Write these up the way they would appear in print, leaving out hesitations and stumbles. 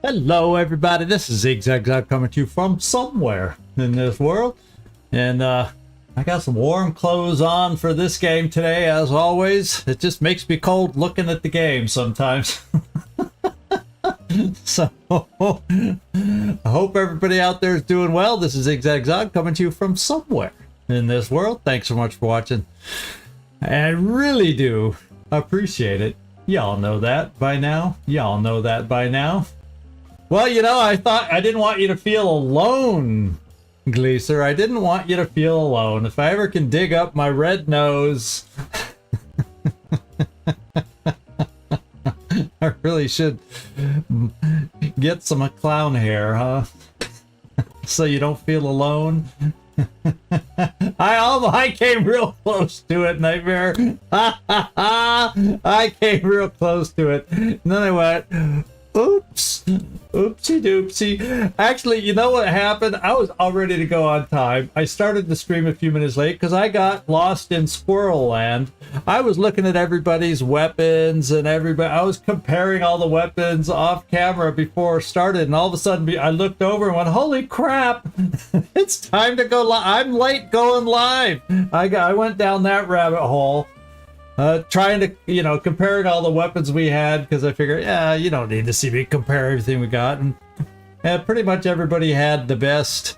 Hello everybody, this is ZigZag coming to you from somewhere in this world. And I got some warm clothes on for this game today, as always. It just makes me cold looking at the game sometimes. So, I hope everybody out there is doing well. This is ZigZag coming to you from somewhere in this world. Thanks so much for watching. I really do appreciate it. Y'all know that by now. Y'all know that by now. Well, you know, I thought I didn't want you to feel alone, Gleaser. I didn't want you to feel alone. If I ever can dig up my red nose, I really should get some clown hair, huh? So you don't feel alone. I came real close to it, Nightmare. I came real close to it. And then I went, oops, oopsie doopsie. Actually, you know what happened? I was all ready to go on time. I started the stream a few minutes late because I got lost in Squirrel Land. I was looking at everybody's weapons and I was comparing all the weapons off camera before it started, and all of a sudden I looked over and went, holy crap, it's time to go live. I'm late going live. I went down that rabbit hole. Trying to, you know, comparing all the weapons we had, because I figured, yeah, you don't need to see me compare everything we got. And pretty much everybody had the best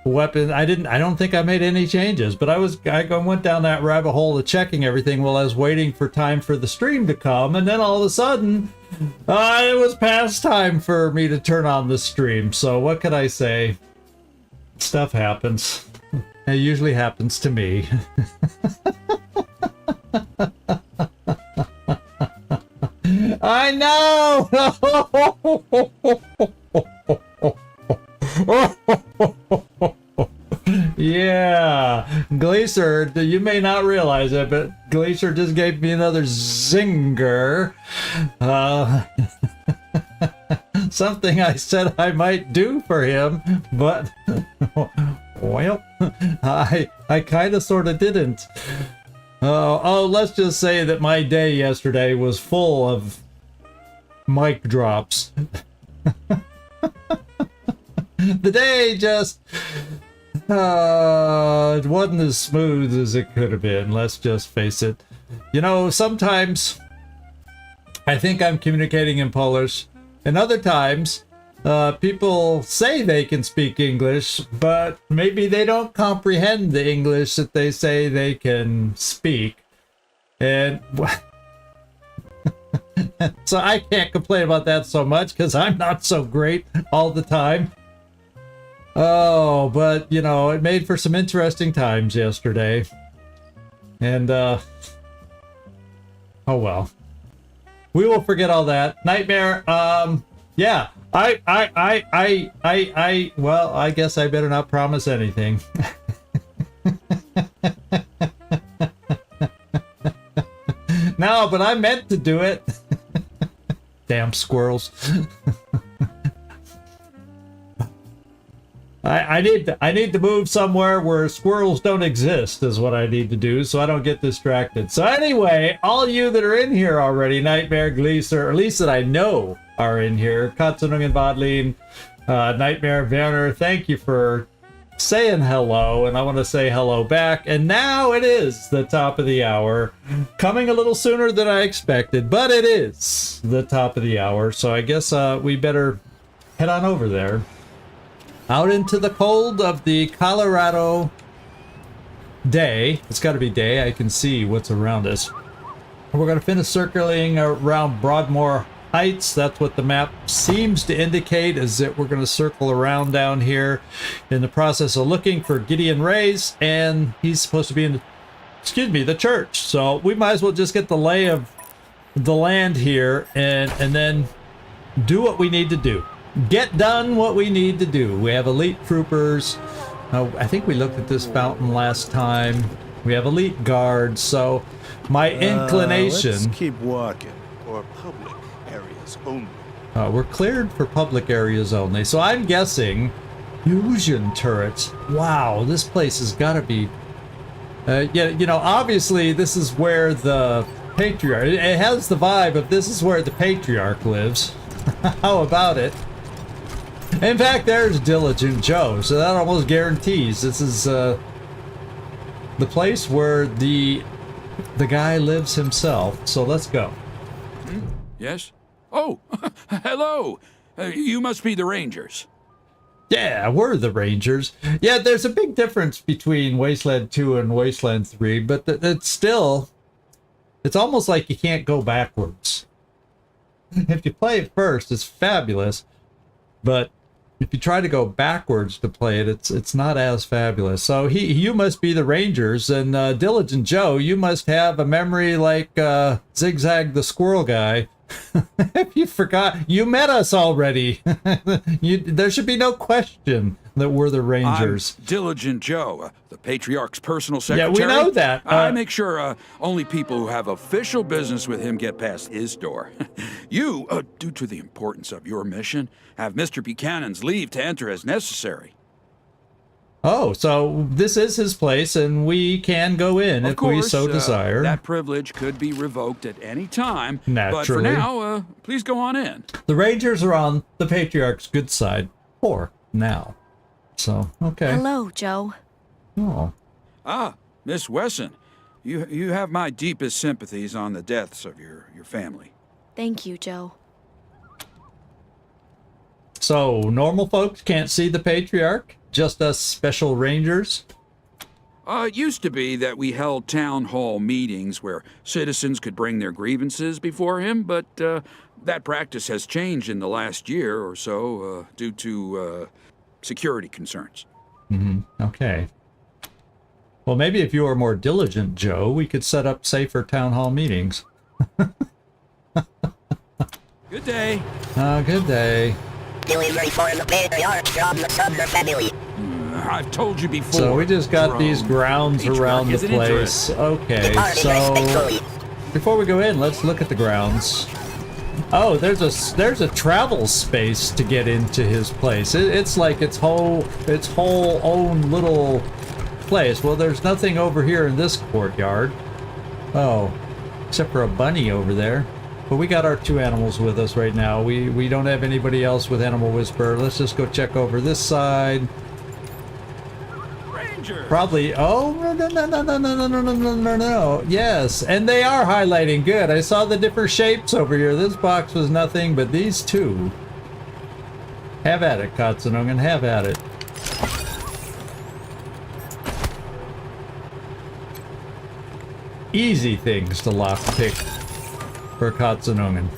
weapon. I don't think I made any changes, but I went down that rabbit hole of checking everything while I was waiting for time for the stream to come. And then all of a sudden, it was past time for me to turn on the stream. So what could I say? Stuff happens. It usually happens to me. I know! Yeah, Glacier, you may not realize it, but Glacier just gave me another zinger. Something I said I might do for him, but well, I kind of sort of didn't. Oh, let's just say that my day yesterday was full of mic drops. The day just it wasn't as smooth as it could have been, let's just face it. You know, sometimes I think I'm communicating in Polish, and other times people say they can speak English, but maybe they don't comprehend the English that they say they can speak. And so I can't complain about that so much because I'm not so great all the time. Oh, but you know, it made for some interesting times yesterday. And oh well. We will forget all that. Nightmare, yeah. Well, I guess I better not promise anything. No, but I meant to do it. Damn squirrels. I need to move somewhere where squirrels don't exist is what I need to do, so I don't get distracted. So anyway, all you that are in here already, Nightmare, Gleaser, or at least that I know are in here, Katzenung and Bodlin, Nightmare, Werner, thank you for saying hello, and I want to say hello back. And now it is the top of the hour, coming a little sooner than I expected, but it is the top of the hour, so I guess we better head on over there. Out into the cold of the Colorado day. It's got to be day. I can see what's around us. We're going to finish circling around Broadmoor Heights. That's what the map seems to indicate, is that we're going to circle around down here in the process of looking for Gideon Reyes, and he's supposed to be in the church. So we might as well just get the lay of the land here and then do what we need to do. Get done what we need to do. We have elite troopers. I think we looked at this fountain last time. We have elite guards, so my inclination... Let's keep walking, or public areas only. We're cleared for public areas only, so I'm guessing fusion turrets. Wow, this place has got to be... yeah, you know, obviously this is where the Patriarch... It has the vibe of this is where the Patriarch lives. How about it? In fact, there's Diligent Joe, so that almost guarantees this is the place where the guy lives himself. So let's go. Yes? Oh, hello. You must be the Rangers. Yeah, we're the Rangers. Yeah, there's a big difference between Wasteland 2 and Wasteland 3, but it's still... It's almost like you can't go backwards. If you play it first, it's fabulous, but if you try to go backwards to play it, it's not as fabulous. So you must be the Rangers, and Diligent Joe, you must have a memory like ZigZag the squirrel guy. If you forgot, you met us already. There should be no question that we're the Rangers. I'm Diligent Joe, the Patriarch's personal secretary. Yeah, we know that. I make sure only people who have official business with him get past his door. You, due to the importance of your mission, have Mr. Buchanan's leave to enter as necessary. Oh, so this is his place, and we can go in if we so desire. That privilege could be revoked at any time. Naturally. But for now, please go on in. The Rangers are on the Patriarch's good side for now. So, okay. Hello, Joe. Oh. Ah, Miss Wesson, you have my deepest sympathies on the deaths of your family. Thank you, Joe. So, normal folks can't see the Patriarch? Just us special Rangers? It used to be that we held town hall meetings where citizens could bring their grievances before him, but that practice has changed in the last year or so due to security concerns. Okay. Well, maybe if you were more diligent, Joe, we could set up safer town hall meetings. Good day. Good day. Delivery for the Patriarch from the Sumner family. I've told you before. So we just got these grounds around the isn't place. Okay, so before we go in, let's look at the grounds. Oh, there's a travel space to get into his place. It's like its whole own little place. Well, there's nothing over here in this courtyard. Oh, except for a bunny over there. But we got our two animals with us right now. We don't have anybody else with Animal Whisperer. Let's just go check over this side. Ranger. Probably. Oh, no. Yes, and they are highlighting. Good. I saw the different shapes over here. This box was nothing, but these two. Have at it, Katsunungen. Have at it. Easy things to lockpick for Katsunungen.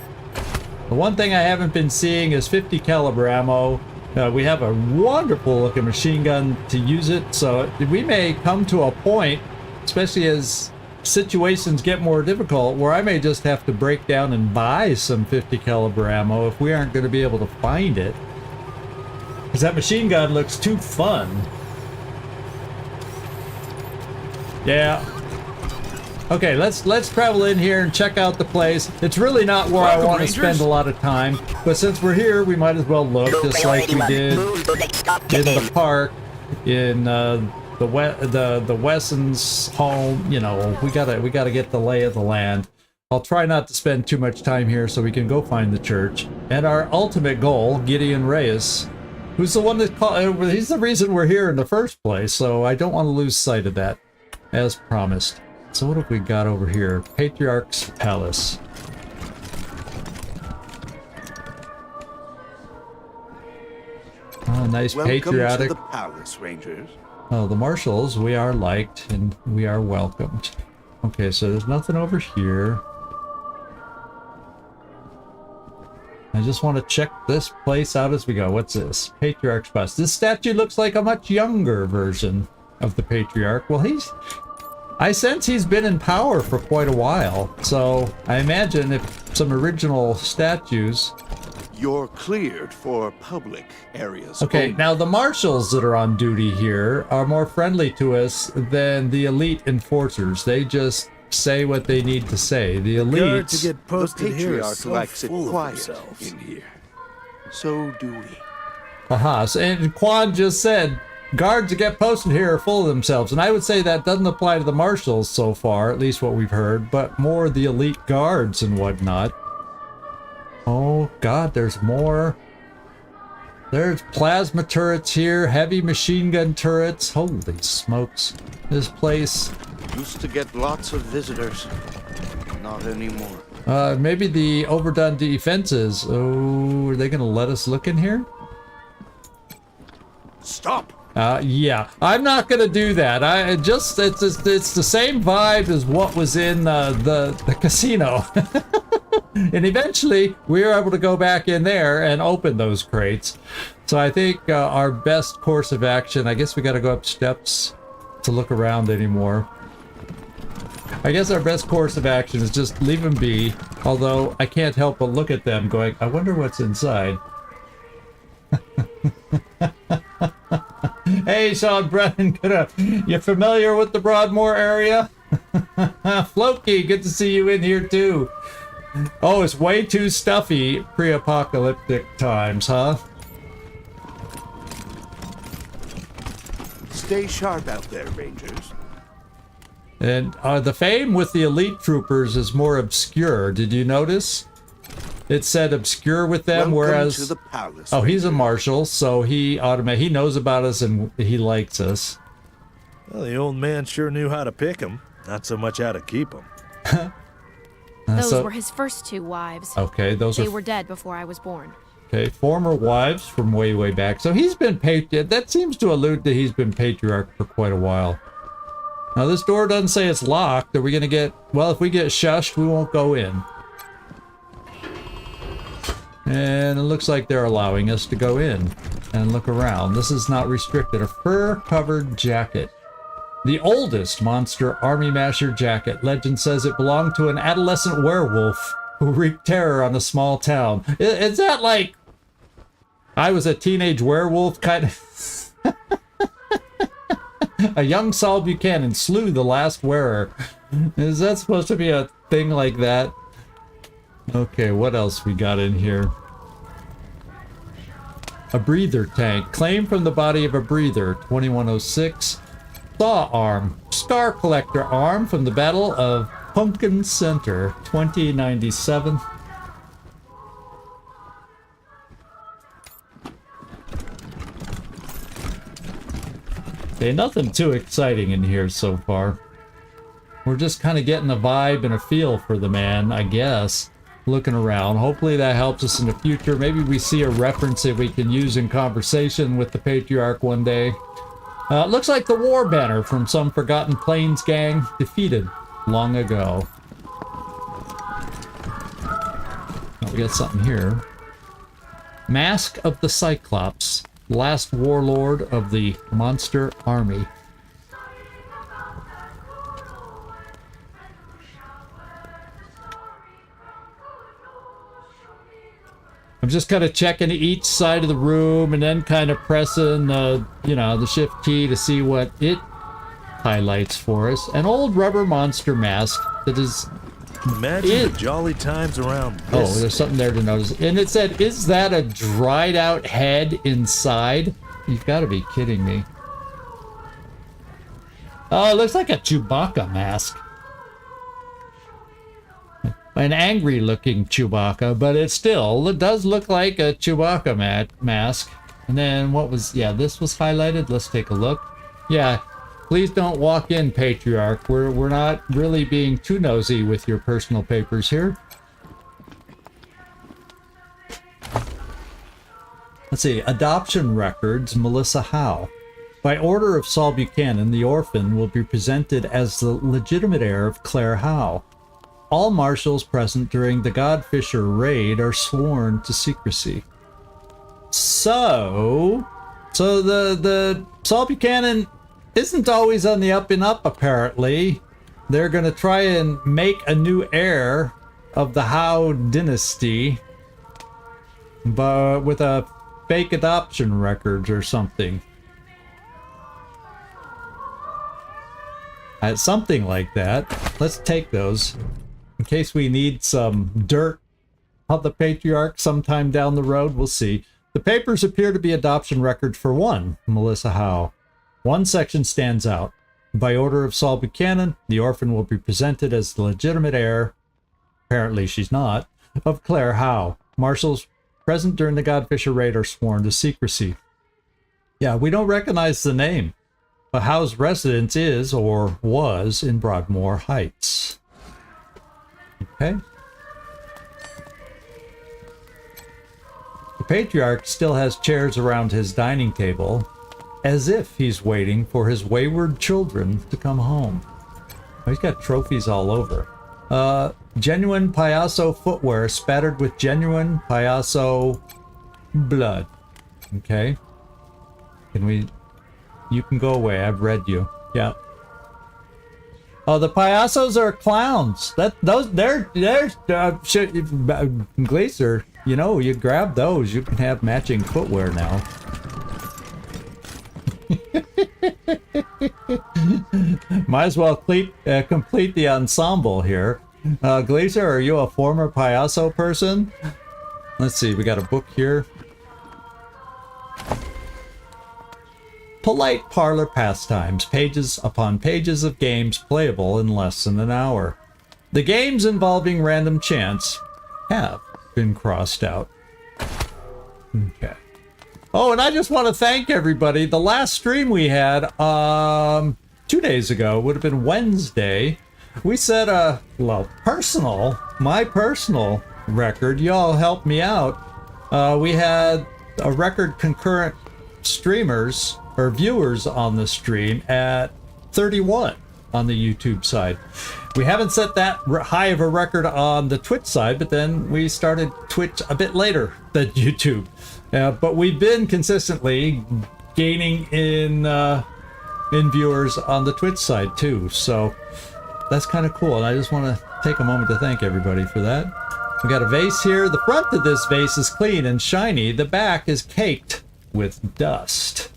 The one thing I haven't been seeing is 50 caliber ammo. We have a wonderful looking machine gun to use it, so we may come to a point, especially as situations get more difficult, where I may just have to break down and buy some 50 caliber ammo if we aren't going to be able to find it. Because that machine gun looks too fun. Yeah. Okay, let's travel in here and check out the place. It's really not where I want to spend a lot of time, but since we're here, we might as well look, just like we did in the park, in the Wesson's home. You know, we gotta get the lay of the land. I'll try not to spend too much time here so we can go find the church. And our ultimate goal, Gideon Reyes, who's the one that he's the reason we're here in the first place, so I don't want to lose sight of that, as promised. So what have we got over here? Patriarch's Palace. Oh, nice. Welcome patriotic. to the palace, Rangers. Oh, the marshals, we are liked and we are welcomed. Okay, so there's nothing over here. I just want to check this place out as we go. What's this? Patriarch's bust. This statue looks like a much younger version of the Patriarch. Well, I sense he's been in power for quite a while, so I imagine if some original statues... You're cleared for public areas. Okay, only. now the marshals that are on duty here are more friendly to us than the elite enforcers. They just say what they need to say. The elites... to get posted the here Patriarch is so likes it full of quiet themselves. in here. So do we. Aha, so, and Kwan just said, guards that get posted here are full of themselves. And I would say that doesn't apply to the marshals so far, at least what we've heard, but more the elite guards and whatnot. Oh, God, there's more. There's plasma turrets here, heavy machine gun turrets. Holy smokes. This place. Used to get lots of visitors. Not anymore. Maybe the overdone defenses. Oh, are they gonna let us look in here? Stop! Yeah, I'm not gonna do that. It's the same vibe as what was in the casino. And eventually we were able to go back in there and open those crates. So I think our best course of action, I guess we got to go up steps to look around anymore. I guess our best course of action is just leave them be, although I can't help but look at them going, I wonder what's inside. Hey, Sean Brennan, you familiar with the Broadmoor area? Floki, good to see you in here too. Oh, it's way too stuffy pre-apocalyptic times, huh? Stay sharp out there, Rangers. And the fame with the elite troopers is more obscure. Did you notice? It said obscure with them, Welcome whereas to the palace, oh, he's a Ranger. marshal, so he knows about us and he likes us. Well, the old man sure knew how to pick 'em, not so much how to keep 'em. Those were his first two wives. Okay, They were dead before I was born. okay. Former wives from way back. So he's been that seems to allude that he's been patriarch for quite a while. Now this door doesn't say it's locked. Are we gonna get? Well, if we get shushed, we won't go in. And it looks like they're allowing us to go in and look around. This is not restricted. A fur-covered jacket. The oldest monster army masher jacket. Legend says it belonged to an adolescent werewolf who wreaked terror on a small town. Is that like I was a teenage werewolf kind of? A young Saul Buchanan slew the last wearer. Is that supposed to be a thing like that? Okay, what else we got in here? A breather tank. Claimed from the body of a breather. 2106. Saw arm. Scar collector arm from the Battle of Pumpkin Center. 2097. Okay, nothing too exciting in here so far. We're just kind of getting a vibe and a feel for the man, I guess. Looking around. Hopefully that helps us in the future. Maybe we see a reference that we can use in conversation with the Patriarch one day. Looks like the war banner from some Forgotten Plains gang defeated long ago. Oh, we got something here. Mask of the Cyclops. Last warlord of the monster army. I'm just kind of checking each side of the room and then kind of pressing, the shift key to see what it highlights for us. An old rubber monster mask that is... Imagine the jolly times around this. Oh, there's something there to notice. And it said, is that a dried out head inside? You've got to be kidding me. Oh, it looks like a Chewbacca mask. An angry looking Chewbacca, but it does look like a Chewbacca mask. And then what was, this was highlighted. Let's take a look. Yeah, please don't walk in, Patriarch. We're not really being too nosy with your personal papers here. Let's see, adoption records, Melissa Howe. By order of Saul Buchanan, the orphan will be presented as the legitimate heir of Claire Howe. All marshals present during the Godfisher raid are sworn to secrecy. So the Saul Buchanan isn't always on the up and up, apparently. They're going to try and make a new heir of the Howe dynasty, but with a fake adoption records or something. Something like that. Let's take those in case we need some dirt on the Patriarch sometime down the road. We'll see. The papers appear to be adoption records for one, Melissa Howe. One section stands out. By order of Saul Buchanan, the orphan will be presented as the legitimate heir, apparently she's not, of Claire Howe. Marshals present during the Godfisher raid are sworn to secrecy. Yeah, we don't recognize the name. But Howe's residence is, or was, in Broadmoor Heights. Okay. The Patriarch still has chairs around his dining table, as if he's waiting for his wayward children to come home. Oh, he's got trophies all over. Genuine Payaso footwear spattered with genuine Payaso blood. Okay. Can we... You can go away. I've read you. Yeah. Oh, the payasos are clowns. They're Glacier. You know, you grab those. You can have matching footwear now. Might as well complete the ensemble here. Glacier, are you a former payaso person? Let's see. We got a book here. Polite parlor pastimes, pages upon pages of games playable in less than an hour. The games involving random chance have been crossed out. Okay. Oh, and I just want to thank everybody. The last stream we had 2 days ago would have been Wednesday. We set my personal record. Y'all helped me out. We had a record concurrent streamers or viewers on the stream at 31 on the YouTube side. We haven't set that high of a record on the Twitch side, but then we started Twitch a bit later than YouTube. But we've been consistently gaining in viewers on the Twitch side too. So that's kind of cool. And I just want to take a moment to thank everybody for that. We got a vase here. The front of this vase is clean and shiny. The back is caked with dust.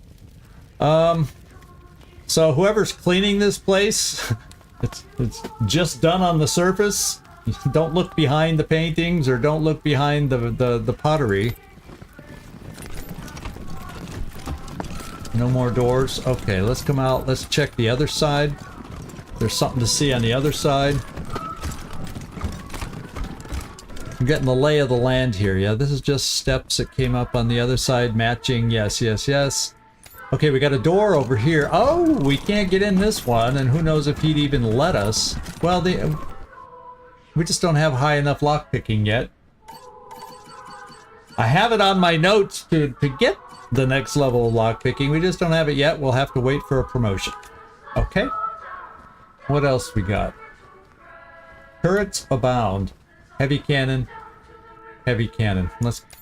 So whoever's cleaning this place, it's just done on the surface. Don't look behind the paintings or don't look behind the pottery. No more doors. Okay, let's come out. Let's check the other side. There's something to see on the other side. I'm getting the lay of the land here. Yeah, this is just steps that came up on the other side, matching. Yes, yes, yes. Okay, we got a door over here. Oh, we can't get in this one, and who knows if he'd even let us. Well, we just don't have high enough lockpicking yet. I have it on my notes to get the next level of lockpicking. We just don't have it yet. We'll have to wait for a promotion. Okay. What else we got? Turrets abound. Heavy cannon. Heavy cannon.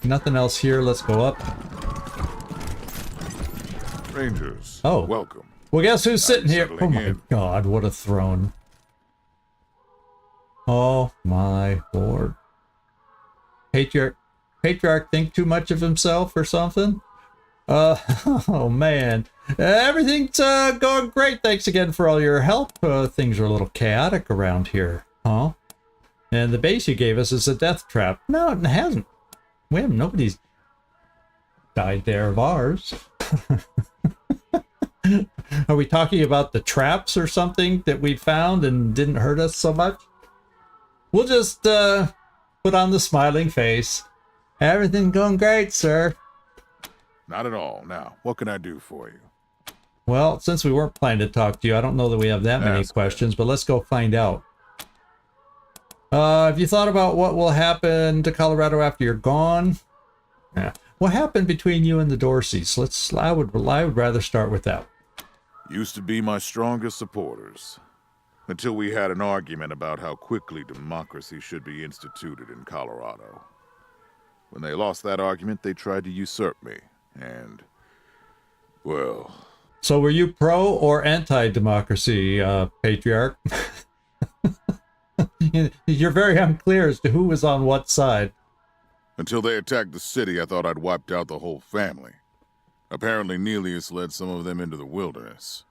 Nothing else here. Let's go up. Rangers, welcome. Well, guess who's sitting here? Oh my in. God, what a throne. Oh my Lord. Patriarch think too much of himself or something? Oh man. Everything's going great. Thanks again for all your help. Things are a little chaotic around here. Huh? And the base you gave us is a death trap. No, it hasn't. Nobody's died there of ours. Are we talking about the traps or something that we found and didn't hurt us so much? We'll just put on the smiling face. Everything going great, sir. Not at all. Now, what can I do for you? Well, since we weren't planning to talk to you, I don't know that we have that many questions, but let's go find out. Have you thought about what will happen to Colorado after you're gone? Yeah. What happened between you and the Dorseys? I would rather start with that. Used to be my strongest supporters. Until we had an argument about how quickly democracy should be instituted in Colorado. When they lost that argument, they tried to usurp me. And, well... So were you pro or anti-democracy, Patriarch? You're very unclear as to who was on what side. Until they attacked the city, I thought I'd wiped out the whole family. Apparently, Nelius led some of them into the wilderness.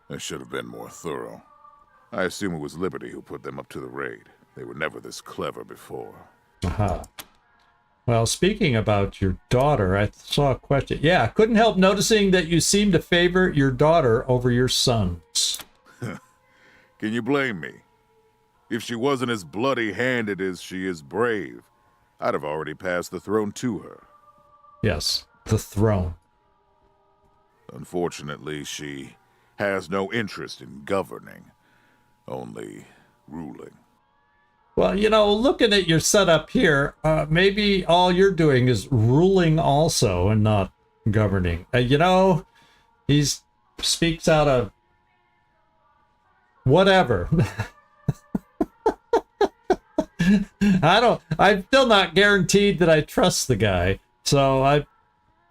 I should have been more thorough. I assume it was Liberty who put them up to the raid. They were never this clever before. Aha. Well, speaking about your daughter, I saw a question. Yeah, I couldn't help noticing that you seem to favor your daughter over your sons. Can you blame me? If she wasn't as bloody-handed as she is brave, I'd have already passed the throne to her. Yes, the throne. Unfortunately, she has no interest in governing, only ruling. Well, you know, looking at your setup here, maybe all you're doing is ruling also and not governing. You know, he speaks out of whatever. I'm still not guaranteed that I trust the guy. So I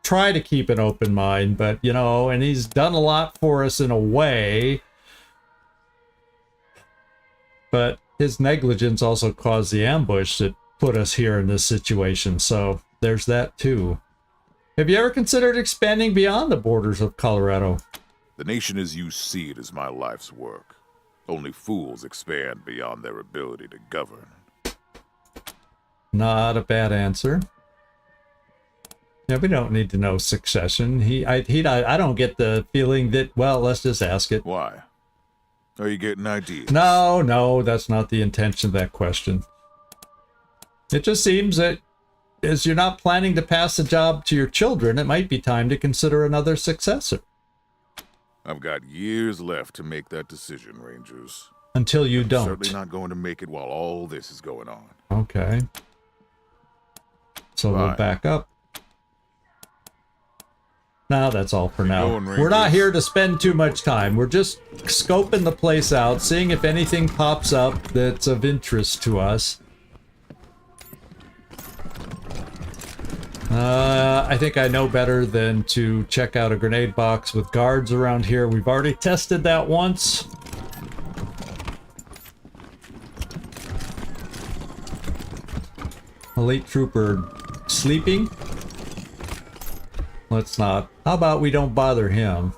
try to keep an open mind, but you know, and he's done a lot for us in a way. But his negligence also caused the ambush that put us here in this situation. So there's that too. Have you ever considered expanding beyond the borders of Colorado? The nation as you see it is my life's work. Only fools expand beyond their ability to govern. Not a bad answer. Yeah, we don't need to know succession. I don't get the feeling that, well, let's just ask it. Why? Are you getting ideas? No, that's not the intention of that question. It just seems that as you're not planning to pass the job to your children, it might be time to consider another successor. I've got years left to make that decision, Rangers. Until you I'm don't. certainly not going to make it while all this is going on. Okay. So we'll back up. No, that's all for now. We're not here to spend too much time. We're just scoping the place out, seeing if anything pops up that's of interest to us. I think I know better than to check out a grenade box with guards around here. We've already tested that once. Elite trooper sleeping? Let's not. How about we don't bother him?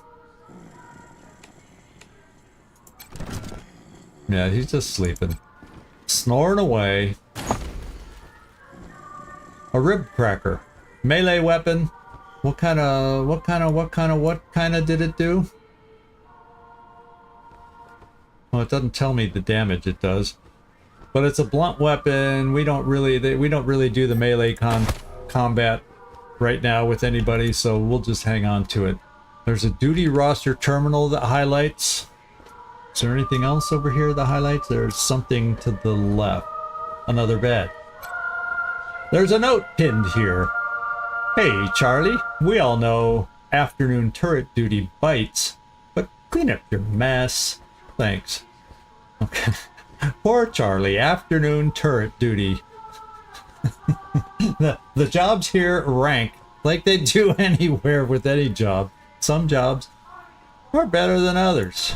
Yeah, he's just sleeping. Snoring away. A rib cracker. Melee weapon. What kind of did it do? Well, it doesn't tell me the damage it does. But it's a blunt weapon. We don't really do the melee combat right now with anybody, so we'll just hang on to it. There's a duty roster terminal that highlights. Is there anything else over here that highlights? There's something to the left. Another bed. There's a note pinned here. Hey, Charlie, we all know afternoon turret duty bites, but clean up your mess. Thanks. Okay. Poor Charlie, afternoon turret duty. The jobs here rank like they do anywhere with any job. Some jobs are better than others.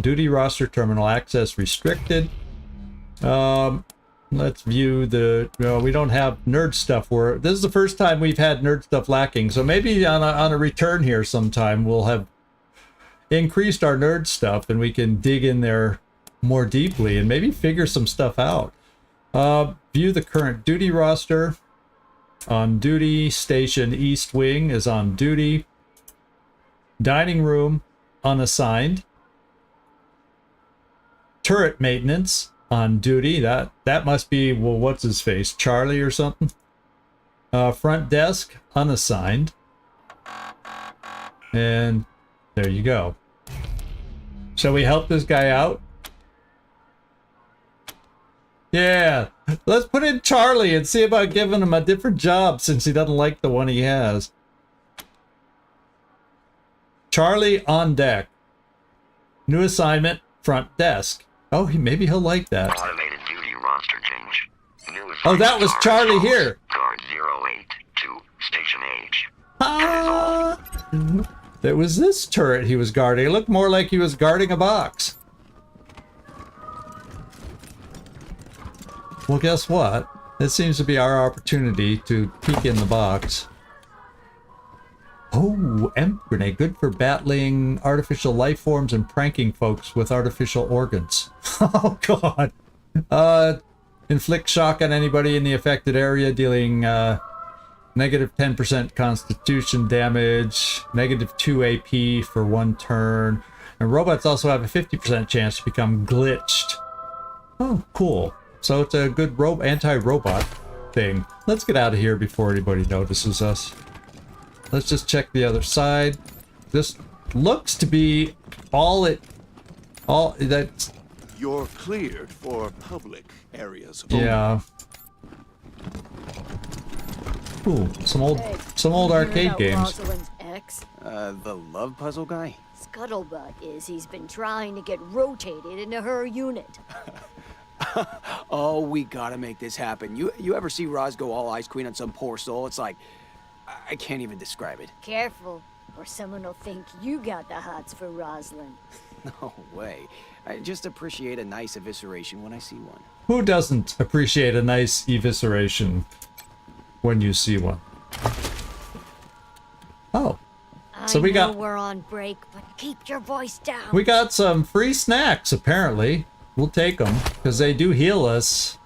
Duty roster terminal access restricted. Let's view the... Well, we don't have nerd stuff. This is the first time we've had nerd stuff lacking. So maybe on a return here sometime we'll have increased our nerd stuff and we can dig in there more deeply and maybe figure some stuff out. View the current duty roster. On duty, station East Wing is on duty. Dining room, unassigned. Turret maintenance, on duty. That must be, well, what's his face? Charlie or something? Front desk, unassigned. And there you go. Shall we help this guy out? Yeah, let's put in Charlie and see about giving him a different job since he doesn't like the one he has. Charlie on deck. New assignment, front desk. Oh, maybe he'll like that. Automated duty roster change. Oh, that was Charlie here. Guard 08 to Station H. Ah! There was this turret he was guarding. It looked more like he was guarding a box. Well, guess what? This seems to be our opportunity to peek in the box. Oh, M grenade, good for battling artificial life forms and pranking folks with artificial organs. Oh god. Inflict shock on anybody in the affected area, dealing negative 10% constitution damage, negative 2 AP for 1 turn. And robots also have a 50% chance to become glitched. Oh, cool. So it's a good anti-robot thing. Let's get out of here before anybody notices us. Let's just check the other side. This looks to be all that's... You're cleared for public areas only. Yeah. Ooh, some old arcade games. Rosalind's ex? The love puzzle guy? Scuttlebutt is he's been trying to get rotated into her unit. Oh, we gotta make this happen. You ever see Roz go all Ice Queen on some poor soul? It's like, I can't even describe it. Careful, or someone will think you got the hots for Rosalind. No way. I just appreciate a nice evisceration when I see one. Who doesn't appreciate a nice evisceration when you see one? Oh. So we got... we're on break, but keep your voice down. We got some free snacks, apparently. We'll take them, because they do heal us.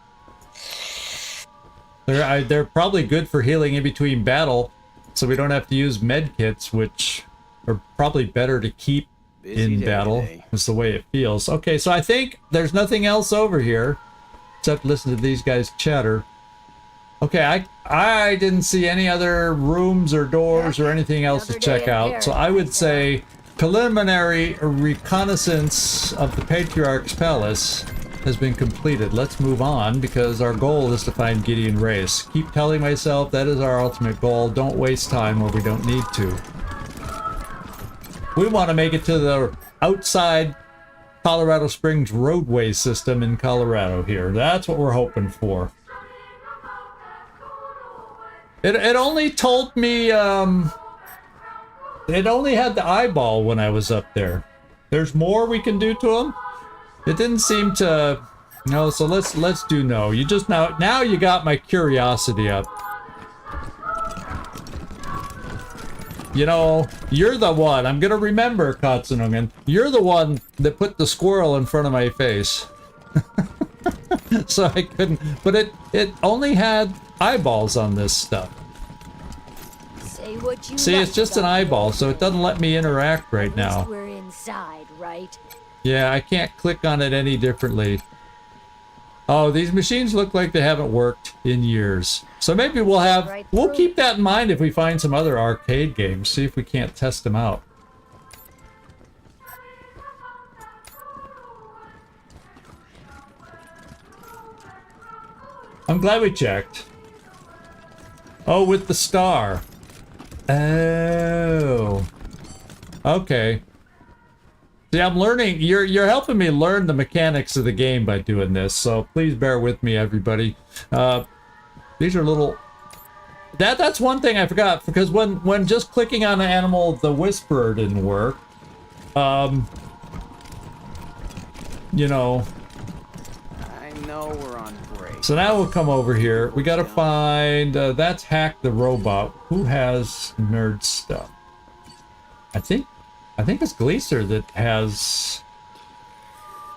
They're probably good for healing in between battle, so we don't have to use med kits, which are probably better to keep in battle. Is the way it feels. Okay, so I think there's nothing else over here, except listen to these guys chatter. Okay, I didn't see any other rooms or doors or anything else to check out, so I would say preliminary reconnaissance of the Patriarch's Palace has been completed. Let's move on, because our goal is to find Gideon Reyes. Keep telling myself that is our ultimate goal. Don't waste time where we don't need to. We want to make it to the outside Colorado Springs roadway system in Colorado here. That's what we're hoping for. It only told me, it only had the eyeball when I was up there. There's more we can do to him? It didn't seem to... No, so let's do no. You just now you got my curiosity up. You know, you're the one. I'm gonna remember, Katsunungen. You're the one that put the squirrel in front of my face. So I couldn't... But it only had eyeballs on this stuff. Say what you See, it's just an eyeball, so it doesn't let me interact right now. We're inside, right? Yeah, I can't click on it any differently. Oh, these machines look like they haven't worked in years. So maybe we'll keep that in mind if we find some other arcade games. See if we can't test them out. I'm glad we checked. Oh, with the star. Oh. Okay. See, I'm learning. You're helping me learn the mechanics of the game by doing this, so please bear with me, everybody. These are little... That's one thing I forgot, because when just clicking on an animal, the whisperer didn't work. You know... I know we're on break. So now we'll come over here. We gotta find... that's Hack the Robot. Who has nerd stuff? I think it's Gleaser that has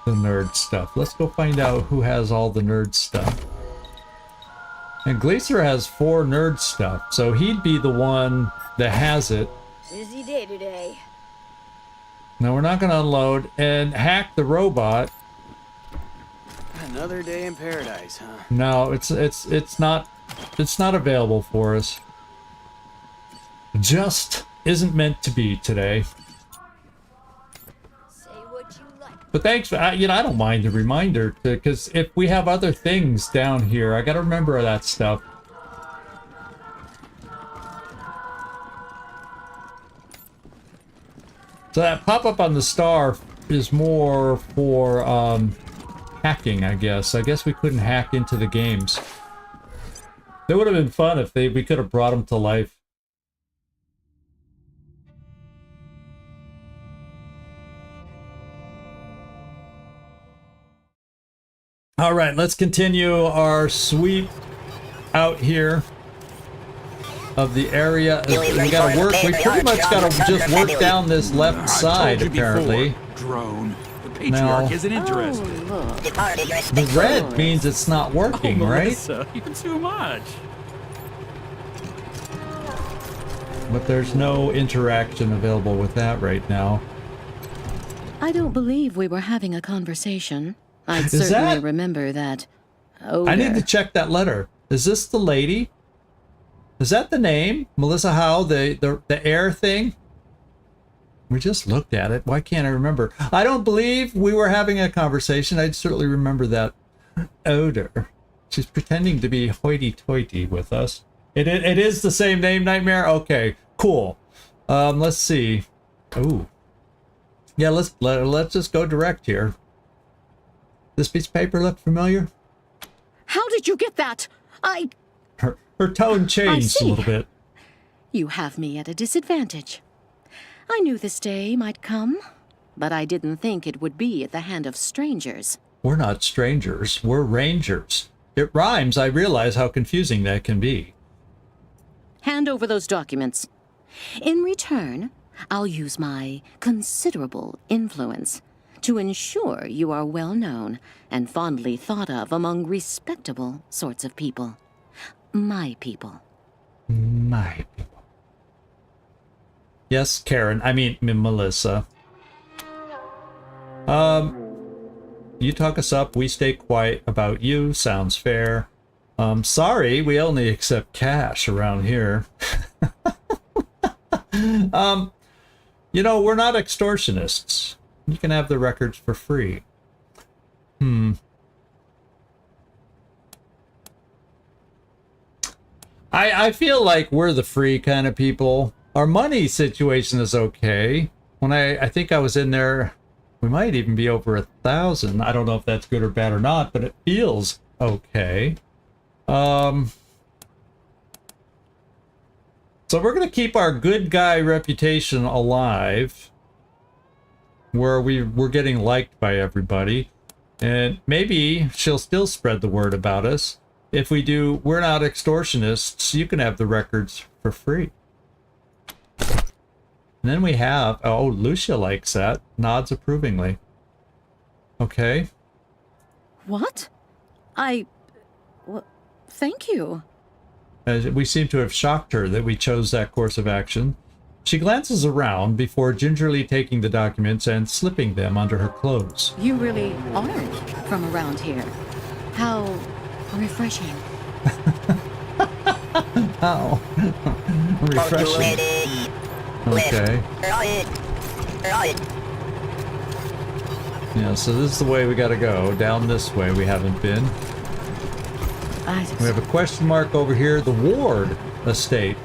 the nerd stuff. Let's go find out who has all the nerd stuff. And Gleaser has 4 nerd stuff, so he'd be the one that has it. Busy day today. Now we're not gonna unload. And Hack the Robot. Another day in paradise, huh? No, it's not available for us. Just isn't meant to be today. But thanks for, I don't mind the reminder, because if we have other things down here, I gotta remember that stuff. So that pop-up on the star is more for hacking, I guess. I guess we couldn't hack into the games. It would have been fun if we could have brought them to life. All right, let's continue our sweep out here of the area. We gotta work. We pretty much gotta just work down this left side, apparently. Drone. The Patriarch isn't interested. The red means it's not working, right? Melissa, you're too much. But there's no interaction available with that right now. I don't believe we were having a conversation. I'd Is certainly that- remember that odor. I need to check that letter. Is this the lady? Is that the name? Melissa Howe, the air thing? We just looked at it. Why can't I remember? I don't believe we were having a conversation. I'd certainly remember that odor. She's pretending to be hoity-toity with us. It is the same name, Nightmare? Okay, cool. Let's see. Ooh. Yeah, let's just go direct here. This piece of paper look familiar? How did you get that? Her tone changed a little bit. You have me at a disadvantage. I knew this day might come, but I didn't think it would be at the hand of strangers. We're not strangers. We're rangers. It rhymes. I realize how confusing that can be. Hand over those documents. In return, I'll use my considerable influence to ensure you are well known and fondly thought of among respectable sorts of people. My people. My people. Yes, Karen. I mean, Melissa. You talk us up, we stay quiet about you. Sounds fair. Sorry, we only accept cash around here. You know, we're not extortionists. You can have the records for free. I feel like we're the free kind of people. Our money situation is okay. When I think I was in there, we might even be over 1,000. I don't know if that's good or bad or not, but it feels okay. So we're going to keep our good guy reputation alive, where we're getting liked by everybody. And maybe she'll still spread the word about us. If we do, we're not extortionists, you can have the records for free. And then we have, oh, Lucia likes that, nods approvingly. Okay. What? Thank you. We seem to have shocked her that we chose that course of action. She glances around before gingerly taking the documents and slipping them under her clothes. You really aren't from around here. How refreshing. How refreshing. Okay. Yeah, so this is the way we gotta go. Down this way we haven't been. We have a question mark over here. The Ward estate.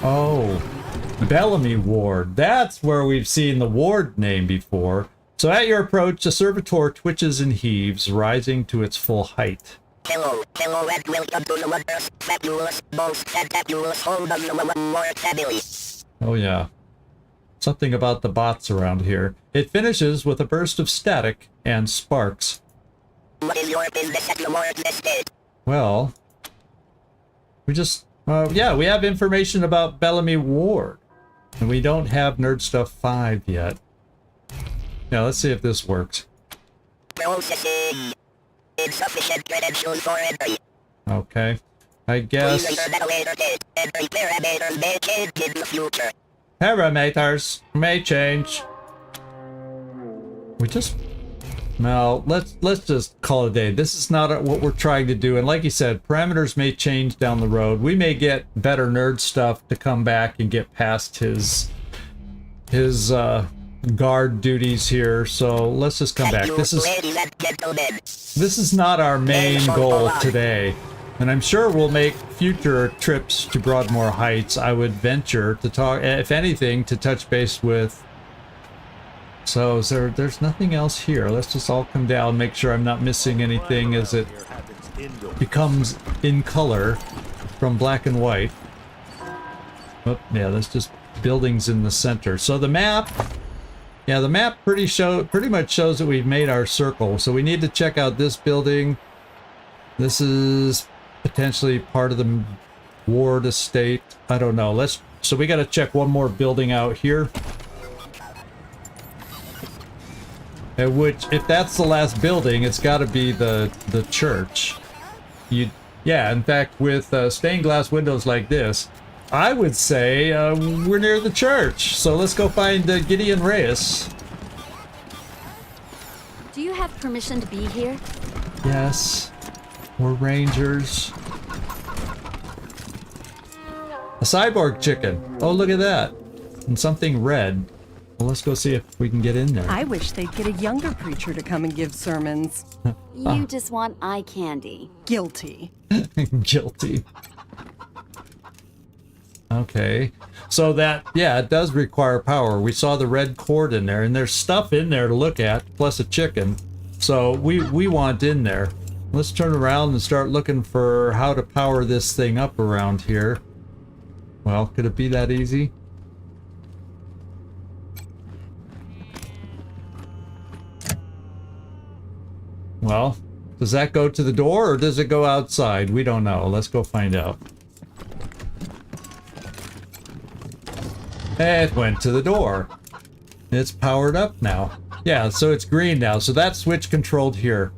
Oh, Bellamy Ward. That's where we've seen the Ward name before. So at your approach, the servitor twitches and heaves, rising to its full height. Hello, and welcome to the most fabulous, most fantabulous home of the Broadmoor family. Oh yeah. Something about the bots around here. It finishes with a burst of static and sparks. What is your business at the Ward's estate? Well, we just, yeah, we have information about Bellamy Ward. And we don't have Nerd Stuff 5 yet. Yeah, let's see if this works. Processing. Insufficient credentials for entry. Okay. I guess... Please enter at a later date. Entry parameters may change in the future. Parameters may change. We just... No, let's just call it a day. This is not what we're trying to do. And like you said, parameters may change down the road. We may get better Nerd Stuff to come back and get past his guard duties here. So let's just come back. This is not our main goal today. And I'm sure we'll make future trips to Broadmoor Heights. I would venture to talk, if anything, to touch base with. So there's nothing else here. Let's just all come down, make sure I'm not missing anything as it becomes in color from black and white. Oh, yeah, that's just buildings in the center. So the map, yeah, the map pretty much shows that we've made our circle. So we need to check out this building. This is potentially part of the Ward estate. I don't know. So we got to check one more building out here. Which, if that's the last building, it's got to be the church. Yeah, in fact, with stained glass windows like this, I would say we're near the church. So let's go find Gideon Reyes. Do you have permission to be here? Yes. We're rangers. A cyborg chicken. Oh, look at that. And something red. Well, let's go see if we can get in there. I wish they'd get a younger preacher to come and give sermons. You just want eye candy. Guilty. Guilty. Okay. So that, yeah, it does require power. We saw the red cord in there, and there's stuff in there to look at, plus a chicken. So we want in there. Let's turn around and start looking for how to power this thing up around here. Well, could it be that easy? Well, does that go to the door or does it go outside? We don't know. Let's go find out. It went to the door. It's powered up now. Yeah, so it's green now. So that's switch controlled here.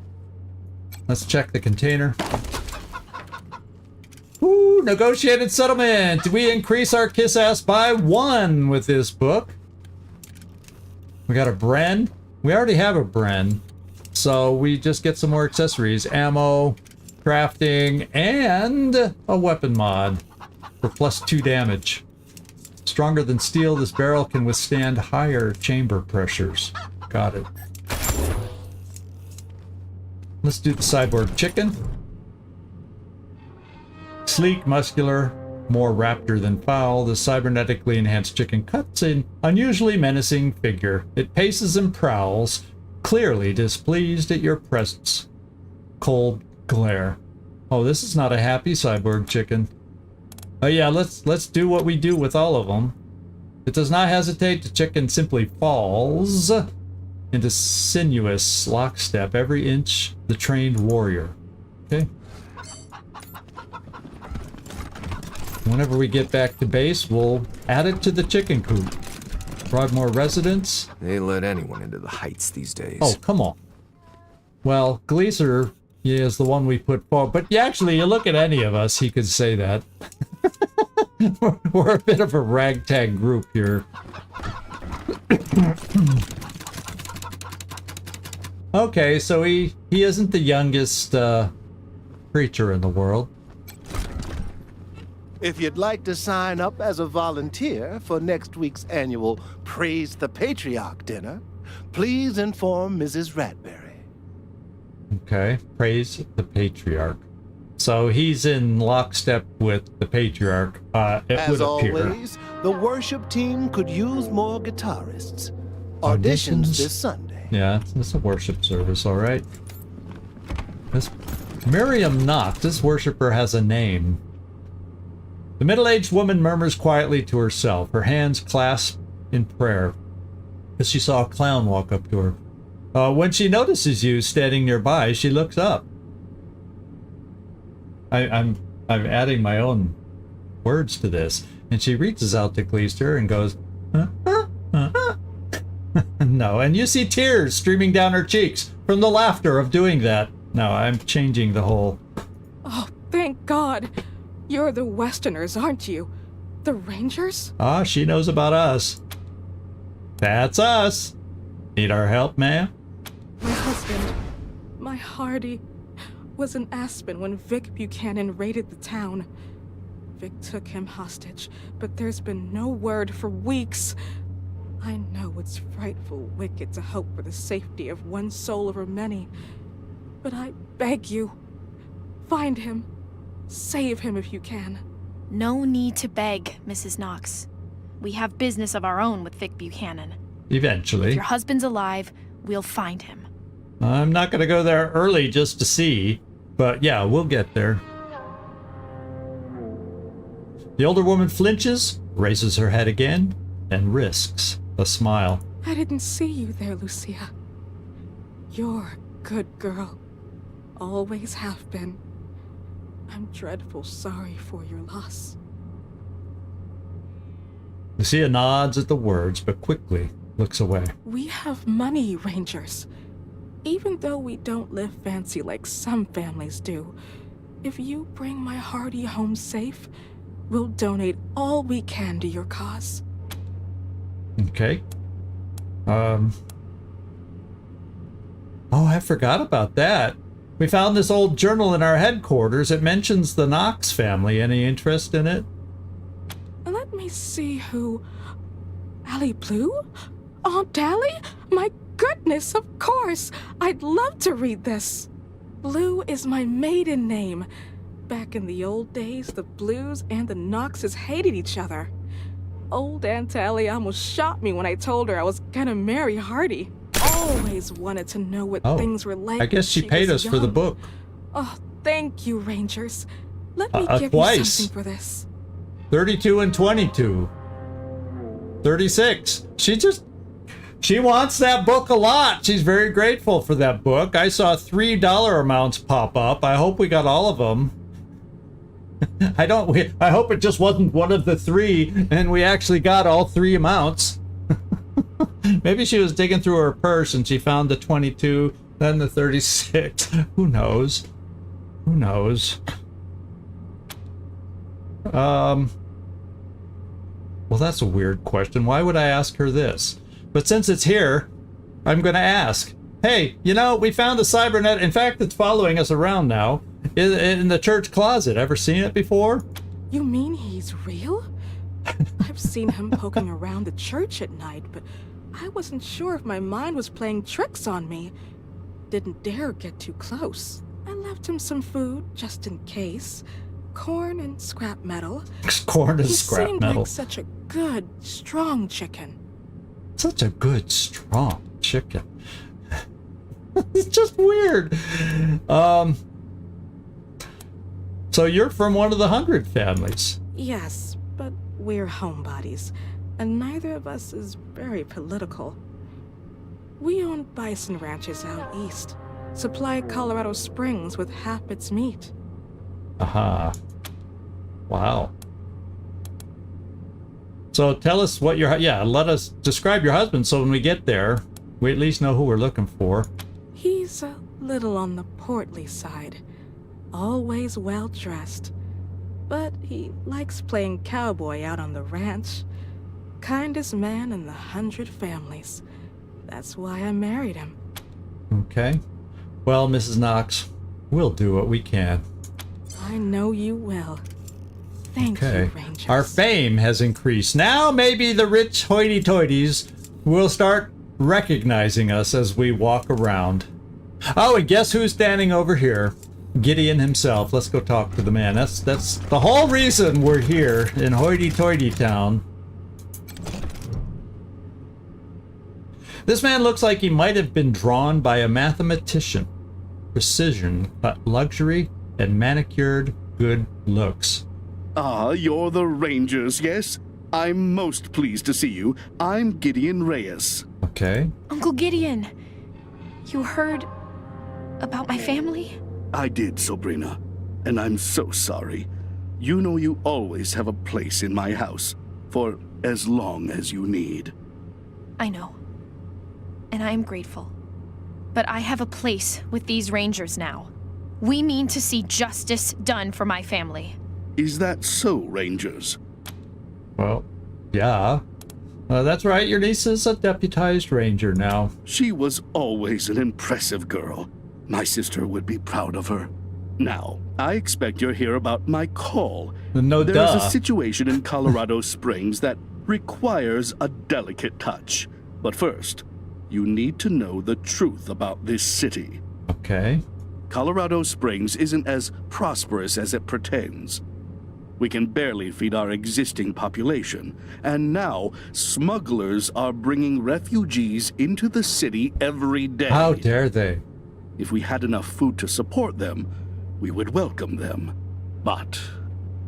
Let's check the container. Ooh, negotiated settlement. We increase our kiss ass by 1 with this book. We got a Bren. We already have a Bren. So we just get some more accessories, ammo, crafting, and a weapon mod for +2 damage. Stronger than steel, this barrel can withstand higher chamber pressures. Got it. Let's do the cyborg chicken. Sleek, muscular, more raptor than foul, the cybernetically enhanced chicken cuts an unusually menacing figure. It paces and prowls, clearly displeased at your presence. Cold glare. Oh, this is not a happy cyborg chicken. Oh yeah, let's do what we do with all of them. It does not hesitate. The chicken simply falls into sinuous lockstep, every inch the trained warrior. Okay. Whenever we get back to base, we'll add it to the chicken coop. Broadmoor residents. They let anyone into the Heights these days. Oh, come on. Well, Gleaser is the one we put forward. But actually, you look at any of us, he could say that. We're a bit of a ragtag group here. Okay, so he isn't the youngest creature in the world. If you'd like to sign up as a volunteer for next week's annual Praise the Patriarch dinner, please inform Mrs. Ratberry. Okay, Praise the Patriarch. So he's in lockstep with the Patriarch, it would appear. As always, the worship team could use more guitarists. Auditions this Sunday. Yeah, it's a worship service, all right. This Miriam Knox, this worshiper has a name. The middle-aged woman murmurs quietly to herself, her hands clasped in prayer, as she saw a clown walk up to her. When she notices you standing nearby, she looks up. I'm adding my own words to this, and she reaches out to Gleaster and goes, No, and you see tears streaming down her cheeks from the laughter of doing that. No, I'm changing the whole... Oh, thank God. You're the Westerners, aren't you? The Rangers? Ah, she knows about us. That's us. Need our help, ma'am? My husband, my Hardy, was in Aspen when Vic Buchanan raided the town. Vic took him hostage, but there's been no word for weeks. I know it's frightful wicked to hope for the safety of one soul over many, but I beg you, find him. Save him if you can. No need to beg, Mrs. Knox. We have business of our own with Vic Buchanan. Eventually. If your husband's alive, we'll find him. I'm not going to go there early just to see, but yeah, we'll get there. The older woman flinches, raises her head again, and risks a smile. I didn't see you there, Lucia. You're a good girl. Always have been. I'm dreadful sorry for your loss. Lucia nods at the words, but quickly looks away. We have money, Rangers. Even though we don't live fancy like some families do, if you bring my Hardy home safe, we'll donate all we can to your cause. Oh, I forgot about that. We found this old journal in our headquarters. It mentions the Knox family. Any interest in it? Let me see who... Allie Blue? Aunt Allie? My goodness, of course! I'd love to read this. Blue is my maiden name. Back in the old days, the Blues and the Knoxes hated each other. Old Aunt Allie almost shot me when I told her I was gonna marry Hardy. Always wanted to know what things were like. I guess she paid us for the book. Oh, thank you, Rangers. Let me give twice. you something for this. 32 and 22. 36. She wants that book a lot. She's very grateful for that book. I saw $3 amounts pop up. I hope we got all of them. I hope it just wasn't one of the 3 and we actually got all 3 amounts. Maybe she was digging through her purse and she found the 22, then the 36. Who knows? Who knows? Well, that's a weird question. Why would I ask her this? But since it's here, I'm going to ask. Hey, you know, we found a cybernet. In fact, it's following us around now in the church closet. Ever seen it before? You mean he's real? I've seen him poking around the church at night, but I wasn't sure if my mind was playing tricks on me. Didn't dare get too close. I left him some food, just in case. Corn and scrap metal. Corn and scrap metal. He seemed metal. like such a good, strong chicken. Such a good, strong chicken. It's just weird. So you're from one of the 100 families. Yes, but we're homebodies, and neither of us is very political. We own bison ranches out east, supply Colorado Springs with half its meat. Aha. Wow. So tell us what let us describe your husband so when we get there, we at least know who we're looking for. He's a little on the portly side, always well dressed, but he likes playing cowboy out on the ranch. Kindest man in the 100 families. That's why I married him. Okay. Well, Mrs. Knox, we'll do what we can. I know you will. Thank you, Rangers. Our fame has increased. Now maybe the rich hoity-toities will start recognizing us as we walk around. Oh, and guess who's standing over here? Gideon himself. Let's go talk to the man. That's the whole reason we're here in hoity-toity town. This man looks like he might have been drawn by a mathematician. Precision, but luxury, and manicured good looks. Ah, you're the Rangers, yes? I'm most pleased to see you. I'm Gideon Reyes. Okay. Uncle Gideon, you heard about my family? I did, Sabrina, and I'm so sorry. You know you always have a place in my house, for as long as you need. I know, and I am grateful. But I have a place with these Rangers now. We mean to see justice done for my family. Is that so, Rangers? Well, yeah. That's right, your niece is a deputized ranger now. She was always an impressive girl. My sister would be proud of her. Now, I expect you're here about my call. No, There's a situation in Colorado Springs that requires a delicate touch. But first, you need to know the truth about this city. Okay. Colorado Springs isn't as prosperous as it pretends. We can barely feed our existing population, and now smugglers are bringing refugees into the city every day. How dare they? If we had enough food to support them, we would welcome them. But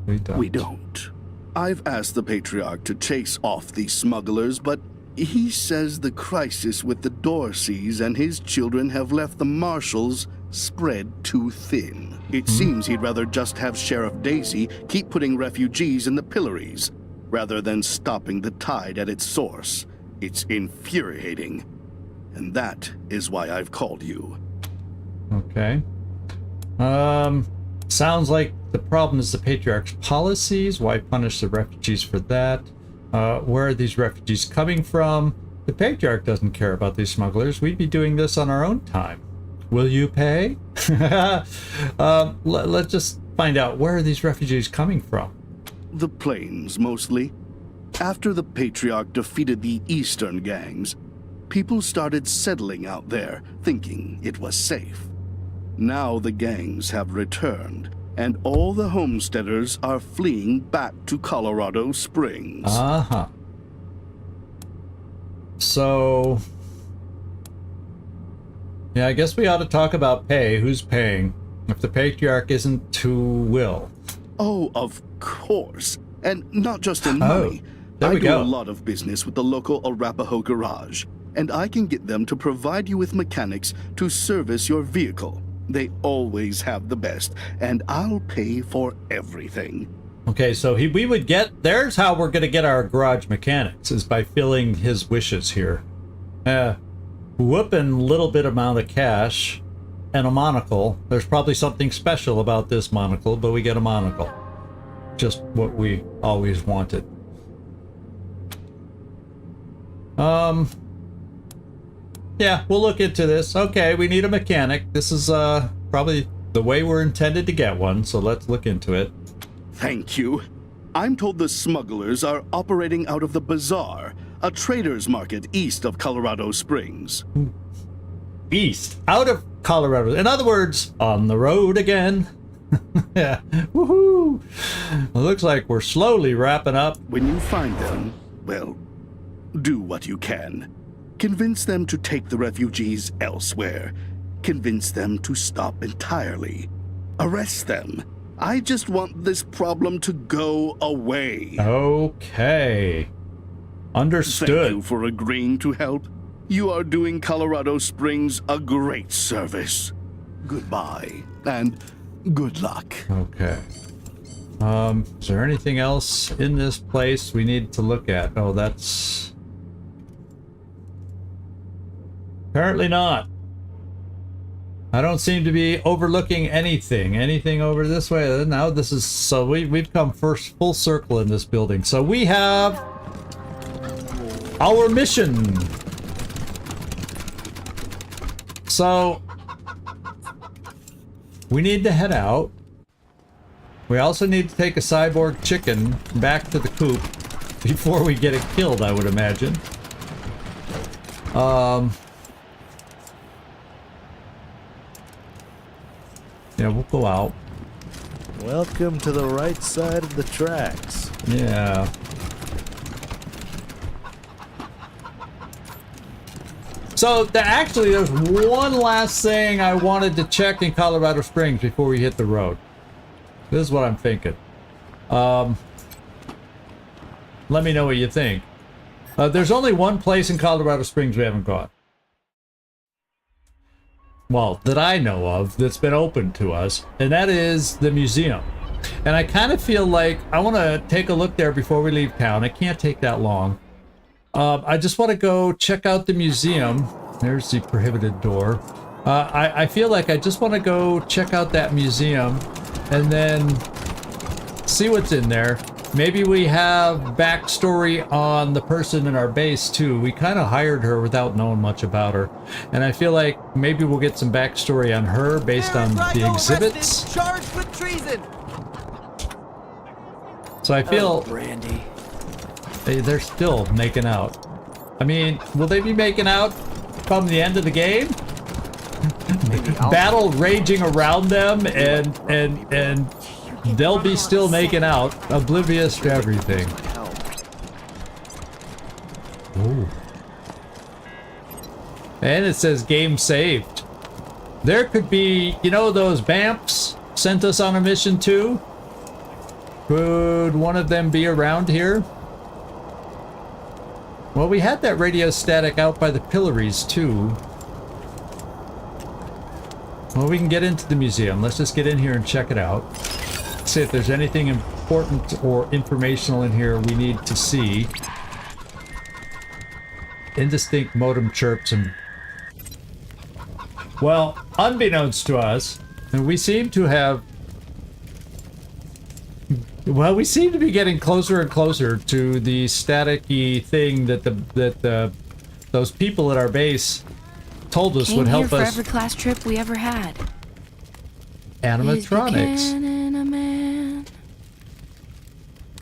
we don't. I've asked the Patriarch to chase off these smugglers, but he says the crisis with the Dorseys and his children have left the marshals spread too thin. It seems he'd rather just have Sheriff Daisy keep putting refugees in the pillories, rather than stopping the tide at its source. It's infuriating. And that is why I've called you. Okay. Sounds like the problem is the Patriarch's policies. Why punish the refugees for that? Where are these refugees coming from? The Patriarch doesn't care about these smugglers. We'd be doing this on our own time. Will you pay? Let's just find out, where are these refugees coming from? The plains, mostly. After the Patriarch defeated the eastern gangs, people started settling out there, thinking it was safe. Now the gangs have returned, and all the homesteaders are fleeing back to Colorado Springs. Uh-huh. So... yeah, I guess we ought to talk about pay. Who's paying? If the Patriarch isn't to Will. Oh, of course. And not just in money. There I we do go. a lot of business with the local Arapaho garage, and I can get them to provide you with mechanics to service your vehicle. They always have the best, and I'll pay for everything. Okay, so we would get... there's how we're going to get our garage mechanics, is by filling his wishes here. Whooping little bit amount of cash and a monocle. There's probably something special about this monocle, but we get a monocle. Just what we always wanted. Yeah, we'll look into this. Okay, we need a mechanic. This is probably the way we're intended to get one, so let's look into it. Thank you. I'm told the smugglers are operating out of the Bazaar, a trader's market east of Colorado Springs. East, out of Colorado. In other words, on the road again. Yeah, woohoo! It looks like we're slowly wrapping up. When you find them, well, do what you can. Convince them to take the refugees elsewhere. Convince them to stop entirely. Arrest them. I just want this problem to go away. Okay. Understood. Thank you for agreeing to help. You are doing Colorado Springs a great service. Goodbye, and good luck. Okay. Is there anything else in this place we need to look at? Oh, that's... apparently not. I don't seem to be overlooking anything. Anything over this way? Now this is... so we've come first full circle in this building. So we have our mission. So we need to head out. We also need to take a cyborg chicken back to the coop before we get it killed, I would imagine. Yeah, we'll go out. Welcome to the right side of the tracks. Yeah. So, actually, there's one last thing I wanted to check in Colorado Springs before we hit the road. This is what I'm thinking. Let me know what you think. There's only one place in Colorado Springs we haven't gone. Well, that I know of, that's been open to us, and that is the museum. And I kind of feel like I want to take a look there before we leave town. It can't take that long. I just want to go check out the museum. There's the prohibited door. I feel like I just want to go check out that museum and then see what's in there. Maybe we have backstory on the person in our base too. We kind of hired her without knowing much about her. And I feel like maybe we'll get some backstory on her based on the exhibits. Charged with treason. So I feel... Brandy. They're still making out. I mean, will they be making out come the end of the game? Battle raging around them and they'll be still making out, oblivious to everything. Ooh. And it says game saved. There could be, you know, those BAMPs sent us on a mission too? Could one of them be around here? Well, we had that radio static out by the pillories too. Well, we can get into the museum. Let's just get in here and check it out. See if there's anything important or informational in here we need to see. Indistinct modem chirps and... well, unbeknownst to us, we seem to have... well, we seem to be getting closer and closer to the static-y thing that those people at our base told us Came would help here for us. every class trip we ever had. Animatronics. Is Buchanan a man?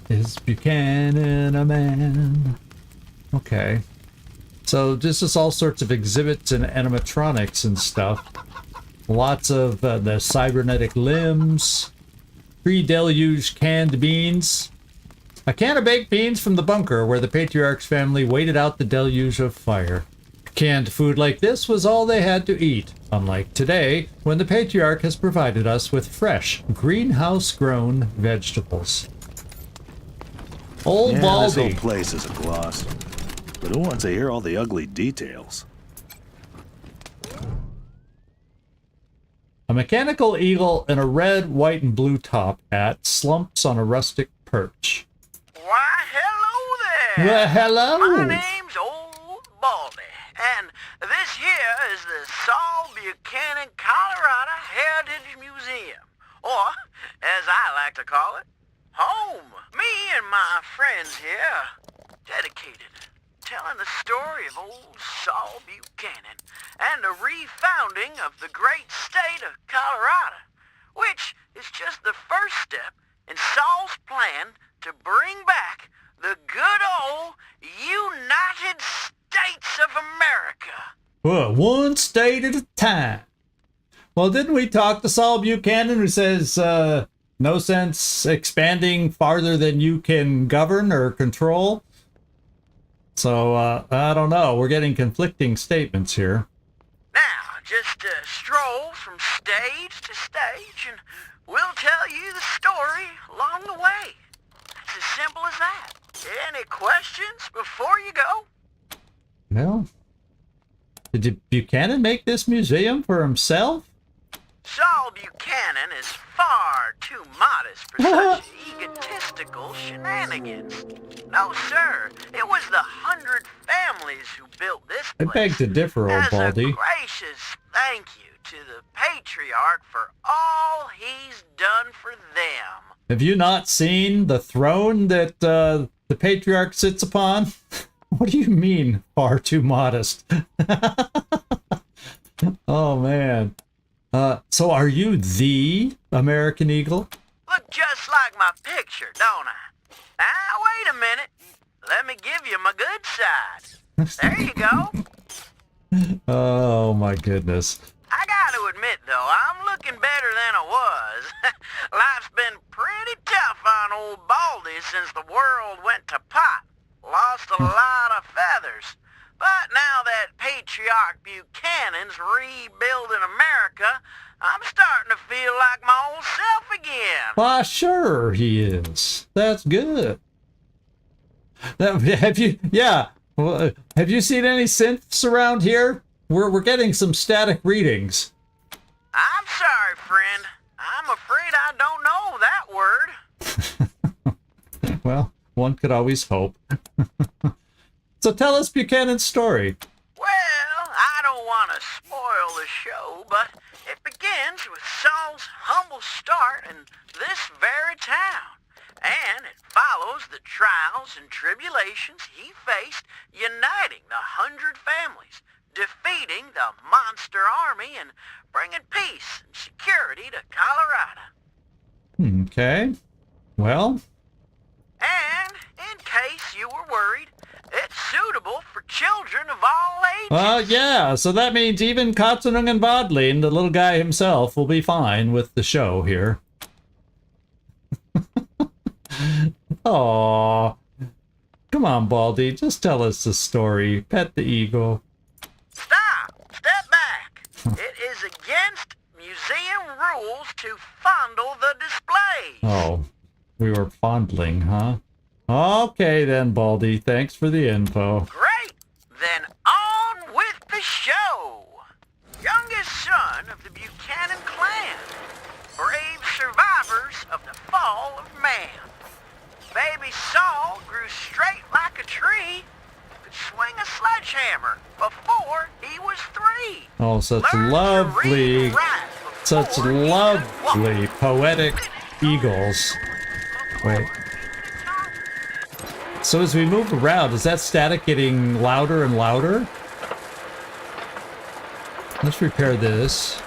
Is Buchanan a man? Okay. So this is all sorts of exhibits and animatronics and stuff. Lots of the cybernetic limbs. Pre-deluge canned beans. A can of baked beans from the bunker where the Patriarch's family waited out the deluge of fire. Canned food like this was all they had to eat, unlike today, when the Patriarch has provided us with fresh, greenhouse-grown vegetables. Old Baldy. This whole place is a gloss. But who wants to hear all the ugly details? A mechanical eagle in a red, white, and blue top hat slumps on a rustic perch. Why, hello there. Well, hello. My name's Old Baldy, and this here is the Saul Buchanan, Colorado Heritage Museum, or, as I like to call it, home. Me and my friends here, dedicated, telling the story of old Saul Buchanan and the refounding of the great state of Colorado, which is just the first step in Saul's plan to bring back the good old United States of America. Well, one state at a time. Well, didn't we talk to Saul Buchanan, who says, no sense expanding farther than you can govern or control? So, I don't know. We're getting conflicting statements here. Now, just stroll from stage to stage, and we'll tell you the story along the way. It's as simple as that. Any questions before you go? Well, did Buchanan make this museum for himself? Saul Buchanan is far too modest for such egotistical shenanigans. No, sir. It was the 100 families who built this I place. beg to differ, old As a Baldy. gracious thank you to the Patriarch for all he's done for them. Have you not seen the throne that the Patriarch sits upon? What do you mean, far too modest? Oh, man. So are you the American Eagle? Look just like my picture, don't I? Now, wait a minute. Let me give you my good side. There you go. Oh, my goodness. I gotta admit, though, I'm looking better than I was. Life's been pretty tough on old Baldy since the world went to pot. Lost a lot of feathers. But now that Patriarch Buchanan's rebuilding America, I'm starting to feel like my old self again. Why, sure he is. That's good. Have you, yeah, well, have you seen any synths around here? We're getting some static readings. I'm sorry, friend. I'm afraid I don't know that word. Well, one could always hope. So tell us Buchanan's story. Well, I don't want to spoil the show, but it begins with Saul's humble start in this very town. And it follows the trials and tribulations he faced uniting the 100 families, defeating the monster army, and bringing peace and security to Colorado. Okay. Well. And, in case you were worried, it's suitable for children of all ages. Yeah, so that means even Katzenung and Bodlin, the little guy himself, will be fine with the show here. Aww. Come on, Baldy, just tell us the story. Pet the eagle. Stop! Step back! It is against museum rules to fondle the displays. Oh, we were fondling, huh? Okay then, Baldy, thanks for the info. Great! Then on with the show! Youngest son of the Buchanan clan. Brave survivors of the fall of man. Baby Saul grew straight like a tree, could swing a sledgehammer before he was 3. Oh, such lovely, such lovely poetic eagles. Wait. So as we move around, is that static getting louder and louder? Let's repair this.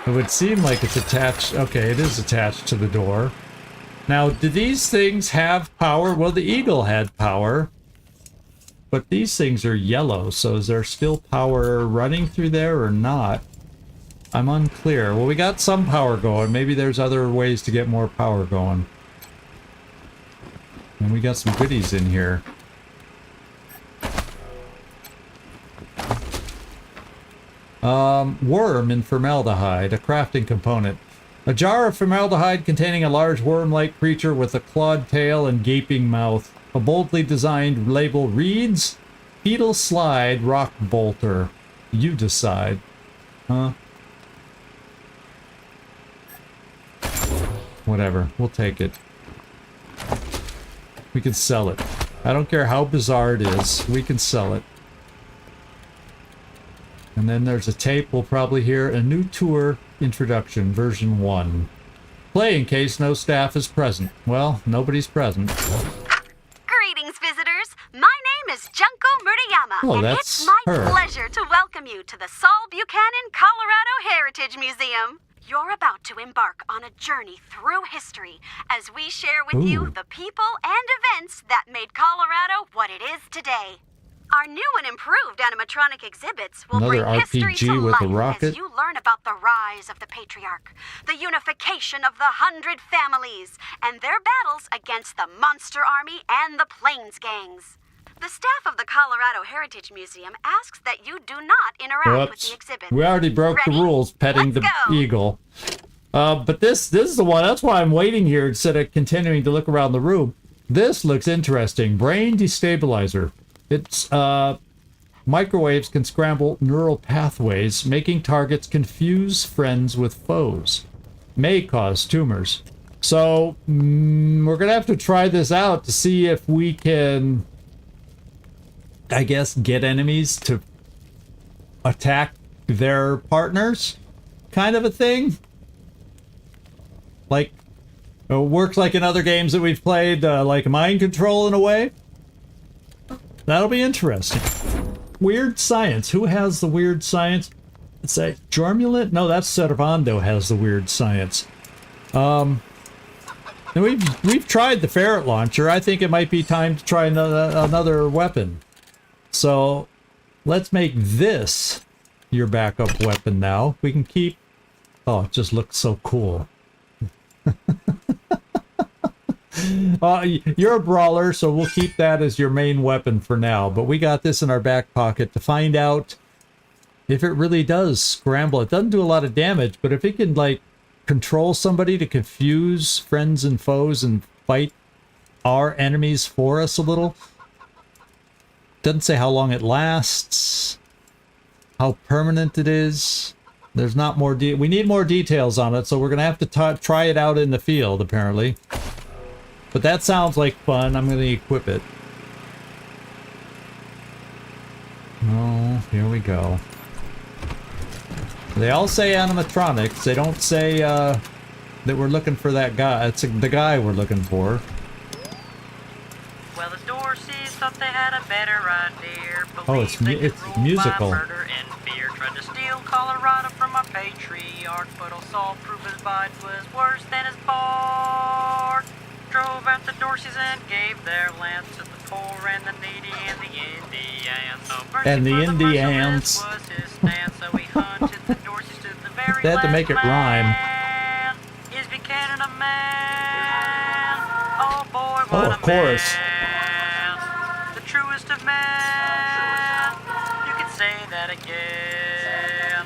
It would seem like it's attached. Okay, it is attached to the door. Now, do these things have power? Well, the Eagle had power. But these things are yellow, so is there still power running through there or not? I'm unclear. Well, we got some power going. Maybe there's other ways to get more power going. And we got some goodies in here. Worm in formaldehyde, a crafting component. A jar of formaldehyde containing a large worm-like creature with a clawed tail and gaping mouth. A boldly designed label reads, Fetal Slide Rock Bolter. You decide. Huh? Whatever. We'll take it. We can sell it. I don't care how bizarre it is. We can sell it. And then there's a tape we'll probably hear. A new tour introduction, version 1. Play in case no staff is present. Well, nobody's present. Greetings, visitors. My name is Junko Murayama, Oh, and that's it's my her. pleasure to welcome you to the Saul Buchanan, Colorado Heritage Museum. You're about to embark on a journey through history as we share with you the people and events that made Colorado what it is today. Our new and improved animatronic exhibits will Another bring history RPG to with a life rocket. as you learn about the rise of the Patriarch, the unification of the 100 families, and their battles against the Monster Army and the Plains Gangs. The staff of the Colorado Heritage Museum asks that you do not interact with the exhibit. We already broke the rules petting the eagle. But this is the one. That's why I'm waiting here instead of continuing to look around the room. This looks interesting. Brain destabilizer. It's microwaves can scramble neural pathways, making targets confuse friends with foes. May cause tumors. So we're gonna have to try this out to see if we can, I guess, get enemies to attack their partners, kind of a thing. Like, it works like in other games that we've played, like mind control in a way. That'll be interesting. Weird science. Who has the weird science? It's a Jormulent? No, that's Cervando has the weird science. And we've tried the ferret launcher. I think it might be time to try another weapon. So let's make this your backup weapon now. We can keep... Oh, it just looks so cool. You're a brawler, so we'll keep that as your main weapon for now. But we got this in our back pocket to find out if it really does scramble. It doesn't do a lot of damage, but if it can, like, control somebody to confuse friends and foes and fight our enemies for us a little. Doesn't say how long it lasts, how permanent it is. There's not more we need more details on it, so we're going to have to try it out in the field, apparently. But that sounds like fun. I'm going to equip it. Oh, here we go. They all say animatronics. They don't say that we're looking for that guy. It's the guy we're looking for. Well, the Dorseys thought they had a better idea. Oh, it's musical. Murder and fear. Tried to steal Colorado from our patriarch, but old Saul proved his bite was worse than his bark. Drove out the Dorseys and gave their land to the poor and the needy and the Indians. No mercy And the for Indians. merciless was his stand, so he hunted the Dorseys to the very They had to make it rhyme. Is Buchanan a man? Oh boy, what Oh, a of course. man. The truest of men. You can say that again.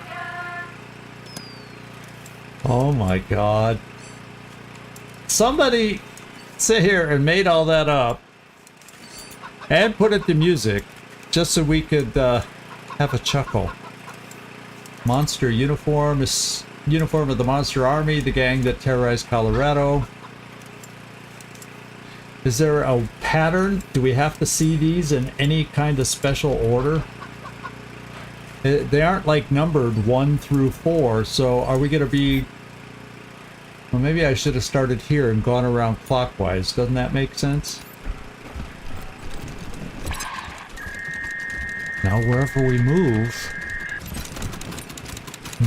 Oh my god. Somebody sit here and made all that up and put it to music just so we could have a chuckle. Monster uniform is uniform of the Monster Army, the gang that terrorized Colorado. Is there a pattern? Do we have to see these in any kind of special order? They aren't like numbered 1 through 4, so are we going to be... Well, maybe I should have started here and gone around clockwise. Doesn't that make sense? Now wherever we move,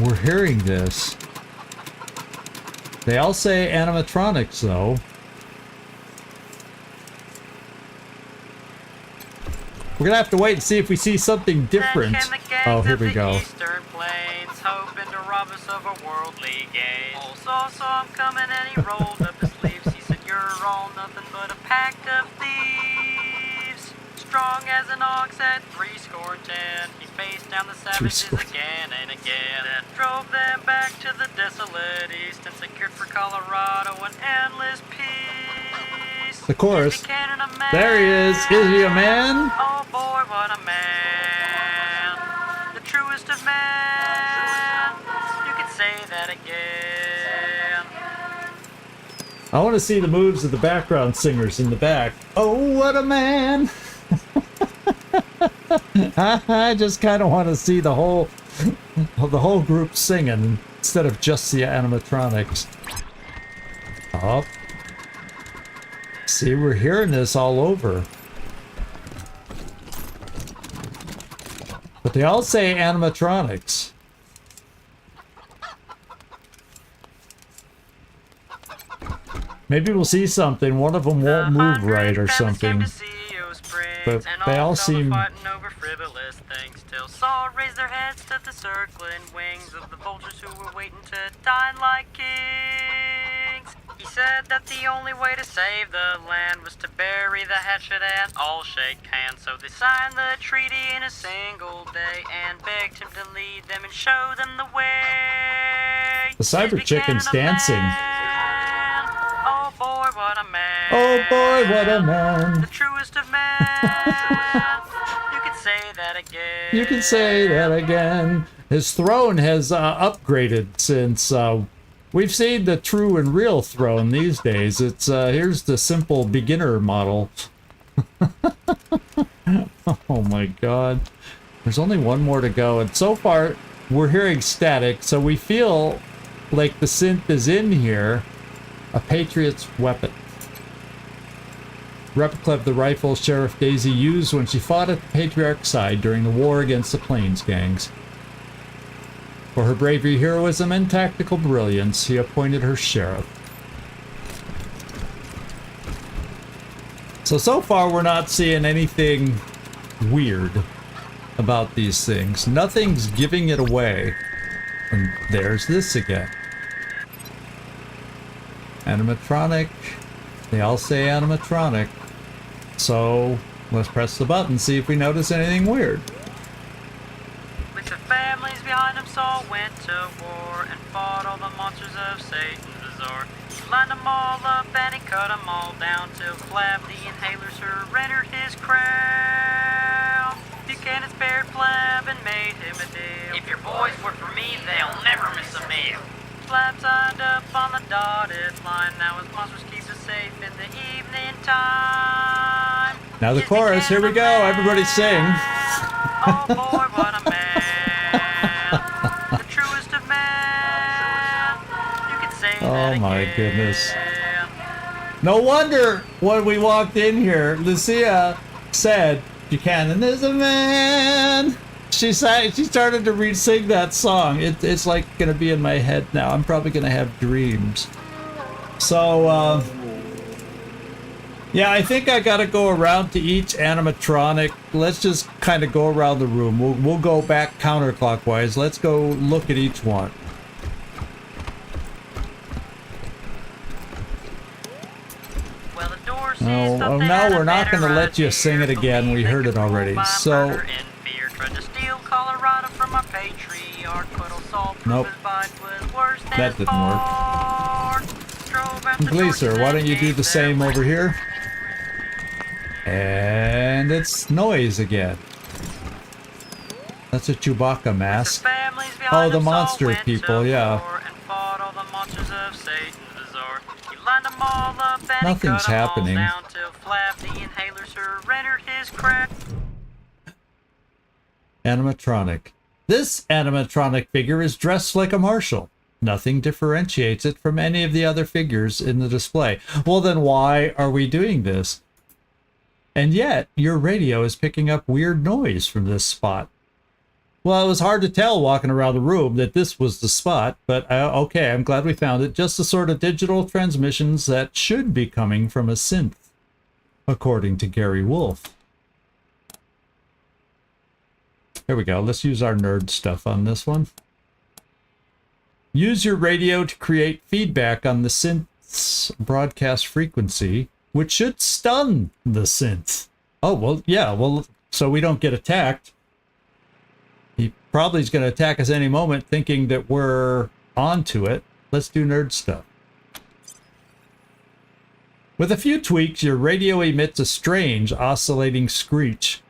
we're hearing this. They all say animatronics, though. We're gonna have to wait and see if we see something different. Oh, here we go. Plains, hoping to rob us of our worldly gains. Also saw him coming and he rolled up his sleeves. He said, "You're all nothing but a pack of thieves." Strong as an ox at 70. He faced down the savages again and again, and drove them back to the desolate east and secured for Colorado an endless peace. The chorus. There he is. Is he a man? Oh boy, what a man. The truest of men. You could say that again. I want to see the moves of the background singers in the back. Oh, what a man. I just kind of want to see the whole group singing instead of just the animatronics. Oh. See, we're hearing this all over. But they all say animatronics. Maybe we'll see something. One of them won't move right or something. But they all seem... over frivolous things till saw raise their heads to the circling wings of the vultures who were waiting to dine like kings. He said that the only way to save the land was to bury the hatchet and all shake hands. So they signed the treaty in a single day and begged him to lead them and show them the way. The cyber chicken's dancing. Oh boy, what a man. Oh boy, what a man. The truest of men. You can say that again. You can say that again. His throne has upgraded since we've seen the true and real throne these days. It's here's the simple beginner model. Oh my god. There's only one more to go, and so far we're hearing static, so we feel like the synth is in here. A Patriot's weapon. Replica of the rifle Sheriff Daisy used when she fought at the Patriarch's side during the war against the Plains gangs. For her bravery, heroism, and tactical brilliance, he appointed her sheriff. So far we're not seeing anything weird about these things. Nothing's giving it away. And there's this again. Animatronic. They all say animatronic. So let's press the button, see if we notice anything weird. With the families behind him, Saul went to war and fought all the monsters of Satan's resort. He lined them all up and he cut them all down till Flab the Inhaler surrendered his crown. Buchanan spared Flab and made him a deal. If your boys work for me, they'll never miss a meal. Flab signed up on the dotted line. Now his monsters keep us safe in the evening time. Now the chorus, here we go, everybody sing. Oh boy, what a man. The truest of men. You can say that Oh my goodness. No wonder when we walked in here, Lucia said, Buchanan is a man. She started to sing that song. It's like gonna be in my head now. I'm probably gonna have dreams. So, yeah, I think I gotta go around to each animatronic. Let's just kind of go around the room. We'll go back counterclockwise. Let's go look at each one. Oh, now we're not gonna let you sing it again. We heard it already. So. Colorado from our patriarch, but also Nope. That didn't work. Gleaser, why don't you do the same over here? And it's noise again. That's a Chewbacca mask. Oh, the monster people, yeah. Nothing's happening. Animatronic. This animatronic figure is dressed like a marshal. Nothing differentiates it from any of the other figures in the display. Well, then why are we doing this? And yet, your radio is picking up weird noise from this spot. Well, it was hard to tell walking around the room that this was the spot, but okay, I'm glad we found it. Just the sort of digital transmissions that should be coming from a synth, according to Gary Wolfe. Here we go. Let's use our nerd stuff on this one. Use your radio to create feedback on the synth's broadcast frequency, which should stun the synth. Oh, well, yeah, well, so we don't get attacked. He probably is going to attack us any moment thinking that we're onto it. Let's do nerd stuff. With a few tweaks, your radio emits a strange oscillating screech.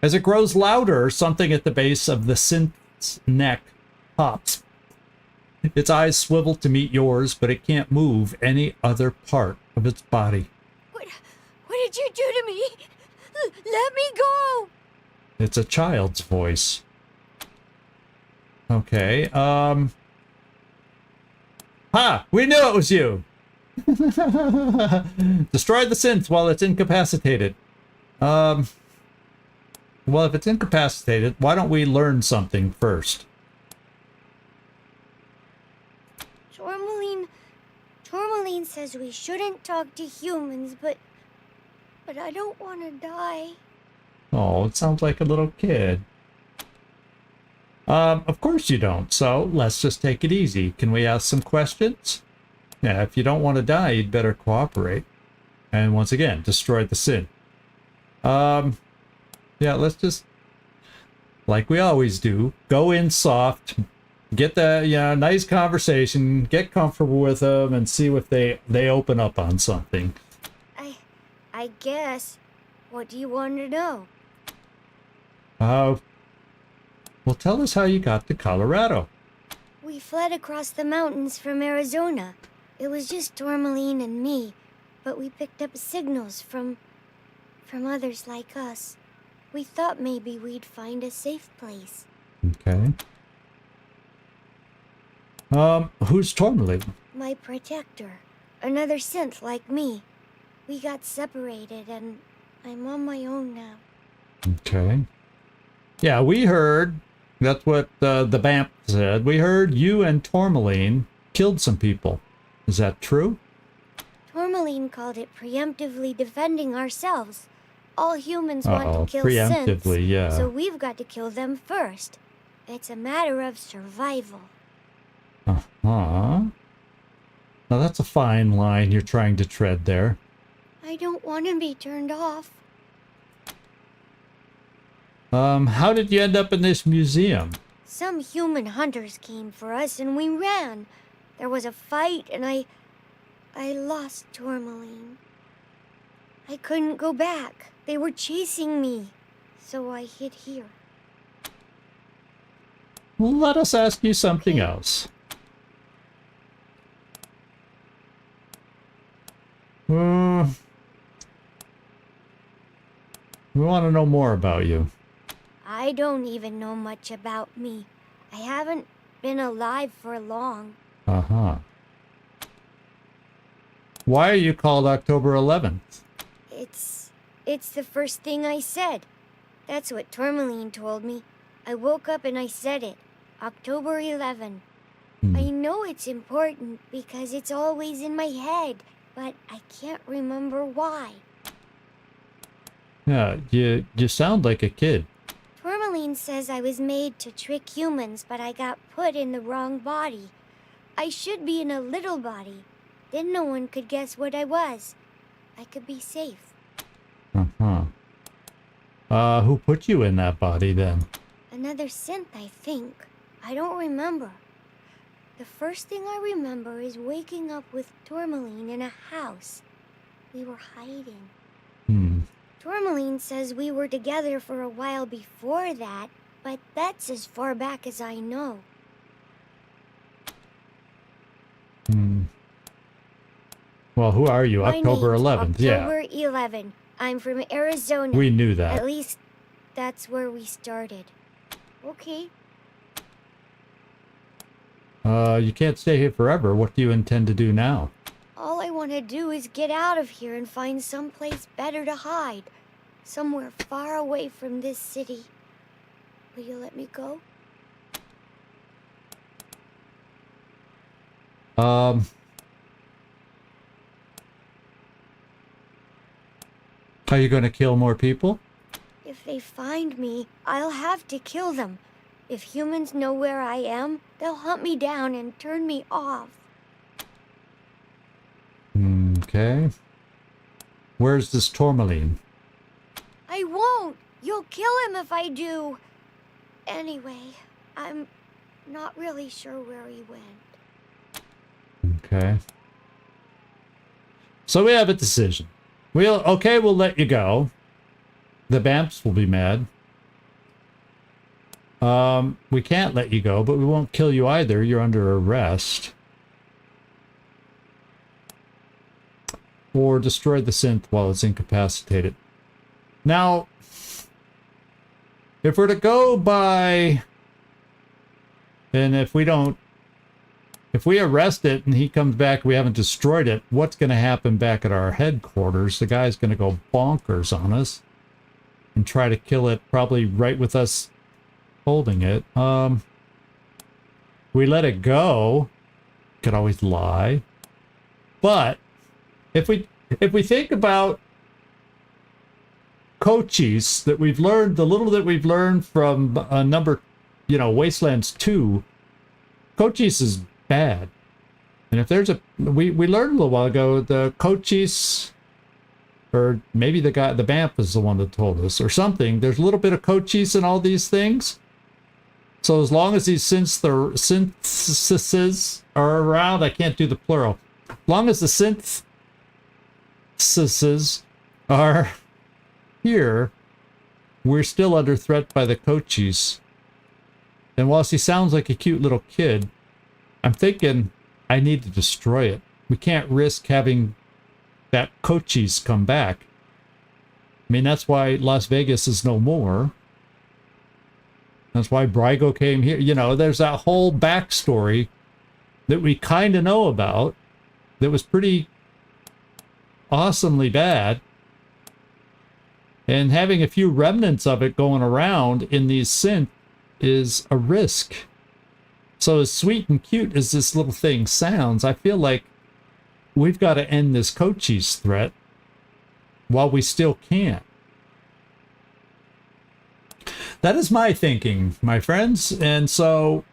As it grows louder, something at the base of the synth's neck pops. Its eyes swivel to meet yours, but it can't move any other part of its body. What did you do to me? Let me go! It's a child's voice. Okay, Ha! We knew it was you! Destroy the synth while it's incapacitated. Well, if it's incapacitated, why don't we learn something first? Tourmaline says we shouldn't talk to humans, but I don't want to die. Oh, it sounds like a little kid. Of course you don't, so let's just take it easy. Can we ask some questions? Yeah, if you don't want to die, you'd better cooperate. And once again, destroy the synth. Yeah, let's just, like we always do, go in soft, get the, nice conversation, get comfortable with them, and see if they open up on something. I guess. What do you want to know? Well, tell us how you got to Colorado. We fled across the mountains from Arizona. It was just Tourmaline and me, but we picked up signals from others like us. We thought maybe we'd find a safe place. Okay. Who's Tourmaline? My protector. Another synth like me. We got separated and I'm on my own now. Okay. Yeah, we heard, that's what the BAMP said, we heard you and Tourmaline killed some people. Is that true? Tourmaline called it preemptively defending ourselves. All humans want to kill preemptively, synths, yeah. so we've got to kill them first. It's a matter of survival. Uh-huh. Now that's a fine line you're trying to tread there. I don't want to be turned off. How did you end up in this museum? Some human hunters came for us and we ran. There was a fight and I lost Tourmaline. I couldn't go back. They were chasing me. So I hid here. Well, let us ask you something else. We want to know more about you. I don't even know much about me. I haven't been alive for long. Uh-huh. Why are you called October 11th? It's the first thing I said. That's what Tourmaline told me. I woke up and I said it. October 11. I know it's important because it's always in my head, but I can't remember why. Yeah, you sound like a kid. Tourmaline says I was made to trick humans, but I got put in the wrong body. I should be in a little body. Then no one could guess what I was. I could be safe. Uh-huh. Who put you in that body then? Another synth, I think. I don't remember. The first thing I remember is waking up with Tourmaline in a house. We were hiding. Tourmaline says we were together for a while before that, but that's as far back as I know. Well, who are you? My October name's 11th, October 11. I'm from Arizona. We knew that. At least that's where we started. Okay. You can't stay here forever. What do you intend to do now? All I want to do is get out of here and find someplace better to hide. somewhere far away from this city. Will you let me go? Are you going to kill more people? If they find me, I'll have to kill them. If humans know where I am, they'll hunt me down and turn me off. Okay. Where's this tourmaline? I won't! You'll kill him if I do! Anyway, I'm not really sure where he went. Okay. So we have a decision. We'll let you go. The Bamps will be mad. We can't let you go, but we won't kill you either. You're under arrest. Or destroy the synth while it's incapacitated. Now, if we're to go by... And if we arrest it and he comes back, we haven't destroyed it, what's going to happen back at our headquarters? The guy's going to go bonkers on us and try to kill it probably right with us holding it. We let it go. Could always lie. But if we think about Cochise that we've learned, the little that we've learned from Wastelands 2, Cochise is bad. And if there's we learned a little while ago, the Cochise, or maybe the Bamp is the one that told us, or something, there's a little bit of Cochise in all these things. So as long as these syntheses are around, I can't do the plural. As long as the syntheses are here, we're still under threat by the Cochise. And whilst he sounds like a cute little kid, I'm thinking I need to destroy it. We can't risk having that Cochise come back. I mean, that's why Las Vegas is no more. That's why Brygo came here. You know, there's that whole backstory that we kind of know about that was pretty awesomely bad. And having a few remnants of it going around in these synth is a risk. So as sweet and cute as this little thing sounds, I feel like we've got to end this Cochise threat while we still can. That is my thinking, my friends. And so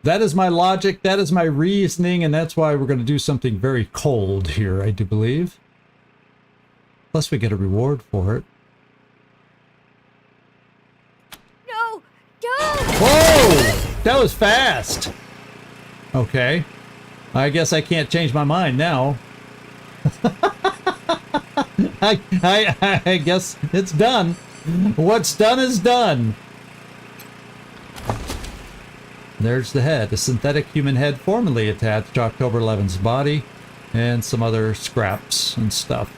that is my logic, that is my reasoning, and that's why we're going to do something very cold here, I do believe. Plus we get a reward for it. No! Don't! Whoa! That was fast! Okay. I guess I can't change my mind now. I guess it's done. What's done is done. There's the head, a synthetic human head formerly attached to October 11's body, and some other scraps and stuff.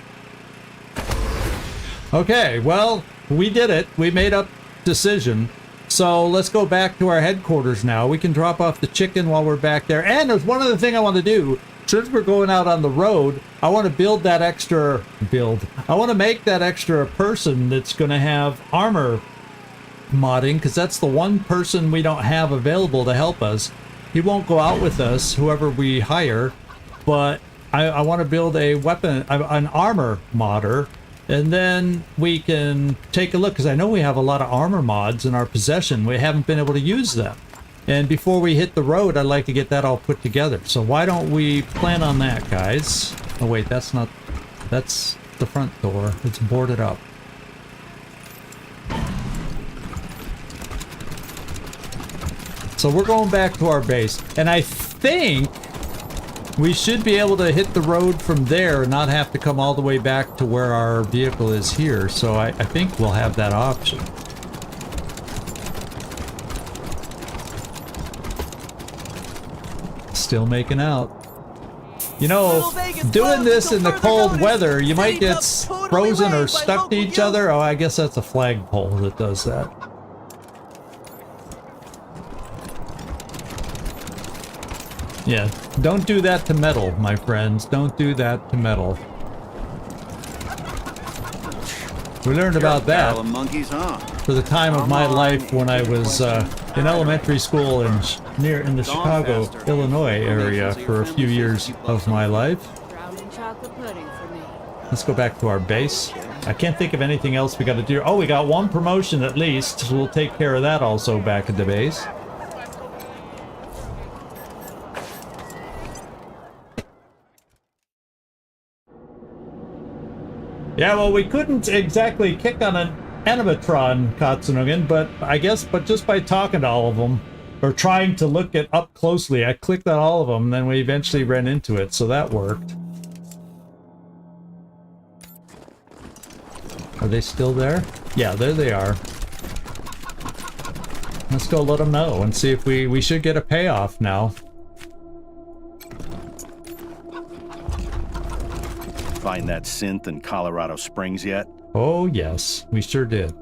Okay, well, we did it. We made up decision. So let's go back to our headquarters now. We can drop off the chicken while we're back there. And there's one other thing I want to do. Since we're going out on the road, I want to build that extra... I want to make that extra person that's going to have armor modding, because that's the one person we don't have available to help us. He won't go out with us, whoever we hire, but I want to build a weapon, an armor modder, and then we can take a look, because I know we have a lot of armor mods in our possession. We haven't been able to use them. And before we hit the road, I'd like to get that all put together. So why don't we plan on that, guys? Oh wait, that's not... That's the front door. It's boarded up. So we're going back to our base. And I think we should be able to hit the road from there and not have to come all the way back to where our vehicle is here. So I think we'll have that option. Still making out. You know, doing this in the cold weather, you might get frozen or stuck to each other. Oh, I guess that's a flagpole that does that. Yeah, don't do that to metal, my friends. Don't do that to metal. We learned about that. Barrel of monkeys, huh? For the time of my life when I was in elementary school in the Chicago, Illinois area for a few years of my life. Let's go back to our base. I can't think of anything else we got to do. Oh, we got one promotion at least. So we'll take care of that also back at the base. Yeah, well, we couldn't exactly kick on an animatron, Katsunugan, but I guess, just by talking to all of them, or trying to look it up closely, I clicked on all of them, and then we eventually ran into it, so that worked. Are they still there? Yeah, there they are. Let's go let them know and see if we should get a payoff now. Find that synth in Colorado Springs yet? Oh, yes, we sure did.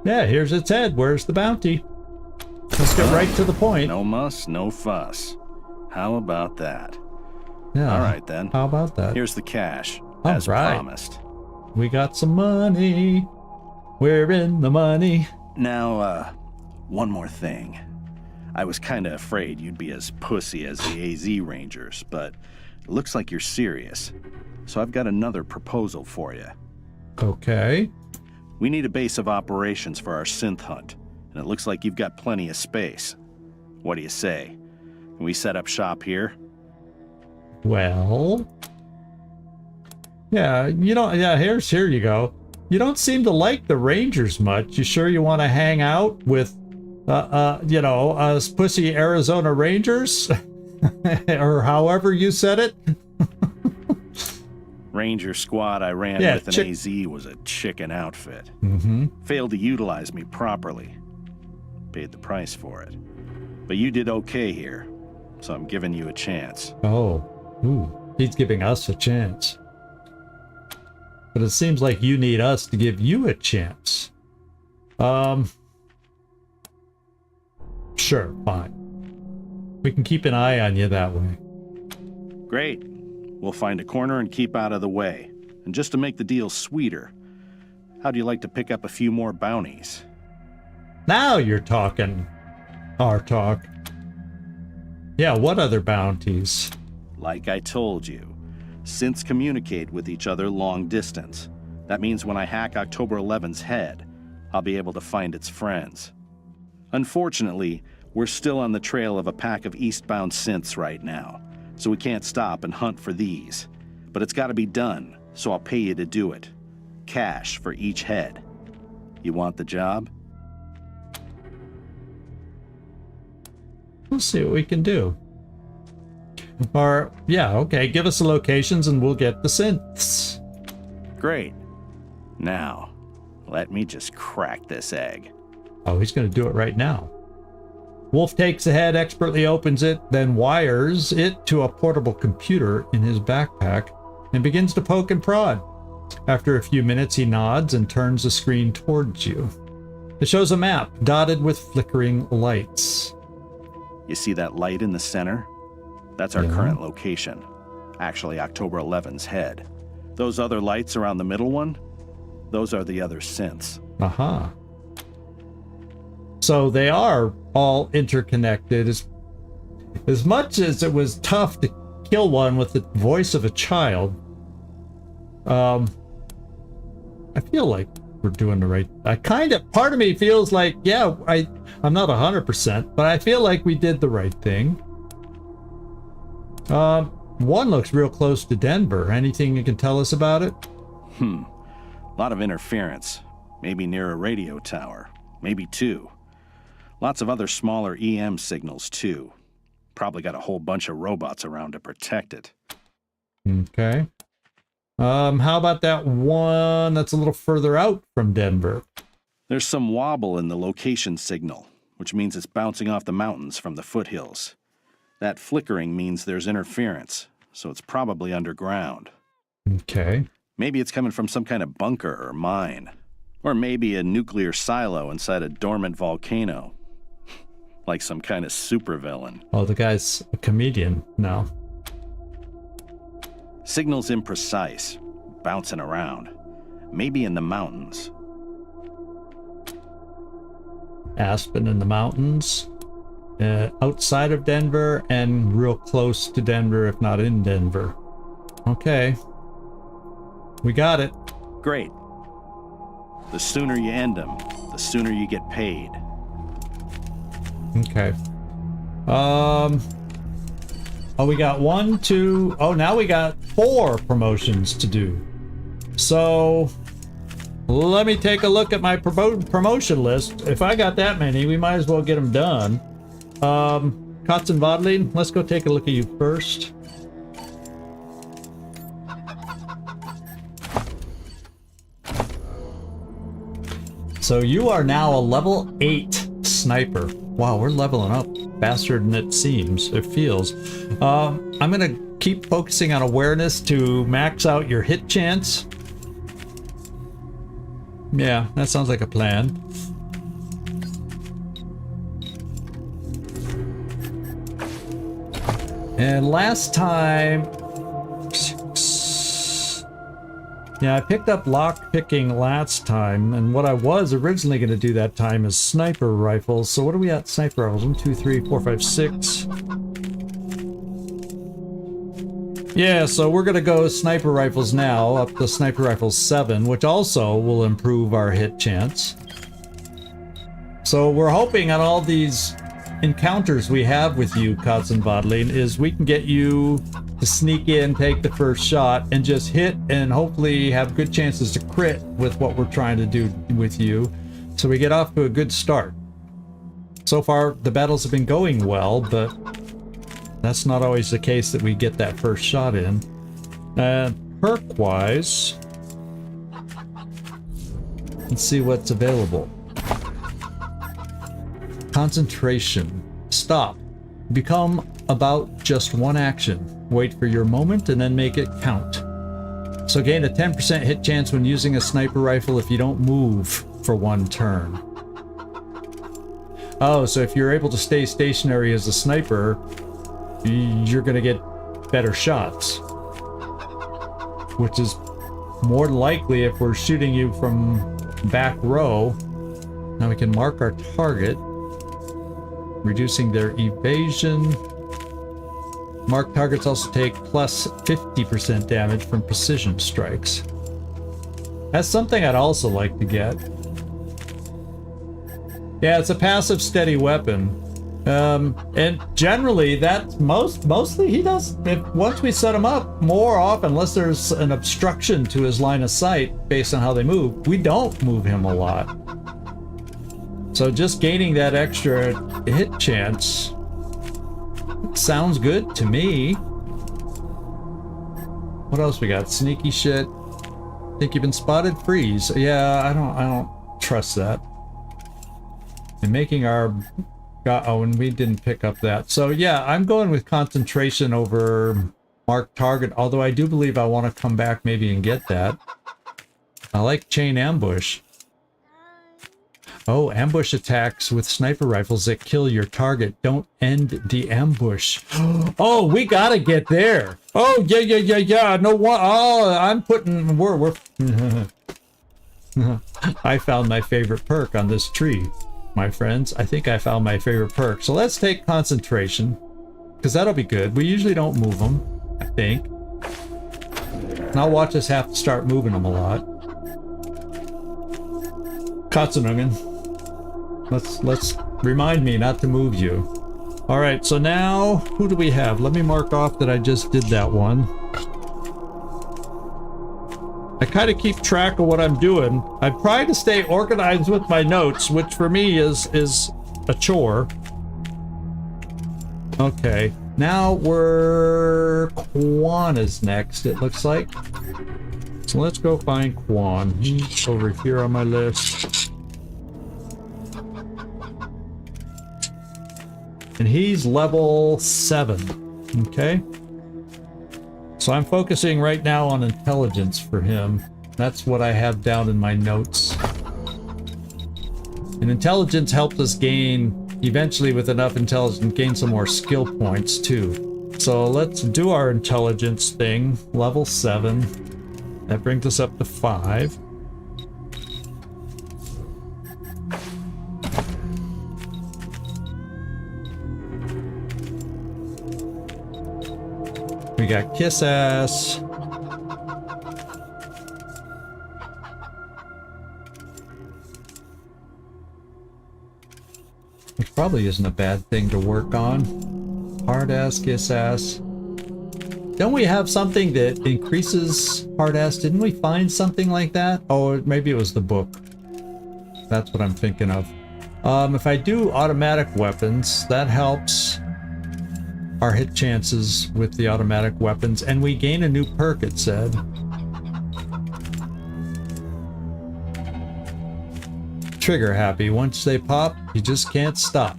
Yeah, here's its head. Where's the bounty? Let's get right to the point. No muss, no fuss. How about that? Yeah. All right, then. How about that? Here's the cash, All as right. promised. We got some money. We're in the money. Now, one more thing. I was kinda afraid you'd be as pussy as the AZ Rangers, but it looks like you're serious. So I've got another proposal for you. Okay. We need a base of operations for our synth hunt, and it looks like you've got plenty of space. What do you say? Can we set up shop here? Well... Yeah, here you go. You don't seem to like the Rangers much. You sure you want to hang out with, us pussy Arizona Rangers? Or however you said it? Ranger squad I ran with in AZ was a chicken outfit. Failed to utilize me properly. Paid the price for it. But you did okay here, so I'm giving you a chance. Oh, ooh, he's giving us a chance. But it seems like you need us to give you a chance. Sure, fine. We can keep an eye on you that way. Great. We'll find a corner and keep out of the way. And just to make the deal sweeter, how'd you like to pick up a few more bounties? Now you're talking our talk. Yeah, what other bounties? Like I told you, synths communicate with each other long distance. That means when I hack October 11's head, I'll be able to find its friends. Unfortunately, we're still on the trail of a pack of eastbound synths right now, so we can't stop and hunt for these. But it's gotta be done, so I'll pay you to do it. Cash for each head. You want the job? We'll see what we can do. Or, yeah, okay, give us the locations and we'll get the synths. Great. Now, let me just crack this egg. Oh, he's gonna do it right now. Wolfe takes the head, expertly opens it, then wires it to a portable computer in his backpack and begins to poke and prod. After a few minutes, he nods and turns the screen towards you. It shows a map dotted with flickering lights. You see that light in the center? That's our current location. Actually, October 11's head. Those other lights around the middle one? Those are the other synths. Aha. So they are all interconnected. As much as it was tough to kill one with the voice of a child, I feel like we're doing the right... part of me feels like, yeah, I'm not 100%, but I feel like we did the right thing. One looks real close to Denver. Anything you can tell us about it? A lot of interference. Maybe near a radio tower. Maybe two. Lots of other smaller EM signals, too. Probably got a whole bunch of robots around to protect it. Okay. How about that one that's a little further out from Denver? There's some wobble in the location signal, which means it's bouncing off the mountains from the foothills. That flickering means there's interference, so it's probably underground. Okay. Maybe it's coming from some kind of bunker or mine. Or maybe a nuclear silo inside a dormant volcano. Like some kind of supervillain. Oh, the guy's a comedian now. Signal's imprecise. bouncing around. Maybe in the mountains. Aspen in the mountains. Outside of Denver and real close to Denver, if not in Denver. Okay. We got it. Great. The sooner you end them, the sooner you get paid. Okay. Oh, we got 1, 2... Oh, now we got 4 promotions to do. So... let me take a look at my promotion list. If I got that many, we might as well get them done. Kotzen Vodlin, let's go take a look at you first. So you are now a level 8 sniper. Wow, we're leveling up faster than it seems, it feels. I'm gonna keep focusing on awareness to max out your hit chance. Yeah, that sounds like a plan. And last time... yeah, I picked up lock picking last time, and what I was originally going to do that time is sniper rifles. So what are we at sniper rifles? 1, 2, 3, 4, 5, 6. Yeah, so we're going to go sniper rifles now, up to sniper rifles 7, which also will improve our hit chance. So we're hoping on all these encounters we have with you, Kotzen Vodlin, is we can get you to sneak in, take the first shot, and just hit and hopefully have good chances to crit with what we're trying to do with you. So we get off to a good start. So far, the battles have been going well, but that's not always the case that we get that first shot in. Perk-wise, let's see what's available. Concentration. Stop. Become about just one action. Wait for your moment and then make it count. So gain a 10% hit chance when using a sniper rifle if you don't move for 1 turn. Oh, so if you're able to stay stationary as a sniper, you're gonna get better shots. Which is more likely if we're shooting you from back row. Now we can mark our target, reducing their evasion. Marked targets also take plus 50% damage from precision strikes. That's something I'd also like to get. Yeah, it's a passive steady weapon. And generally that's mostly he does, once we set him up, more often, unless there's an obstruction to his line of sight based on how they move, we don't move him a lot. So just gaining that extra hit chance sounds good to me. What else we got? Sneaky shit. Think you've been spotted? Freeze. Yeah, I don't trust that. And making our... oh, and we didn't pick up that. So yeah, I'm going with concentration over marked target, although I do believe I want to come back maybe and get that. I like chain ambush. Oh, ambush attacks with sniper rifles that kill your target don't end the ambush. Oh, we gotta get there. Oh, yeah. No one. Oh, I'm putting. We're. I found my favorite perk on this tree, my friends. I think I found my favorite perk. So let's take concentration, because that'll be good. We usually don't move them, I think. And I'll watch us have to start moving them a lot. Katsunungen. Let's remind me not to move you. All right, so now who do we have? Let me mark off that I just did that one. I kind of keep track of what I'm doing. I'm trying to stay organized with my notes, which for me is a chore. Okay, now Kwan is next, it looks like. So let's go find Kwan. He's over here on my list. And he's level 7. Okay. So I'm focusing right now on intelligence for him. That's what I have down in my notes. And intelligence helps us gain, eventually with enough intelligence, gain some more skill points too. So let's do our intelligence thing. Level 7. That brings us up to 5. We got Kiss Ass. Which probably isn't a bad thing to work on. Hard Ass, Kiss Ass. Don't we have something that increases hard ass? Didn't we find something like that? Oh, maybe it was the book. That's what I'm thinking of. If I do automatic weapons, that helps our hit chances with the automatic weapons, and we gain a new perk, it said. Trigger happy. Once they pop, you just can't stop.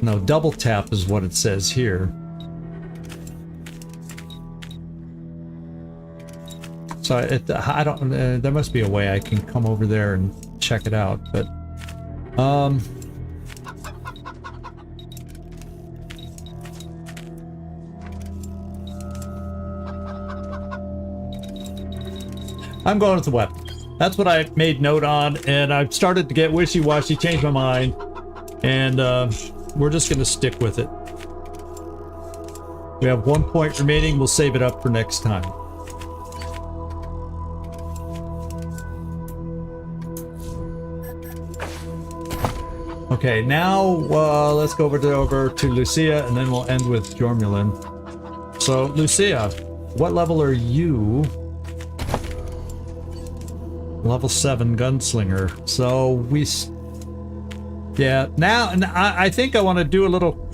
No, double tap is what it says here. So I don't. There must be a way I can come over there and check it out. But I'm going with the weapon. That's what I made note on, and I've started to get wishy-washy, changed my mind, and we're just going to stick with it. We have 1 point remaining. We'll save it up for next time. Okay, now let's go over to Lucia, and then we'll end with Jormulin. So, Lucia, what level are you? Level 7 gunslinger. So we... Yeah, now I think I want to do a little...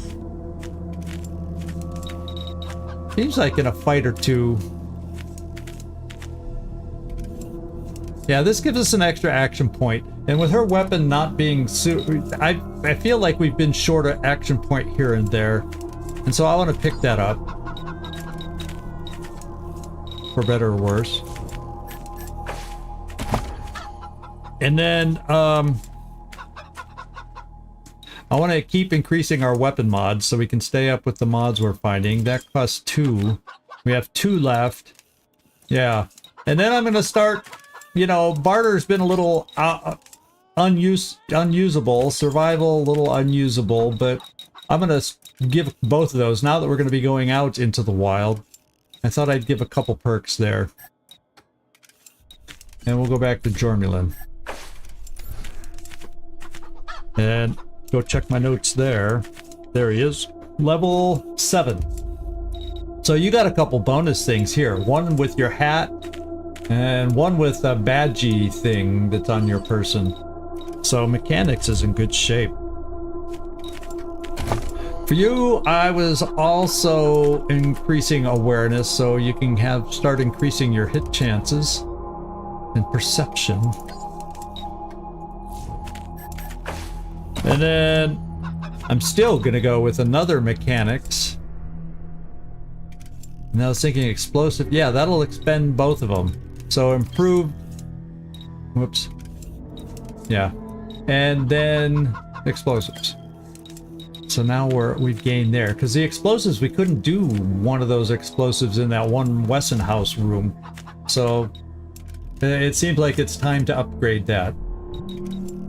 Seems like in a fight or two... Yeah, this gives us an extra action point. And with her weapon not being I feel like we've been short of action point here and there. And so I want to pick that up. For better or worse. And then, I want to keep increasing our weapon mods so we can stay up with the mods we're finding. That costs 2. We have 2 left. Yeah. And then I'm going to start, you know, barter's been a little unusable. Survival, a little unusable, but I'm going to give both of those. Now that we're going to be going out into the wild, I thought I'd give a couple perks there. And we'll go back to Jormulin. And go check my notes there. There he is. Level 7. So you got a couple bonus things here. One with your hat, and one with a badgie thing that's on your person. So mechanics is in good shape. For you, I was also increasing awareness, so you can start increasing your hit chances and perception. And then I'm still gonna go with another mechanics. And I was thinking explosive. Yeah, that'll expend both of them. So improved. Whoops. Yeah. And then explosives. So now we've gained there. Because the explosives, we couldn't do one of those explosives in that one Wesson-house room. So it seems like it's time to upgrade that.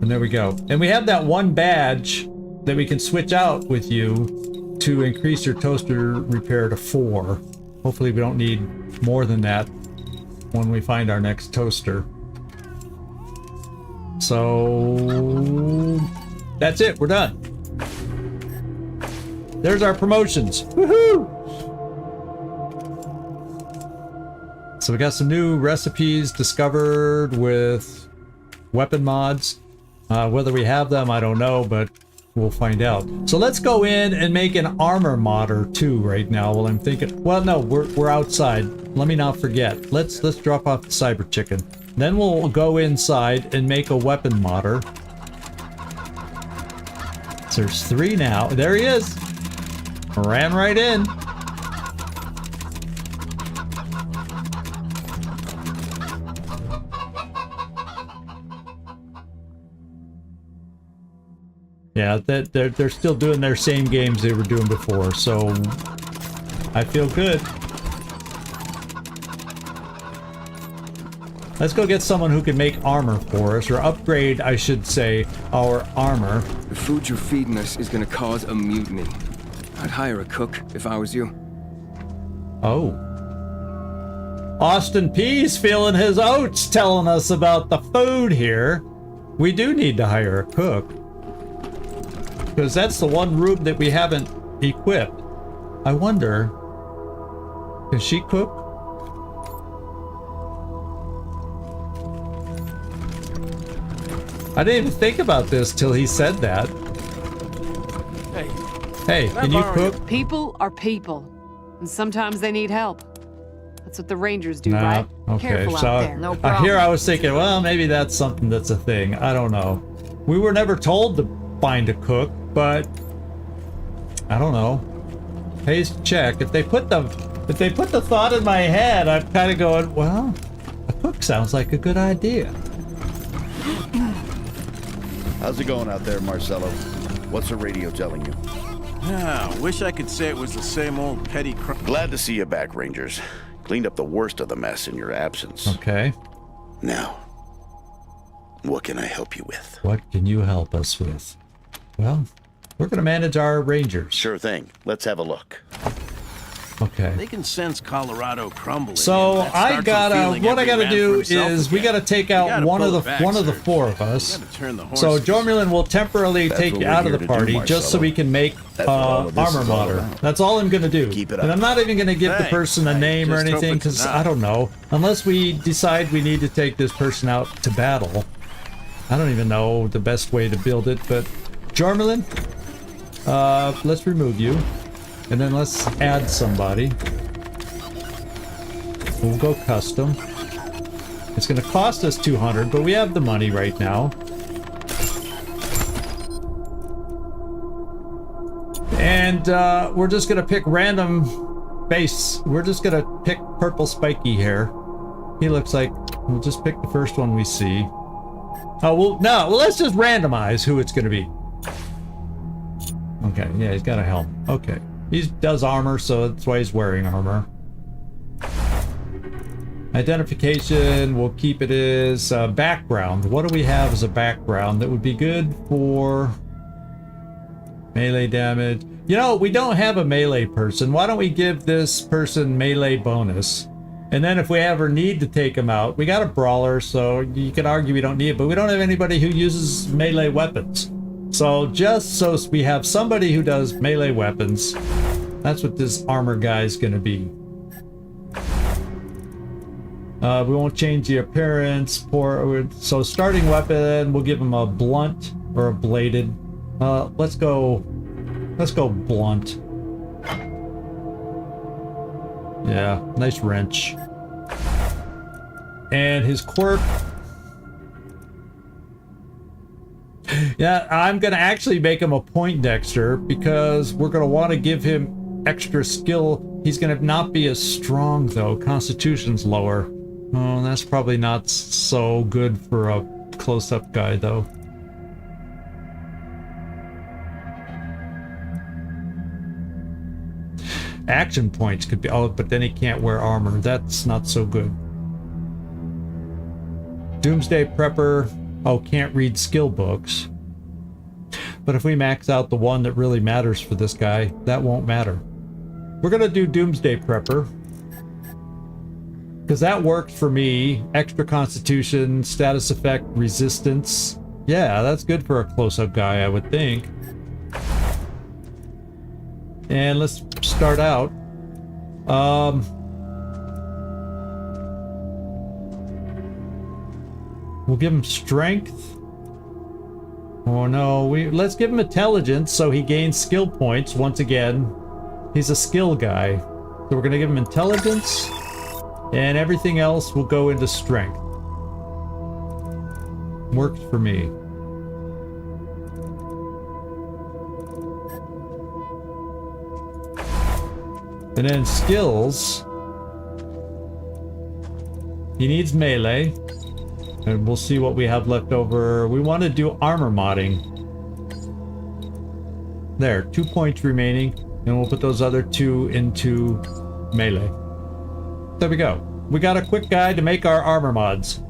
And there we go. And we have that one badge that we can switch out with you to increase your toaster repair to 4. Hopefully we don't need more than that when we find our next toaster. So that's it. We're done. There's our promotions. Woohoo! So we got some new recipes discovered with weapon mods. Whether we have them, I don't know, but we'll find out. So let's go in and make an armor modder too right now while I'm thinking. Well, no, we're outside. Let me not forget. Let's drop off the cyber chicken. Then we'll go inside and make a weapon modder. So there's 3 now. There he is. Ran right in. Yeah, they're still doing their same games they were doing before, so I feel good. Let's go get someone who can make armor for us, or upgrade, I should say, our armor. The food you're feeding us is gonna cause a mutiny. I'd hire a cook if I was you. Oh. Austin Pease feeling his oats, telling us about the food here. We do need to hire a cook. Because that's the one room that we haven't equipped. I wonder, can she cook? I didn't even think about this till he said that. Hey, can you cook? People are people, and sometimes they need help. That's what the Rangers do, right? Okay, Careful so out there. No problem. here I was thinking, well, maybe that's something that's a thing. I don't know. We were never told to find a cook, but I don't know. Pays to check. If they put the thought in my head, I'm kind of going, well, a cook sounds like a good idea. How's it going out there, Marcelo? What's the radio telling you? Yeah, wish I could say it was the same old petty crime. Glad to see you back, Rangers. Cleaned up the worst of the mess in your absence. Okay. Now, what can I help you with? What can you help us with? Well, we're going to manage our Rangers. Sure thing. Let's have a look. Okay. They can sense Colorado crumbling. So I gotta, what I gotta do is we gotta take out one of the four of us. So Jormulin will temporarily take you out of the party just so we can make armor modder. That's all I'm gonna do. And I'm not even gonna give the person a name or anything because I don't know. Unless we decide we need to take this person out to battle. I don't even know the best way to build it, but Jormulin, let's remove you. And then let's add somebody. We'll go custom. It's going to cost us 200, but we have the money right now. And we're just going to pick random base. We're just going to pick purple spiky hair. He looks like, we'll just pick the first one we see. Oh, well, let's just randomize who it's going to be. Okay, yeah, he's got a helmet. Okay. He does armor, so that's why he's wearing armor. Identification, we'll keep it as background. What do we have as a background that would be good for melee damage? You know, we don't have a melee person. Why don't we give this person melee bonus? And then if we ever need to take him out, we got a brawler, so you could argue we don't need it, but we don't have anybody who uses melee weapons. So just so we have somebody who does melee weapons, that's what this armor guy is going to be. We won't change the appearance. So starting weapon, we'll give him a blunt or a bladed. Let's go blunt. Yeah, nice wrench. And his quirk. Yeah, I'm going to actually make him a Poindexter because we're going to want to give him extra skill. He's going to not be as strong, though. Constitution's lower. Oh, that's probably not so good for a close-up guy, though. Action points could be... Oh, but then he can't wear armor. That's not so good. Doomsday Prepper... Oh, can't read skill books. But if we max out the one that really matters for this guy, that won't matter. We're going to do Doomsday Prepper. Because that worked for me. Extra Constitution, status effect, resistance. Yeah, that's good for a close-up guy, I would think. And let's start out. We'll give him strength. Oh no, let's give him intelligence so he gains skill points once again. He's a skill guy. So we're gonna give him intelligence, and everything else will go into strength. Works for me. And then skills. He needs melee. And we'll see what we have left over. We want to do armor modding. There, 2 points remaining. And we'll put those other 2 into melee. There we go. We got a quick guide to make our armor mods.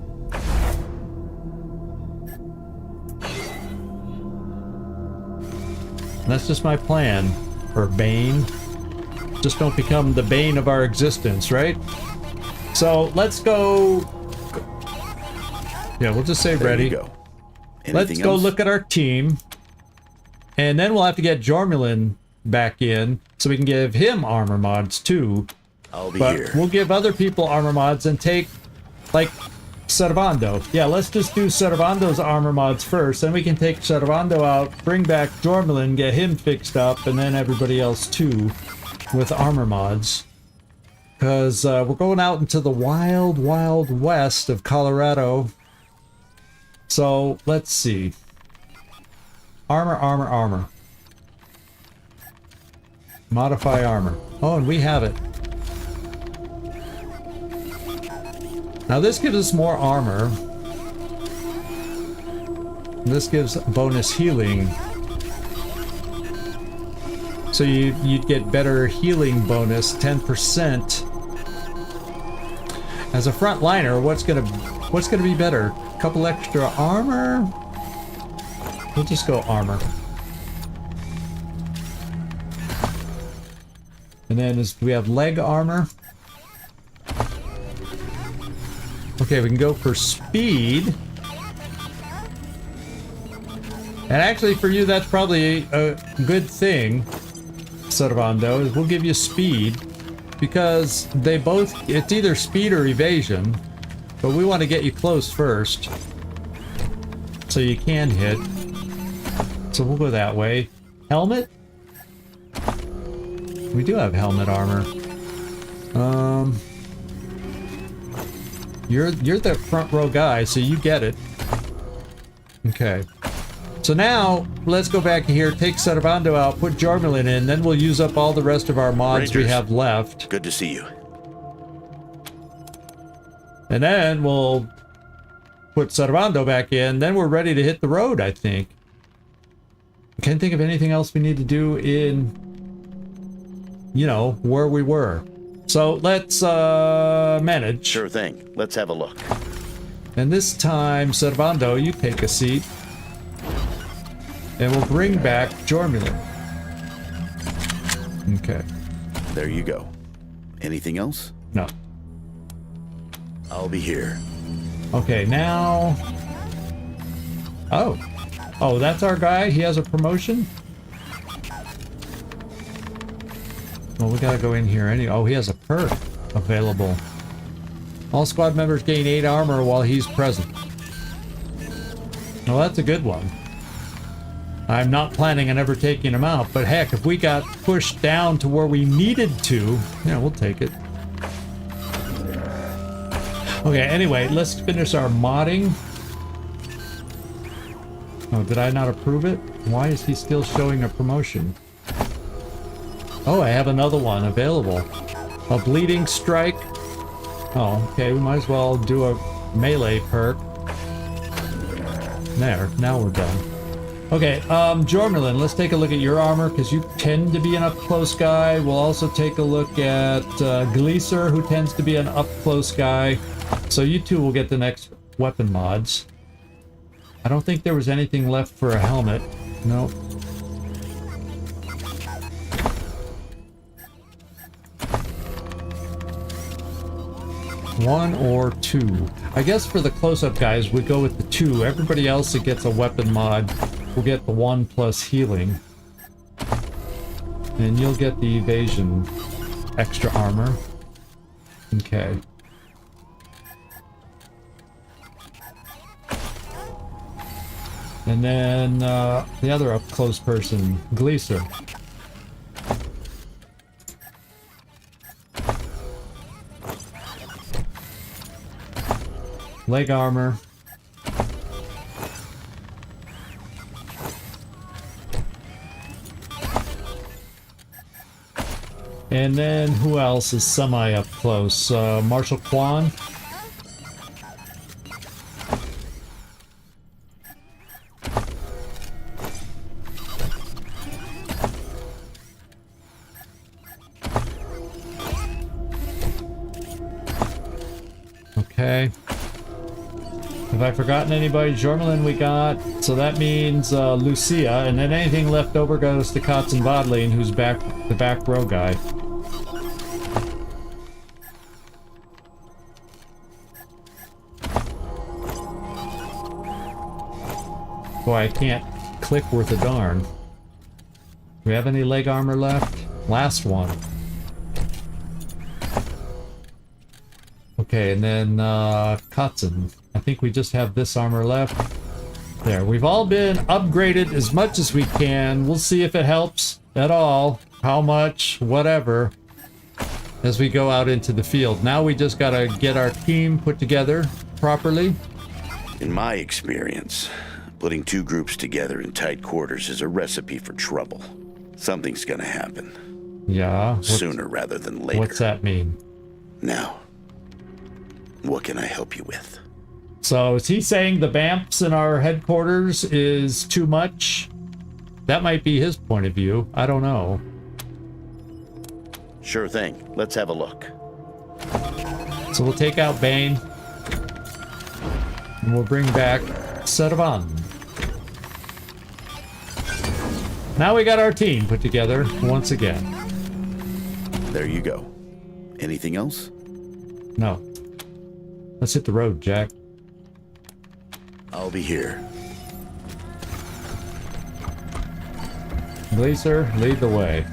That's just my plan. Or bane. Just don't become the bane of our existence, right? So let's go. Yeah, we'll just say ready. Go. Let's go look at our team. And then we'll have to get Jormulin back in so we can give him armor mods too. I'll be here. We'll give other people armor mods and take, like, Cervando. Yeah, let's just do Cervando's armor mods first. Then we can take Cervando out, bring back Jormulin, get him fixed up, and then everybody else too with armor mods. Because we're going out into the wild, wild west of Colorado. So, let's see. Armor. Modify armor. Oh, and we have it. Now this gives us more armor. This gives bonus healing. So you'd get better healing bonus, 10%. As a frontliner, what's gonna be better? A couple extra armor? We'll just go armor. And then we have leg armor. Okay, we can go for speed. And actually for you that's probably a good thing, Cervando, is we'll give you speed. Because they both, it's either speed or evasion. But we want to get you close first. So you can hit. So we'll go that way. Helmet? We do have helmet armor. You're the front row guy, so you get it. Okay. So now, let's go back here, take Cervando out, put Jormulin in, then we'll use up all the rest of our mods we have left. Good to see you. And then we'll put Cervando back in, then we're ready to hit the road, I think. I can't think of anything else we need to do in, you know, where we were. So let's manage. Sure thing. Let's have a look. And this time, Cervando, you take a seat. And we'll bring back Jormulin. Okay. There you go. Anything else? No. I'll be here. Okay, now... Oh. Oh, that's our guy? He has a promotion? Well, we gotta go in here anyway. Oh, he has a perk available. All squad members gain 8 armor while he's present. Well, that's a good one. I'm not planning on ever taking him out, but heck, if we got pushed down to where we needed to, yeah, we'll take it. Okay, anyway, let's finish our modding. Oh, did I not approve it? Why is he still showing a promotion? Oh, I have another one available. A bleeding strike. Oh, okay, we might as well do a melee perk. There, now we're done. Okay, Jormulin, let's take a look at your armor, because you tend to be an up-close guy. We'll also take a look at Gleeser, who tends to be an up-close guy. So you two will get the next weapon mods. I don't think there was anything left for a helmet. Nope. One or two. I guess for the close-up guys, we go with the 2. Everybody else that gets a weapon mod will get the 1 plus healing. And you'll get the evasion extra armor. Okay. And then the other up-close person, Gleeser. Leg armor. And then who else is semi up close? Marshal Kwan. Okay. Have I forgotten anybody? Jormelin we got. So that means Lucia. And then anything left over goes to Kotz and Bodlin, who's the back row guy. Boy, I can't click worth a darn. Do we have any leg armor left? Last one. Okay, and then Kotzen. I think we just have this armor left. There, we've all been upgraded as much as we can. We'll see if it helps at all. How much, whatever, as we go out into the field. Now we just gotta get our team put together properly. In my experience, putting two groups together in tight quarters is a recipe for trouble. Something's gonna happen. Yeah. Sooner rather than later. What's that mean? Now, what can I help you with? So is he saying the BAMPs in our headquarters is too much? That might be his point of view. I don't know. Sure thing. Let's have a look. So we'll take out Bane. And we'll bring back Cervando. Now we got our team put together once again. There you go. Anything else? No. Let's hit the road, Jack. I'll be here. Glacier, lead the way.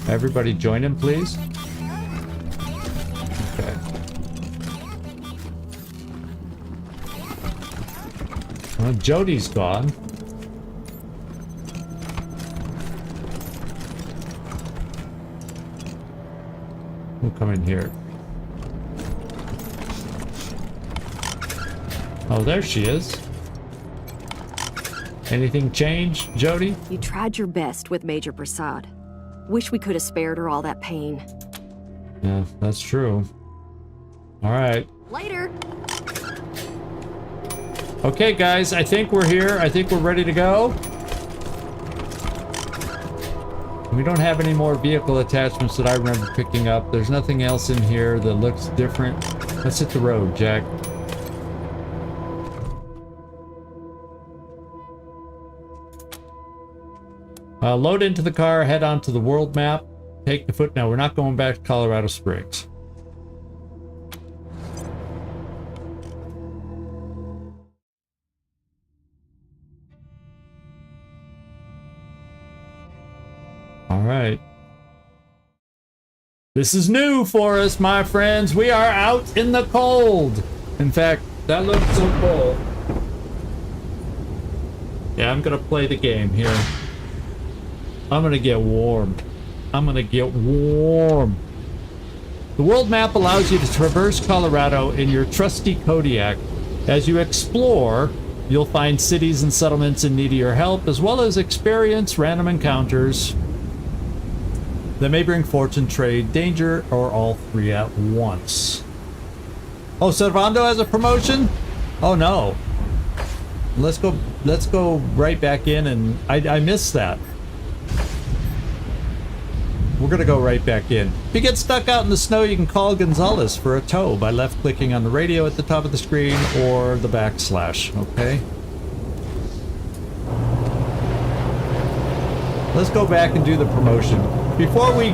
Everybody join him, please. Okay. Well, Jody's gone. We'll come in here. Oh, there she is. Anything changed, Jody? You tried your best with Major Prasad. Wish we could have spared her all that pain. Yeah, that's true. All right. Later. Okay, guys, I think we're here. I think we're ready to go. We don't have any more vehicle attachments that I remember picking up. There's nothing else in here that looks different. Let's hit the road, Jack. Load into the car, head on to the world map, take the foot. Now, we're not going back to Colorado Springs. All right. This is new for us, my friends. We are out in the cold. In fact, that looks so cool. Yeah, I'm going to play the game here. I'm gonna get warm. I'm gonna get warm. The world map allows you to traverse Colorado in your trusty Kodiak. As you explore, you'll find cities and settlements in need of your help, as well as experience random encounters that may bring fortune, trade, danger, or all three at once. Oh, Cervando has a promotion? Oh no. Let's go right back in, and I missed that. We're gonna go right back in. If you get stuck out in the snow, you can call Gonzalez for a tow by left-clicking on the radio at the top of the screen or the backslash, okay? Let's go back and do the promotion. Before we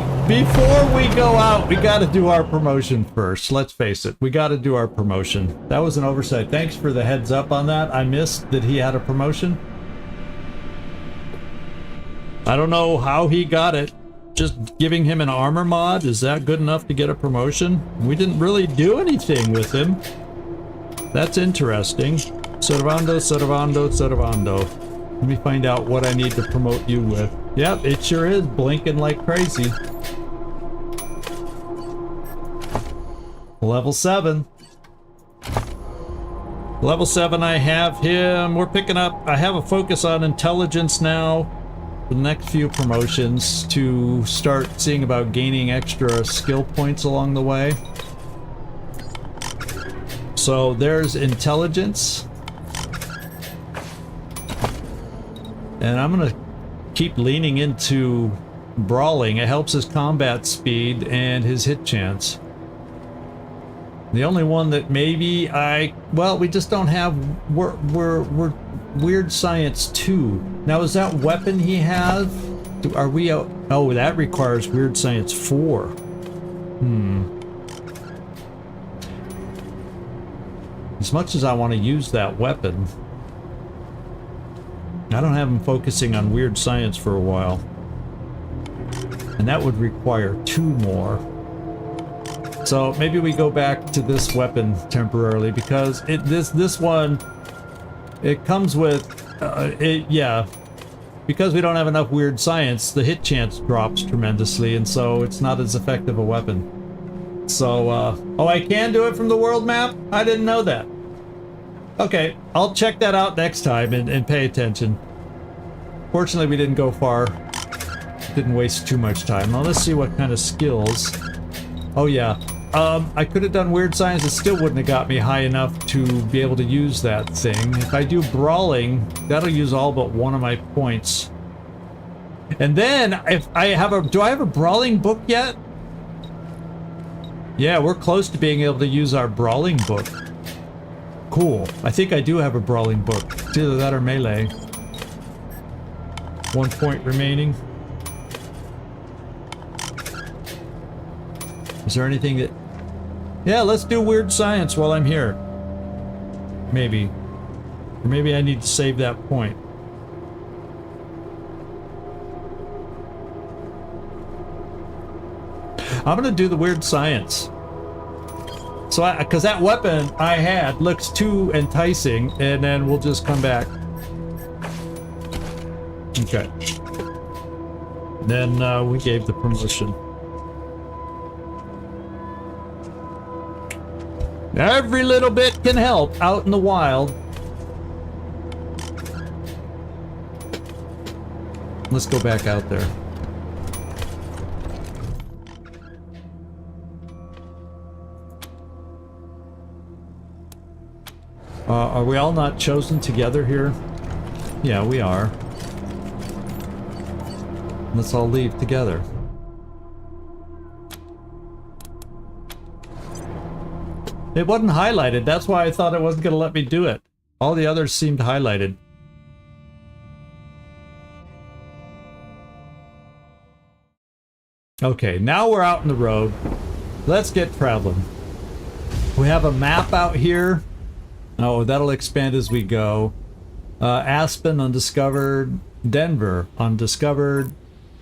go out, we gotta do our promotion first. Let's face it, we gotta do our promotion. That was an oversight. Thanks for the heads up on that. I missed that he had a promotion. I don't know how he got it. Just giving him an armor mod, is that good enough to get a promotion? We didn't really do anything with him. That's interesting. Cervando, Cervando, Cervando. Let me find out what I need to promote you with. Yep, it sure is blinking like crazy. Level 7. Level 7, I have him. We're picking up, I have a focus on intelligence now. The next few promotions to start seeing about gaining extra skill points along the way. So there's intelligence. And I'm gonna keep leaning into brawling. It helps his combat speed and his hit chance. The only one that maybe well, we just don't have, we're Weird Science 2. Now, is that weapon he has? Are we out? Oh, that requires Weird Science 4. As much as I want to use that weapon, I don't have him focusing on Weird Science for a while. And that would require 2 more. So maybe we go back to this weapon temporarily, because this one, it comes with yeah, because we don't have enough Weird Science, the hit chance drops tremendously, and so it's not as effective a weapon. So oh, I can do it from the world map? I didn't know that. Okay, I'll check that out next time and pay attention. Fortunately, we didn't go far. Didn't waste too much time. Now let's see what kind of skills. Oh yeah, I could have done Weird Science. It still wouldn't have got me high enough to be able to use that thing. If I do Brawling, that'll use all but one of my points. And then, if I have a... Do I have a Brawling book yet? Yeah, we're close to being able to use our Brawling book. Cool. I think I do have a Brawling book. It's either that or Melee. 1 point remaining. Is there anything that... Yeah, let's do Weird Science while I'm here. Maybe. Or maybe I need to save that point. I'm gonna do the Weird Science. So, because that weapon I had looks too enticing, and then we'll just come back. Okay. Then we gave the promotion. Every little bit can help out in the wild. Let's go back out there. Are we all not chosen together here? Yeah, we are. Let's all leave together. It wasn't highlighted. That's why I thought it wasn't going to let me do it. All the others seemed highlighted. Okay, now we're out in the road. Let's get traveling. We have a map out here. Oh, that'll expand as we go. Aspen, undiscovered. Denver, undiscovered.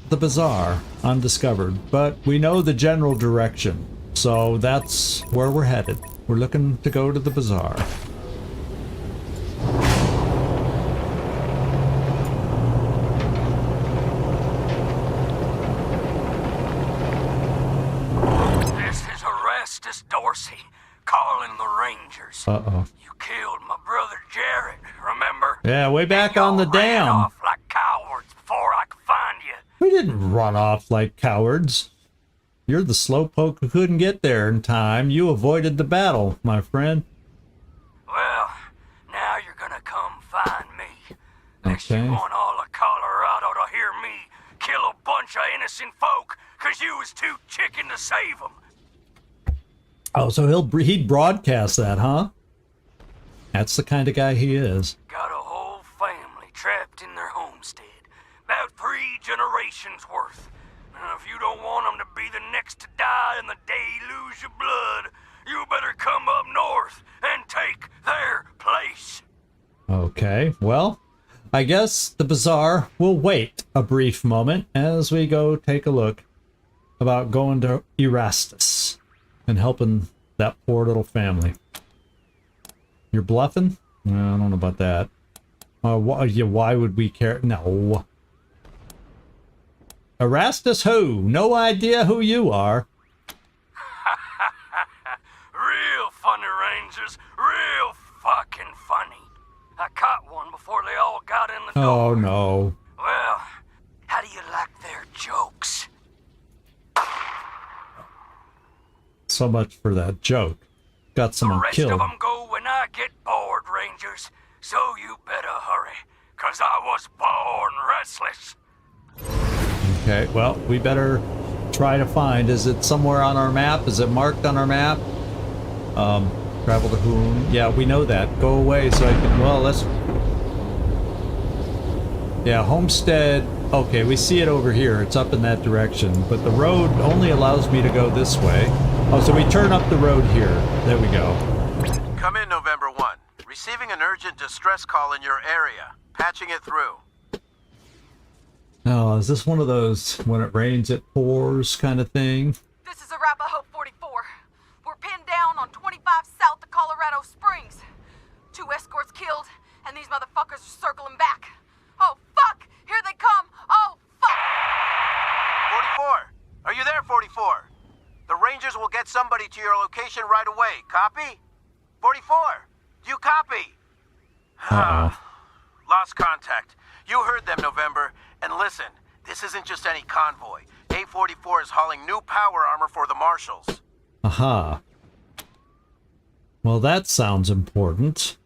The Bazaar, undiscovered. But we know the general direction. So that's where we're headed. We're looking to go to the Bazaar. This is Erastus Dorsey, calling the Rangers. Uh-oh. You killed my brother Jarrett, remember? Yeah, way back on the dam. Off like cowards before I could find you. We didn't run off like cowards. You're the slowpoke who couldn't get there in time. You avoided the battle, my friend. Well, now you're gonna come find me. Next Okay. you want all of Colorado to hear me kill a bunch of innocent folk because you was too chicken to save them. Oh, so he'd broadcast that, huh? That's the kind of guy he is. Got a whole family trapped in their homestead. About 3 generations worth. And if you don't want them to be the next to die in the deluge of blood, you better come up north and take their place. Okay, well, I guess the Bazaar will wait a brief moment as we go take a look about going to Erastus and helping that poor little family. You're bluffing? No, I don't know about that. Why would we care? No. Erastus who? No idea who you are. Real funny, Rangers. Real fucking funny. I caught one before they all got in the door. Oh, no. Well, how do you like their jokes? So much for that joke. Got someone killed. The rest of them go when I get bored, Rangers. So you better hurry, 'cause I was born restless. Okay, well, we better try to find. Is it somewhere on our map? Is it marked on our map? Travel to Hoon. Yeah, we know that. Go away so I can... Well, let's... Yeah, Homestead. Okay, we see it over here. It's up in that direction. But the road only allows me to go this way. Oh, so we turn up the road here. There we go. Come in, November 1. Receiving an urgent distress call in your area. Patching it through. Oh, is this one of those when it rains it pours kind of thing? This is Arapaho 44. We're pinned down on 25 south of Colorado Springs. 2 escorts killed, and these motherfuckers are circling back. Oh, fuck! Here they come! Oh, fuck! 44! Are you there, 44? The Rangers will get somebody to your location right away. Copy? 44! Do you copy? Lost contact. You heard them, November. And listen, this isn't just any convoy. A44 is hauling new power armor for the Marshals. Aha. Well, that sounds important.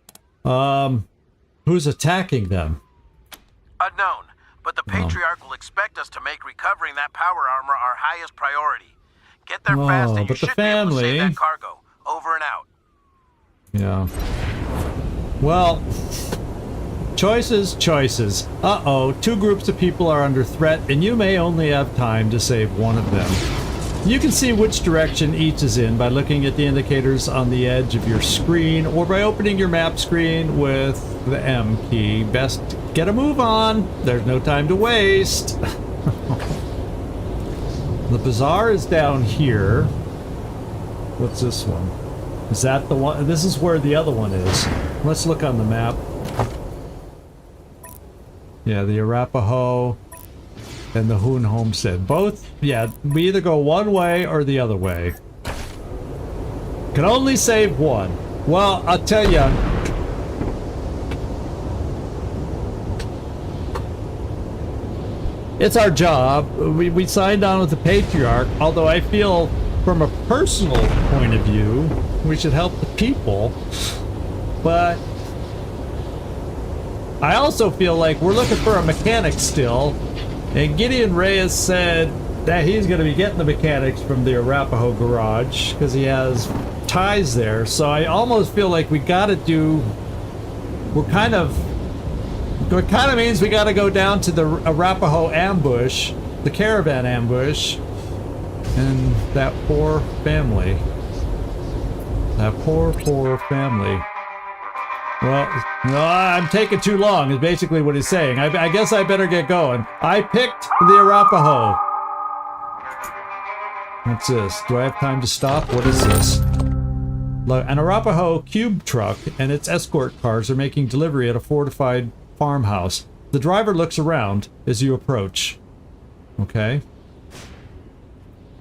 Who's attacking them? Unknown, but the Patriarch will expect us to make recovering that power armor our highest priority. Get there fast and you should be able to save that cargo. Over and out. Yeah. Well, choices. Uh-oh, 2 groups of people are under threat, and you may only have time to save one of them. You can see which direction each is in by looking at the indicators on the edge of your screen, or by opening your map screen with the M key. Best get a move on. There's no time to waste. The bazaar is down here. What's this one? Is that the one? This is where the other one is. Let's look on the map. Yeah, the Arapaho and the Hoon homestead. Both, yeah, we either go one way or the other way. Can only save one. Well, I'll tell you. It's our job. We signed on with the Patriarch, although I feel from a personal point of view, we should help the people. But I also feel like we're looking for a mechanic still, and Gideon Reyes said that he's going to be getting the mechanics from the Arapaho garage because he has ties there. So I almost feel like we got to do. It kind of means we got to go down to the Arapaho ambush, the caravan ambush, and that poor family. That poor family. Well, no, I'm taking too long, is basically what he's saying. I guess I better get going. I picked the Arapaho. What's this? Do I have time to stop? What is this? Look, an Arapaho cube truck and its escort cars are making delivery at a fortified farmhouse. The driver looks around as you approach. Okay.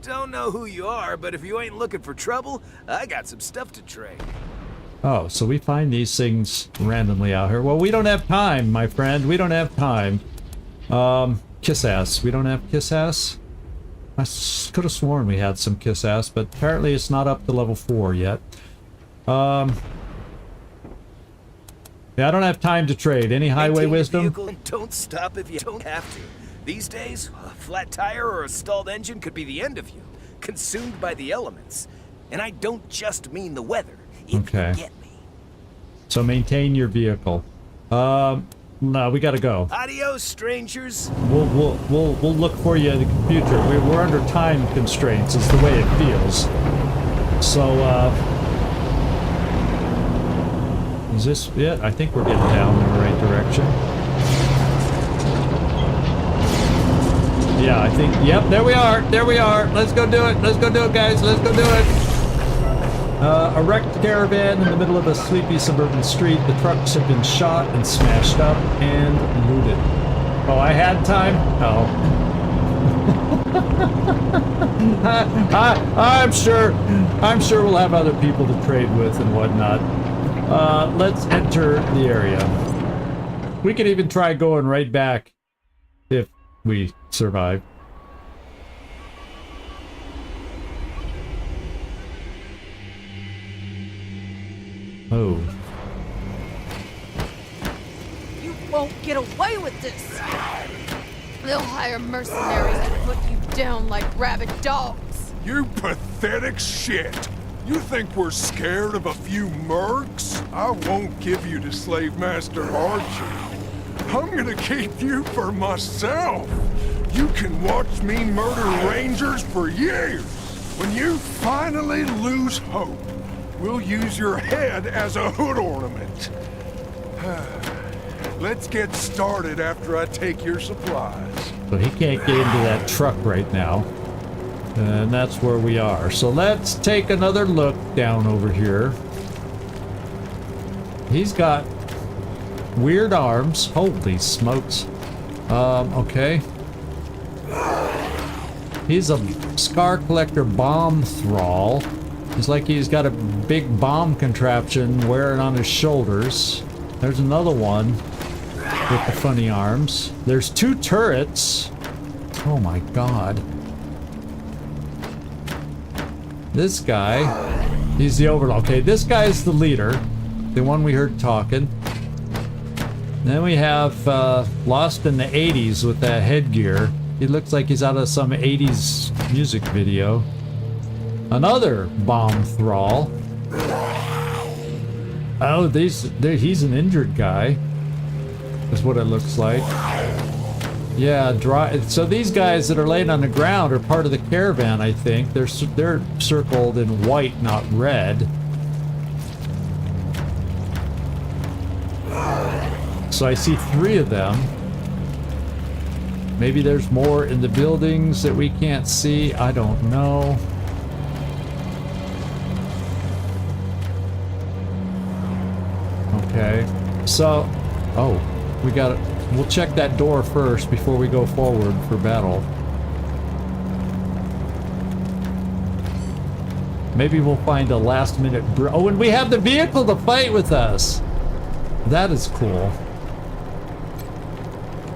Don't know who you are, but if you ain't looking for trouble, I got some stuff to trade. Oh, so we find these things randomly out here. Well, we don't have time, my friend. We don't have time. Kiss ass. We don't have kiss ass? I could have sworn we had some kiss ass, but apparently it's not up to level 4 yet. Yeah, I don't have time to trade. Any highway wisdom? Don't stop if you don't have to. These days, a flat tire or a stalled engine could be the end of you, consumed by the elements. And I don't just mean the weather. Okay. So maintain your vehicle. No, we gotta go. Adios, strangers. We'll look for you in the future. We're under time constraints, is the way it feels. So, is this it? I think we're getting down in the right direction. Yeah, I think, yep, there we are. Let's go do it, guys. Let's go do it. A wrecked caravan in the middle of a sleepy suburban street. The trucks have been shot and smashed up and looted. Oh, I had time? Oh. I'm sure we'll have other people to trade with and whatnot. Let's enter the area. We could even try going right back if we survive. Oh. You won't get away with this! They'll hire mercenaries to put you down like rabid dogs. You pathetic shit! You think we're scared of a few mercs? I won't give you to Slave Master Archie. I'm gonna keep you for myself. You can watch me murder rangers for years. When you finally lose hope, we'll use your head as a hood ornament. Let's get started after I take your supplies. So he can't get into that truck right now. And that's where we are. So let's take another look down over here. He's got weird arms. Holy smokes. Okay. He's a Scar Collector bomb thrall. It's like he's got a big bomb contraption wearing on his shoulders. There's another one with the funny arms. There's 2 turrets. Oh my god. This guy, he's the overlord. Okay, this guy is the leader, the one we heard talking. Then we have Lost in the 80s with that headgear. He looks like he's out of some 80s music video. Another bomb thrall. Oh, he's an injured guy. That's what it looks like. Yeah, so these guys that are laying on the ground are part of the caravan, I think. They're circled in white, not red. So I see 3 of them. Maybe there's more in the buildings that we can't see. I don't know. Okay. So, oh, we got it. We'll check that door first before we go forward for battle. Maybe we'll find a last minute oh, and we have the vehicle to fight with us. That is cool.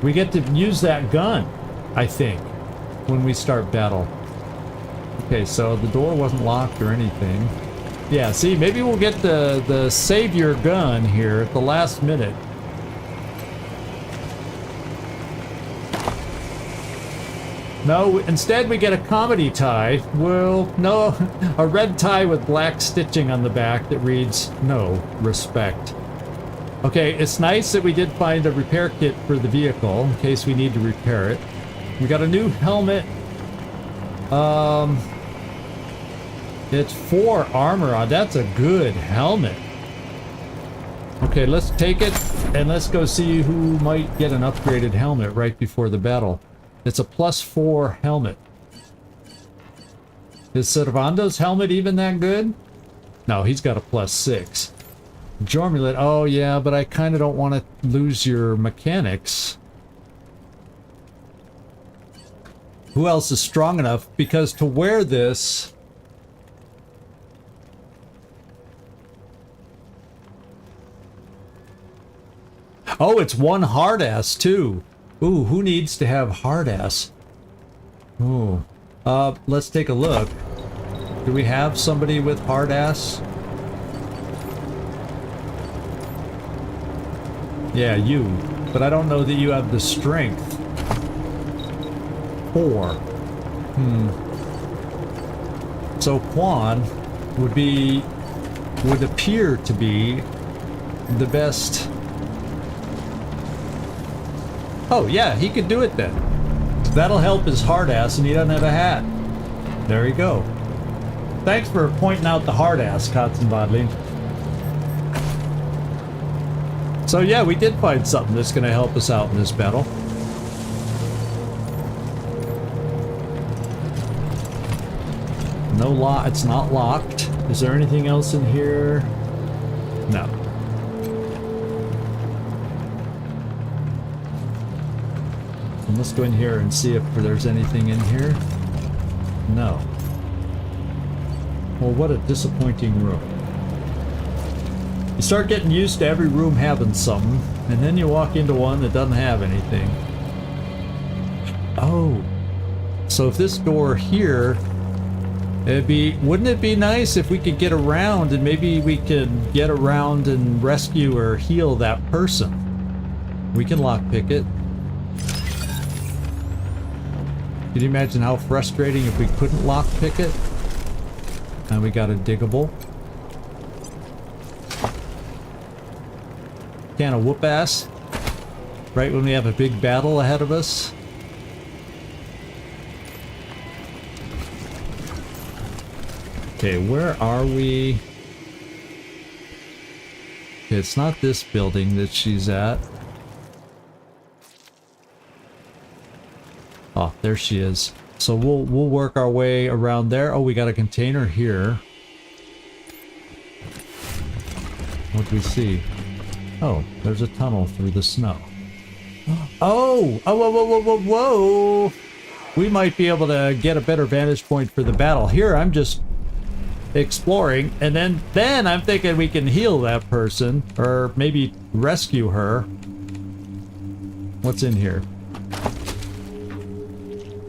We get to use that gun, I think, when we start battle. Okay, so the door wasn't locked or anything. Yeah, see, maybe we'll get the savior gun here at the last minute. No, instead we get a comedy tie. Well, no, a red tie with black stitching on the back that reads, "No respect." Okay, it's nice that we did find a repair kit for the vehicle in case we need to repair it. We got a new helmet. It's 4 armor on. That's a good helmet. Okay, let's take it and let's go see who might get an upgraded helmet right before the battle. It's a +4 helmet. Is Cervando's helmet even that good? No, he's got a +6. Jormulet, oh yeah, but I kind of don't want to lose your mechanics. Who else is strong enough? Because to wear this... Oh, it's 1 hard ass too. Ooh, who needs to have hard ass? Ooh. Let's take a look. Do we have somebody with hard ass? Yeah, you. But I don't know that you have the strength. 4. So Kwan would appear to be the best. Oh yeah, he could do it then. That'll help his hard ass, and he doesn't have a hat. There you go. Thanks for pointing out the hard ass, Katzenbadli. So yeah, we did find something that's going to help us out in this battle. No lock. It's not locked. Is there anything else in here? No. And let's go in here and see if there's anything in here. No. Well, what a disappointing room. You start getting used to every room having something, and then you walk into one that doesn't have anything. Oh. So if this door here, wouldn't it be nice if we could get around and maybe we could get around and rescue or heal that person? We can lockpick it. Can you imagine how frustrating if we couldn't lockpick it? And we got a diggable. Can of whoop ass. Right when we have a big battle ahead of us. Okay, where are we? Okay, it's not this building that she's at. Oh, there she is. So we'll work our way around there. Oh, we got a container here. What do we see? Oh, there's a tunnel through the snow. Oh! Oh, whoa, whoa, whoa, whoa, whoa! We might be able to get a better vantage point for the battle. Here, I'm just exploring, and then I'm thinking we can heal that person, or maybe rescue her. What's in here?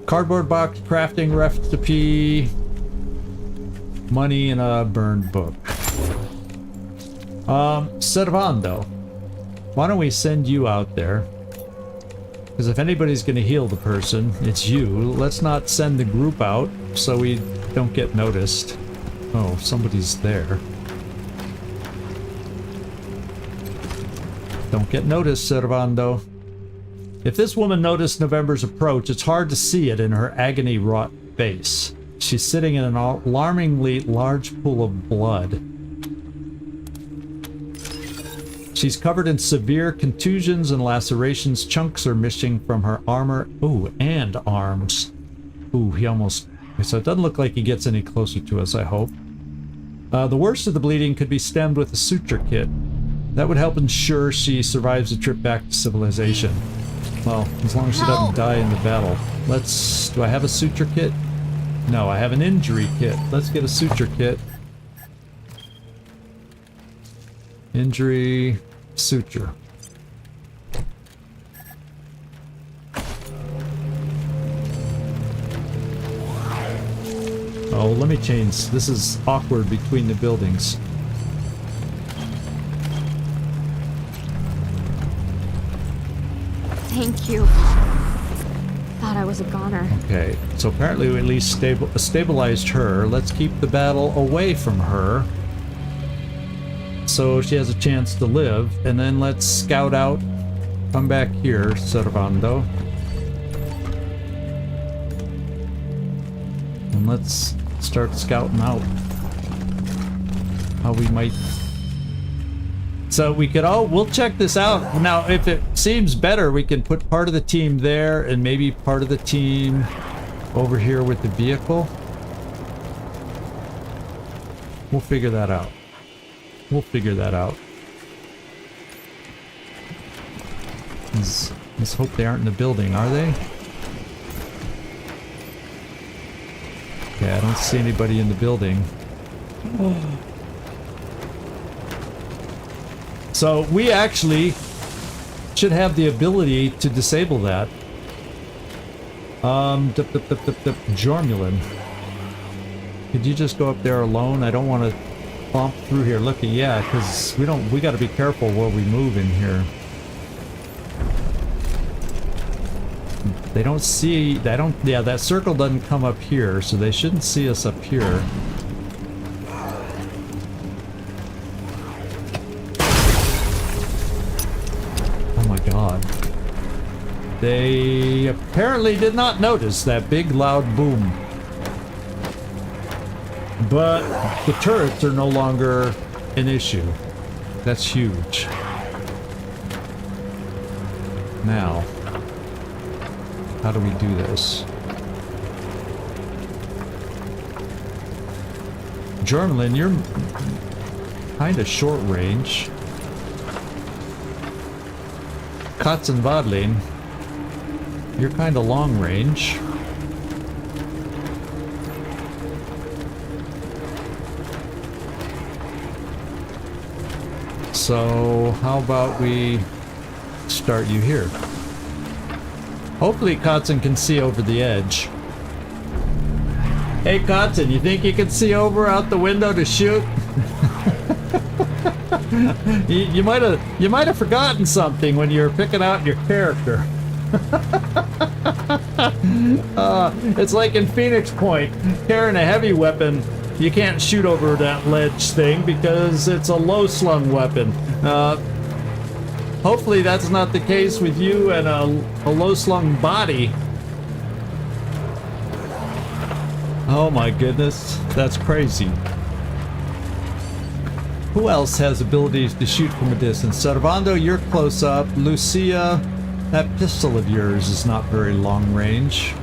Cardboard box, crafting recipe, money, and a burned book. Cervando, why don't we send you out there? Because if anybody's going to heal the person, it's you. Let's not send the group out so we don't get noticed. Oh, somebody's there. Don't get noticed, Cervando. If this woman noticed November's approach, it's hard to see it in her agony-wrought face. She's sitting in an alarmingly large pool of blood. She's covered in severe contusions and lacerations. Chunks are missing from her armor. Ooh, and arms. Ooh, he almost... So it doesn't look like he gets any closer to us, I hope. The worst of the bleeding could be stemmed with a suture kit. That would help ensure she survives the trip back to civilization. Well, as long as she doesn't die in the battle. Let's... Do I have a suture kit? No, I have an injury kit. Let's get a suture kit. Injury... Suture. Oh, let me change. This is awkward between the buildings. Thank you. Thought I was a goner. Okay, so apparently we at least stabilized her. Let's keep the battle away from her, so she has a chance to live, and then let's scout out. Come back here, Cervando. And let's start scouting out how we might... So we could we'll check this out. Now, if it seems better, we can put part of the team there and maybe part of the team over here with the vehicle. We'll figure that out. We'll figure that out. Let's hope they aren't in the building, are they? Okay, I don't see anybody in the building. So we actually should have the ability to disable that. Jormulin. Could you just go up there alone? I don't want to bump through here. Looky, yeah, because we got to be careful where we move in here. They don't see, yeah, that circle doesn't come up here, so they shouldn't see us up here. Oh my god. They apparently did not notice that big loud boom. But the turrets are no longer an issue. That's huge. Now, how do we do this? Germelin, you're kind of short range. Katzenbadlin, you're kind of long range. So how about we start you here? Hopefully Kotzen can see over the edge. Hey Kotzen, you think you can see over out the window to shoot? you might have forgotten something when you were picking out your character. It's like in Phoenix Point, carrying a heavy weapon. You can't shoot over that ledge thing because it's a low-slung weapon. Hopefully that's not the case with you and a low-slung body. Oh my goodness, that's crazy. Who else has abilities to shoot from a distance? Cervando, you're close up. Lucia, that pistol of yours is not very long range.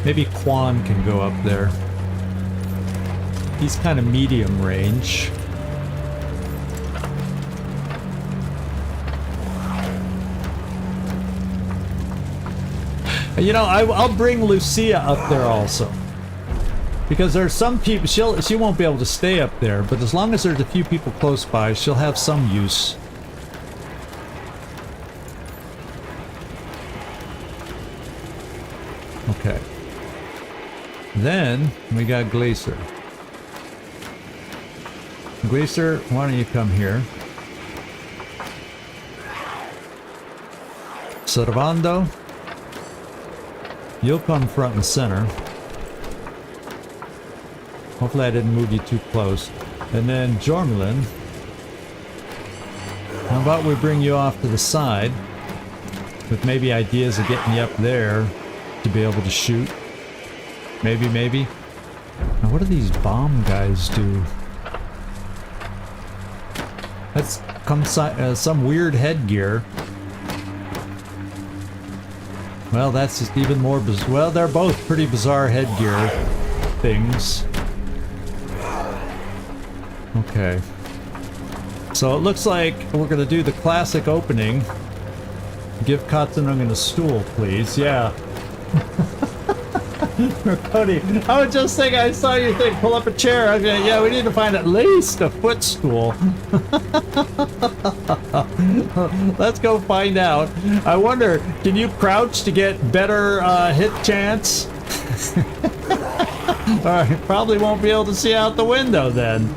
Maybe Kwan can go up there. He's kind of medium range. You know, I'll bring Lucia up there also. Because there's some people, she won't be able to stay up there, but as long as there's a few people close by, she'll have some use. Okay. Then, we got Glacier. Glacier, why don't you come here? Cervando, you'll come front and center. Hopefully I didn't move you too close. And then Jormelin, how about we bring you off to the side with maybe ideas of getting you up there to be able to shoot. Maybe. Now what do these bomb guys do? That's some weird headgear. Well, that's just even more bizarre. Well, they're both pretty bizarre headgear things. Okay. So it looks like we're gonna do the classic opening. Give Katsunung a stool, please. Yeah. Cody, I was just thinking, I saw you think, pull up a chair. I was gonna, yeah, we need to find at least a footstool. Let's go find out. I wonder, can you crouch to get better hit chance? Alright, probably won't be able to see out the window then.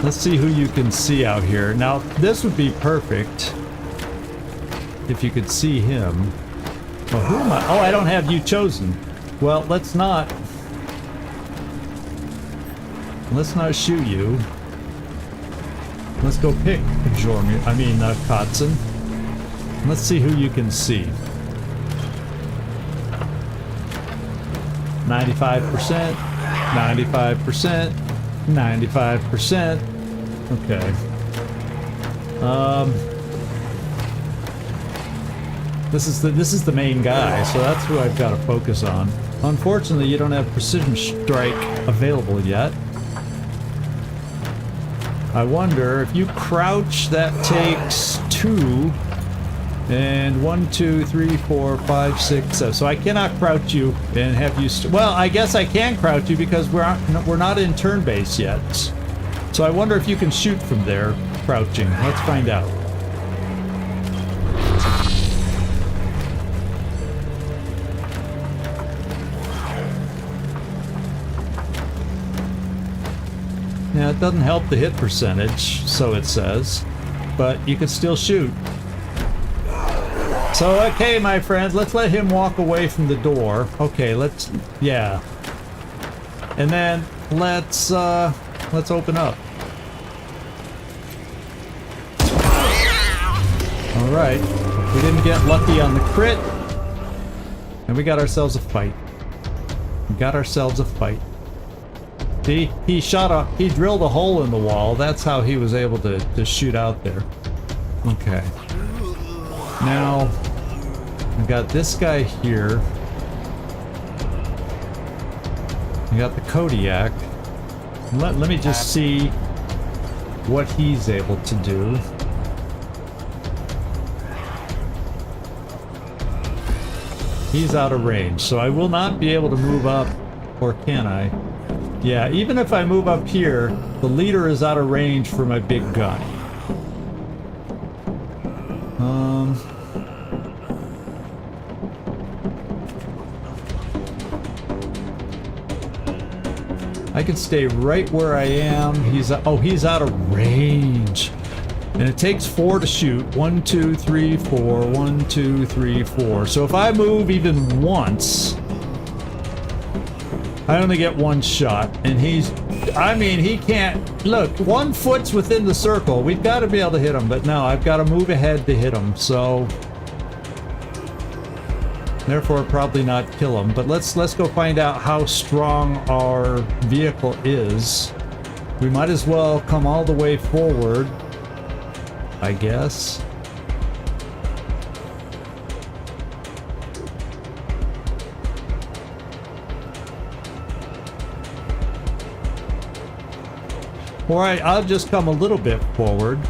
Let's see who you can see out here. Now, this would be perfect if you could see him. Oh, who am I? Oh, I don't have you chosen. Well, let's not shoot you. Let's go pick Katzen. Let's see who you can see. 95%, 95%, 95%. Okay. This is the main guy, so that's who I've got to focus on. Unfortunately, you don't have precision strike available yet. I wonder if you crouch, that takes 2, and 1, 2, 3, 4, 5, 6, 7. So I cannot crouch you and have you. Well, I guess I can crouch you because we're not in turn base yet. So I wonder if you can shoot from there, crouching. Let's find out. Now, it doesn't help the hit percentage, so it says, but you can still shoot. So, okay, my friends, let's let him walk away from the door. Okay, yeah. And then, let's open up. Alright, we didn't get lucky on the crit, and we got ourselves a fight. See, he drilled a hole in the wall. That's how he was able to shoot out there. Okay. Now, I've got this guy here. I got the Kodiak. Let me just see what he's able to do. He's out of range, so I will not be able to move up, or can I? Yeah, even if I move up here, the leader is out of range for my big gun. I can stay right where I am. He's out of range. And it takes 4 to shoot. 1, 2, 3, 4. 1, 2, 3, 4. So if I move even once, I only get 1 shot. And he's... I mean, he can't... Look, 1 foot's within the circle. We've got to be able to hit him. But no, I've got to move ahead to hit him. So... Therefore, probably not kill him. But let's go find out how strong our vehicle is. We might as well come all the way forward, I guess. All right, I'll just come a little bit forward.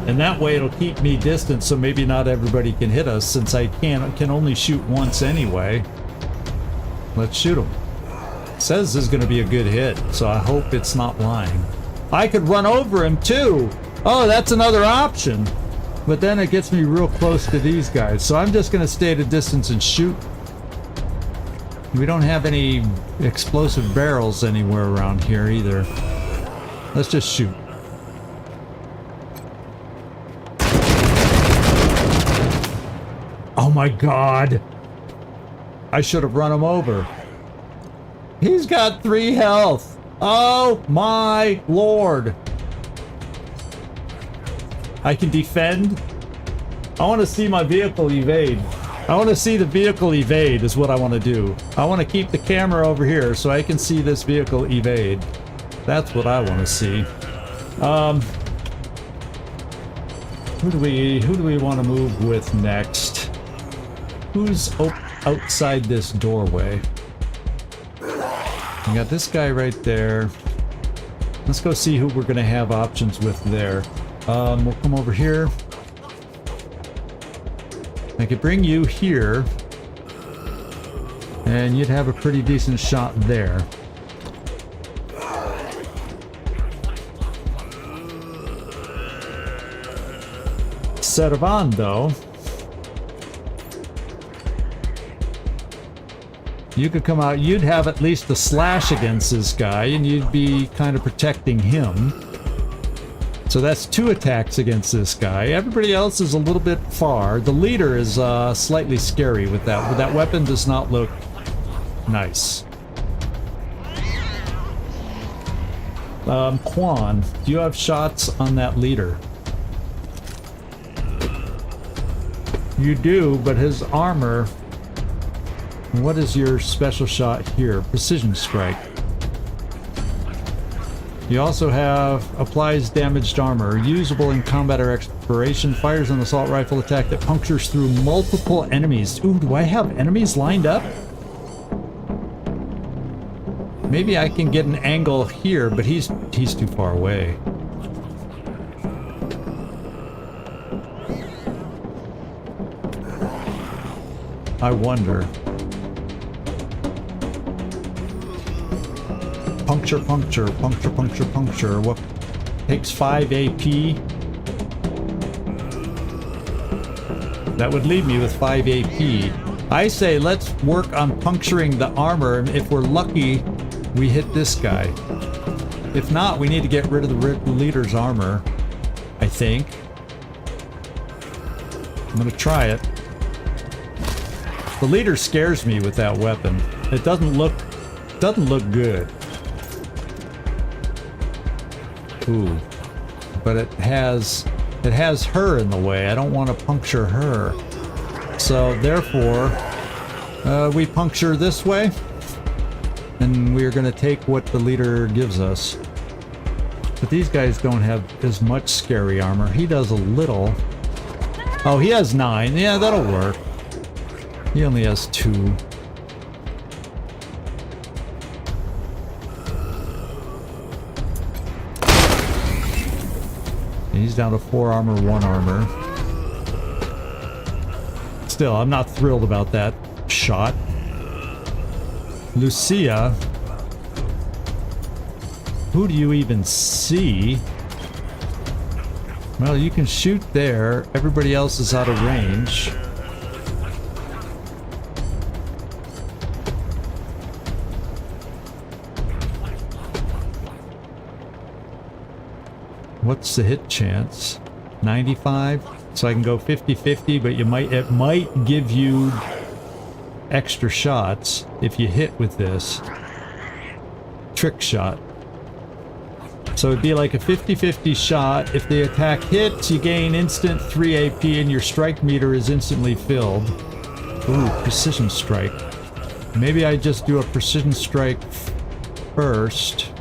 And that way it'll keep me distant, so maybe not everybody can hit us, since I can only shoot once anyway. Let's shoot him. It says this is going to be a good hit, so I hope it's not lying. I could run over him too! Oh, that's another option! But then it gets me real close to these guys, so I'm just going to stay at a distance and shoot. We don't have any explosive barrels anywhere around here either. Let's just shoot. Oh my god! I should have run him over. He's got 3 health! Oh my lord! I can defend? I want to see my vehicle evade. I want to see the vehicle evade is what I want to do. I want to keep the camera over here so I can see this vehicle evade. That's what I want to see. Who do we want to move with next? Who's outside this doorway? We got this guy right there. Let's go see who we're going to have options with there. We'll come over here. I could bring you here. And you'd have a pretty decent shot there. Cervando. You could come out, you'd have at least a slash against this guy, and you'd be kind of protecting him. So that's 2 attacks against this guy. Everybody else is a little bit far. The leader is slightly scary with that. But that weapon does not look nice. Kwan, do you have shots on that leader? You do, but his armor... What is your special shot here? Precision strike. You also have applies damaged armor, usable in combat or exploration, fires an assault rifle attack that punctures through multiple enemies. Ooh, do I have enemies lined up? Maybe I can get an angle here, but he's too far away. I wonder. Puncture, puncture, puncture, puncture, puncture. What takes 5 AP? That would leave me with 5 AP. I say let's work on puncturing the armor, and if we're lucky, we hit this guy. If not, we need to get rid of the leader's armor, I think. I'm gonna try it. The leader scares me with that weapon. It doesn't look good. Ooh, but it has her in the way. I don't want to puncture her. So therefore, we puncture this way, and we're going to take what the leader gives us. But these guys don't have as much scary armor. He does a little. Oh, he has 9. Yeah, that'll work. He only has 2. He's down to 4 armor, 1 armor. Still, I'm not thrilled about that shot. Lucia. Who do you even see? Well, you can shoot there. Everybody else is out of range. What's the hit chance? 95? So I can go 50-50, but it might give you extra shots if you hit with this. Trick shot. So it'd be like a 50-50 shot. If the attack hits, you gain instant 3 AP and your strike meter is instantly filled. Ooh, precision strike. Maybe I just do a precision strike first.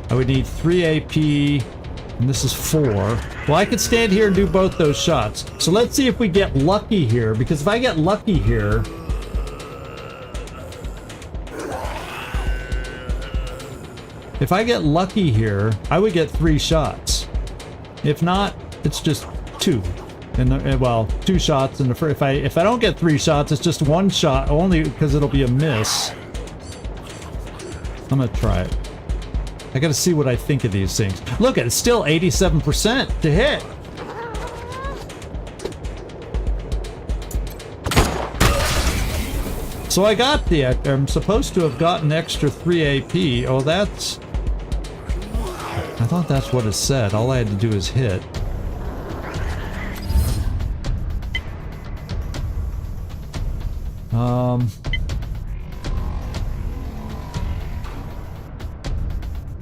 I would need 3 AP, and this is 4. Well, I could stand here and do both those shots. So let's see if we get lucky here, because if I get lucky here... If I get lucky here, I would get 3 shots. If not, it's just 2. Well, 2 shots in the first. If I don't get 3 shots, it's just 1 shot, only because it'll be a miss. I'm gonna try it. I gotta see what I think of these things. Look, it's still 87% to hit. So I got I'm supposed to have gotten extra 3 AP. Oh, that's... I thought that's what it said. All I had to do is hit.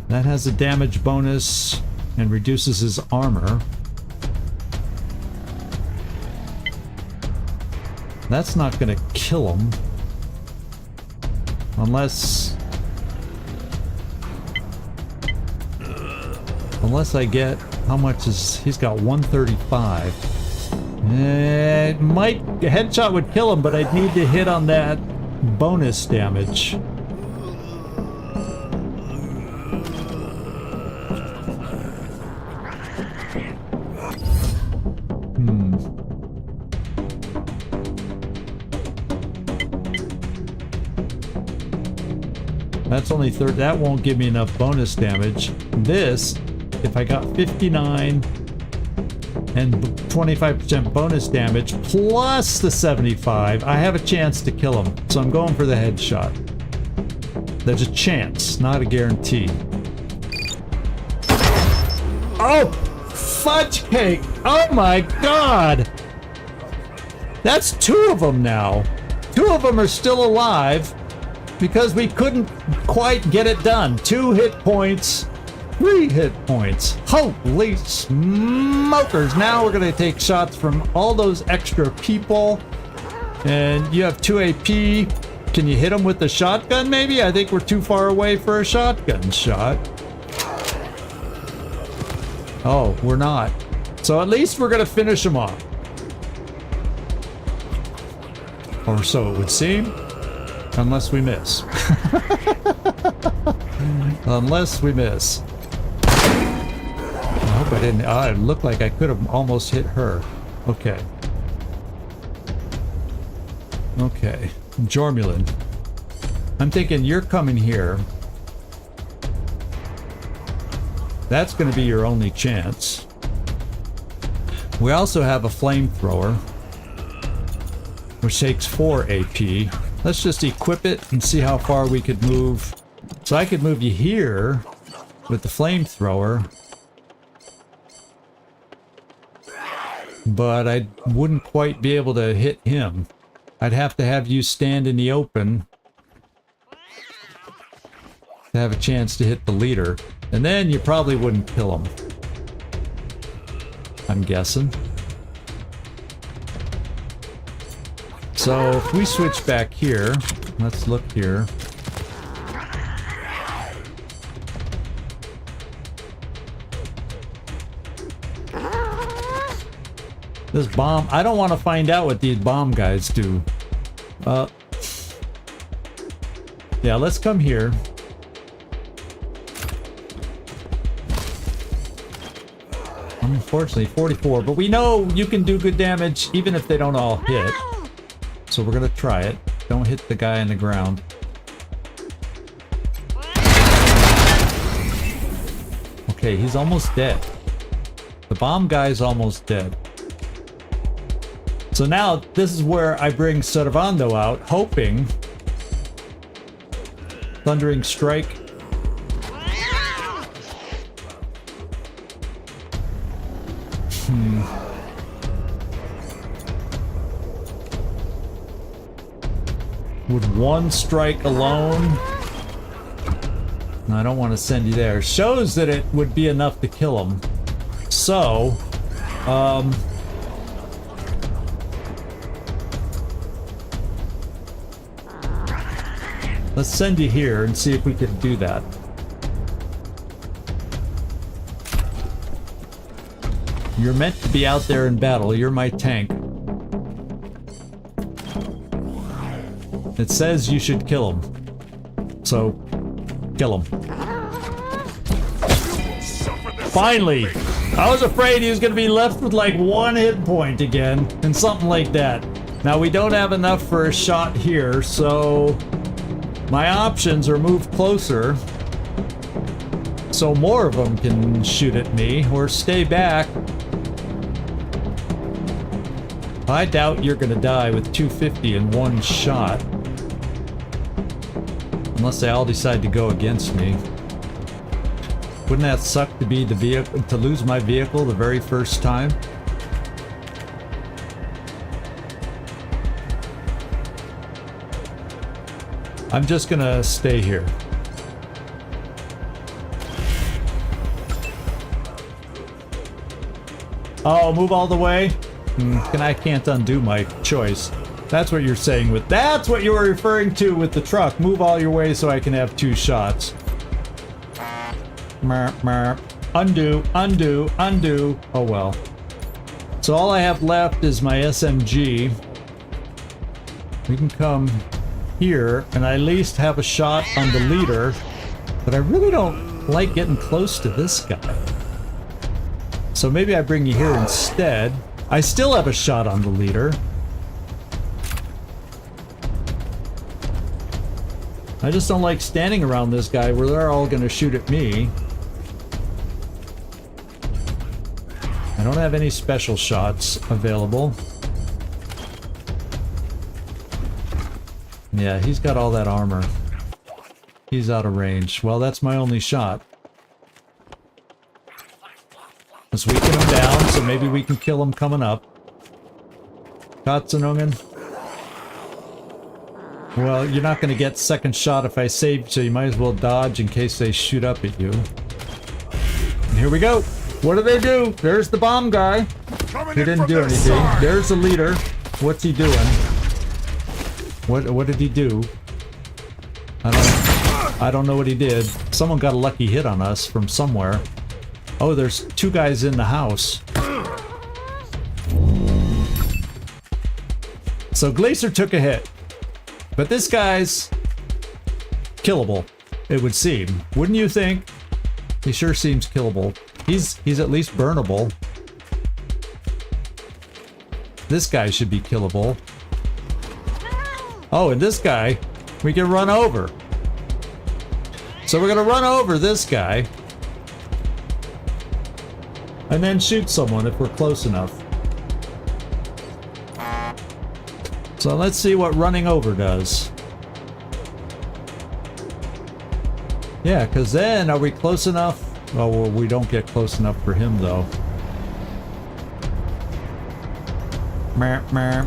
That has a damage bonus and reduces his armor. That's not gonna kill him. Unless I get... How much is... He's got 135. It might... A headshot would kill him, but I'd need to hit on that bonus damage. That's only that won't give me enough bonus damage. This, if I got 59 and 25% bonus damage plus the 75, I have a chance to kill him. So I'm going for the headshot. There's a chance, not a guarantee. Oh! Fudge cake! Oh my god! That's 2 of them now. 2 of them are still alive. Because we couldn't quite get it done. 2 hit points, 3 hit points. Holy smokers. Now we're going to take shots from all those extra people. And you have 2 AP. Can you hit them with the shotgun maybe? I think we're too far away for a shotgun shot. Oh, we're not. So at least we're going to finish them off. Or so it would seem. Unless we miss. Unless we miss. I hope I didn't... it looked like I could have almost hit her. Okay. Okay. Jormulan. I'm thinking you're coming here. That's going to be your only chance. We also have a flamethrower, which takes 4 AP. Let's just equip it and see how far we could move. So I could move you here with the flamethrower. But I wouldn't quite be able to hit him. I'd have to have you stand in the open to have a chance to hit the leader. And then you probably wouldn't kill him. I'm guessing. So if we switch back here, let's look here. This bomb, I don't want to find out what these bomb guys do. Yeah, let's come here. Unfortunately, 44, but we know you can do good damage even if they don't all hit. So we're gonna try it. Don't hit the guy on the ground. Okay, he's almost dead. The bomb guy's almost dead. So now this is where I bring Cervando out, hoping Thundering Strike. Would one strike alone? No, I don't want to send you there. Shows that it would be enough to kill him. So, let's send you here and see if we can do that. You're meant to be out there in battle. You're my tank. It says you should kill him. So, kill him. Finally! I was afraid he was going to be left with like one hit point again, and something like that. Now, we don't have enough for a shot here, so my options are move closer so more of them can shoot at me, or stay back. I doubt you're going to die with 250 in one shot. Unless they all decide to go against me. Wouldn't that suck to be the vehicle, to lose my vehicle the very first time? I'm just gonna stay here. Oh, move all the way? I can't undo my choice. That's what you're saying with... That's what you were referring to with the truck. Move all your way so I can have 2 shots. Undo, undo, undo. Oh well. So all I have left is my SMG. We can come here and I at least have a shot on the leader. But I really don't like getting close to this guy. So maybe I bring you here instead. I still have a shot on the leader. I just don't like standing around this guy where they're all going to shoot at me. I don't have any special shots available. Yeah, he's got all that armor. He's out of range. Well, that's my only shot. Let's weaken him down, so maybe we can kill him coming up. Katzenungen. Well, you're not going to get second shot if I save, so you might as well dodge in case they shoot up at you. And here we go. What do they do? There's the bomb guy. He didn't do anything. There's the leader. What's he doing? What did he do? I don't know what he did. Someone got a lucky hit on us from somewhere. Oh, there's 2 guys in the house. So Glacier took a hit. But this guy's killable, it would seem. Wouldn't you think? He sure seems killable. He's at least burnable. This guy should be killable. Oh, and this guy, we can run over. So we're gonna run over this guy. And then shoot someone if we're close enough. So let's see what running over does. Yeah, because then are we close enough? Oh, well, we don't get close enough for him, though. Mer, mer.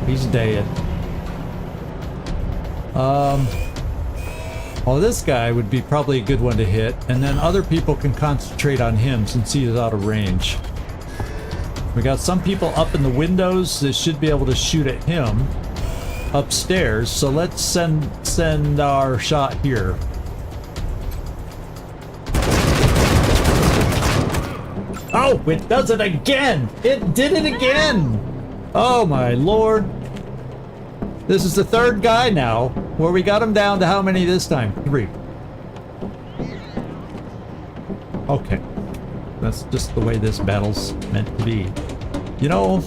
He's dead. Oh, this guy would be probably a good one to hit, and then other people can concentrate on him since he is out of range. We got some people up in the windows that should be able to shoot at him upstairs, so let's send our shot here. Oh, it does it again! It did it again! Oh my lord. This is the 3rd guy now, where we got him down to how many this time? 3. Okay. That's just the way this battle's meant to be. You know,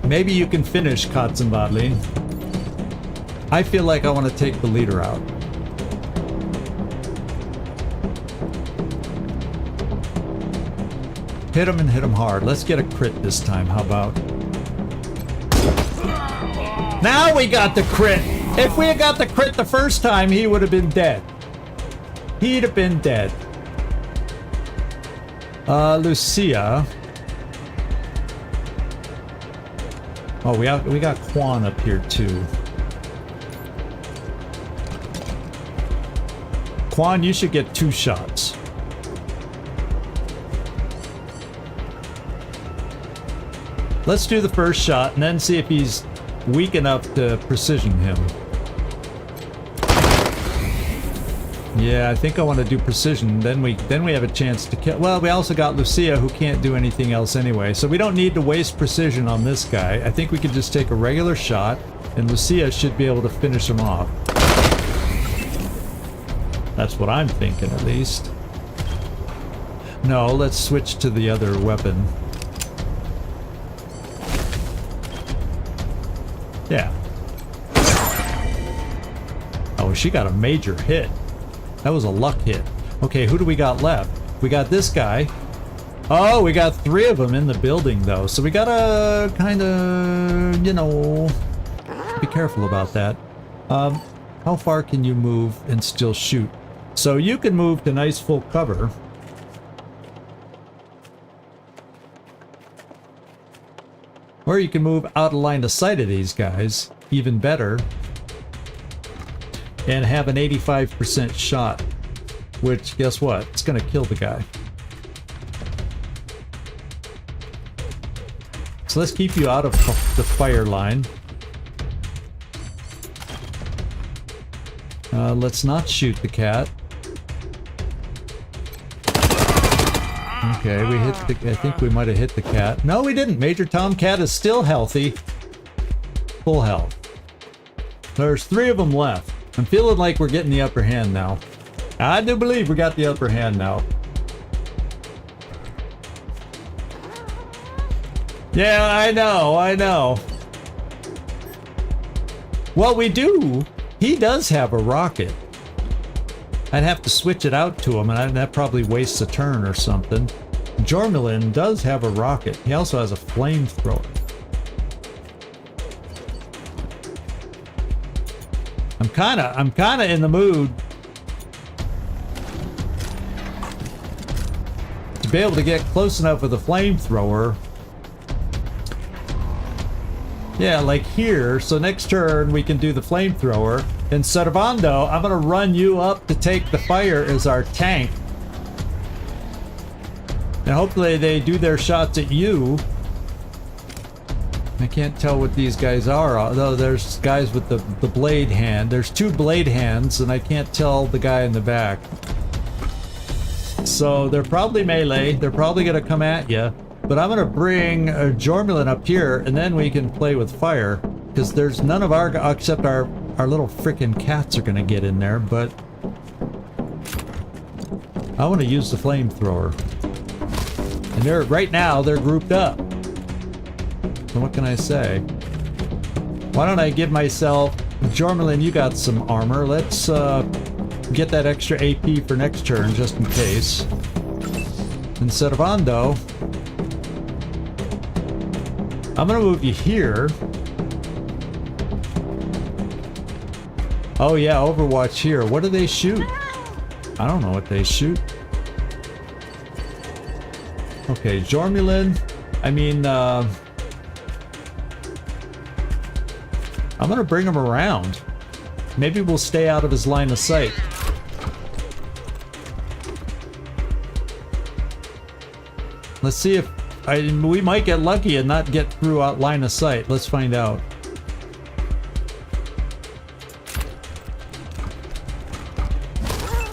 maybe you can finish Katzenbadli. I feel like I want to take the leader out. Hit him and hit him hard. Let's get a crit this time. How about? Now we got the crit. If we had got the crit the first time, he would have been dead. He'd have been dead. Lucia. Oh, we got Kwan up here too. Kwan, you should get 2 shots. Let's do the first shot and then see if he's weak enough to precision him. Yeah, I think I want to do precision. Then we have a chance to kill. Well, we also got Lucia, who can't do anything else anyway, so we don't need to waste precision on this guy. I think we could just take a regular shot, and Lucia should be able to finish him off. That's what I'm thinking, at least. No, let's switch to the other weapon. Yeah. Oh, she got a major hit. That was a luck hit. Okay, who do we got left? We got this guy. Oh, we got 3 of them in the building, though. So we gotta kind of, you know, be careful about that. How far can you move and still shoot? So you can move to nice full cover. Or you can move out of line of sight of these guys, even better, and have an 85% shot, which, guess what? It's gonna kill the guy. So let's keep you out of the fire line. Let's not shoot the cat. Okay, we hit the... I think we might have hit the cat. No, we didn't. Major Tomcat is still healthy. Full health. There's 3 of them left. I'm feeling like we're getting the upper hand now. I do believe we got the upper hand now. Yeah, I know. Well, we do. He does have a rocket. I'd have to switch it out to him, and that probably wastes a turn or something. Jormelin does have a rocket. He also has a flamethrower. I'm kinda in the mood to be able to get close enough with a flamethrower. Yeah, like here. So next turn we can do the flamethrower. And Cervando, I'm gonna run you up to take the fire as our tank. And hopefully they do their shots at you. I can't tell what these guys are, although there's guys with the blade hand. There's 2 blade hands, and I can't tell the guy in the back. So they're probably melee. They're probably gonna come at you. But I'm gonna bring Jormelin up here, and then we can play with fire. Because there's none of our, except our little frickin' cats are gonna get in there, but I want to use the flamethrower. And right now they're grouped up. So what can I say? Why don't I give myself... Jormelin, you got some armor. Let's get that extra AP for next turn, just in case. And Cervando, I'm gonna move you here. Oh yeah, Overwatch here. What do they shoot? I don't know what they shoot. Okay, Jormelin. I mean, I'm gonna bring him around. Maybe we'll stay out of his line of sight. Let's see if we might get lucky and not get through out line of sight. Let's find out.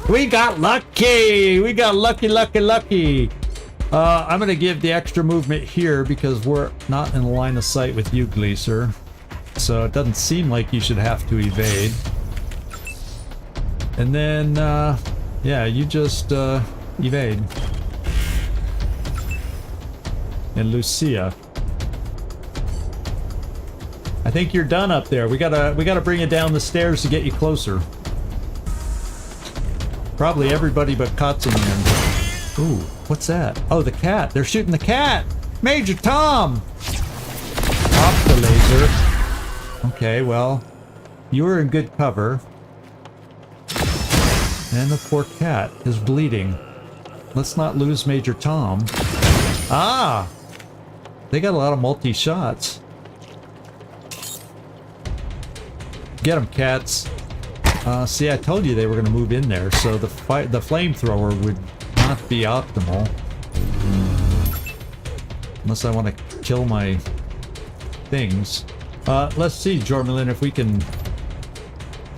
We got lucky! We got lucky! I'm gonna give the extra movement here because we're not in line of sight with you, Gleaser. So it doesn't seem like you should have to evade. And then, yeah, you just evade. And Lucia, I think you're done up there. We gotta bring you down the stairs to get you closer. Probably everybody but Katsumin. Ooh, What's that? Oh, the cat. They're shooting the cat. Major Tom. Off the laser. Okay, well, you were in good cover. And the poor cat is bleeding. Let's not lose Major Tom. Ah! They got a lot of multi-shots. Get them, cats. See, I told you they were going to move in there, so the flamethrower would not be optimal. Unless I want to kill my things. Let's see, Jormelin, if we can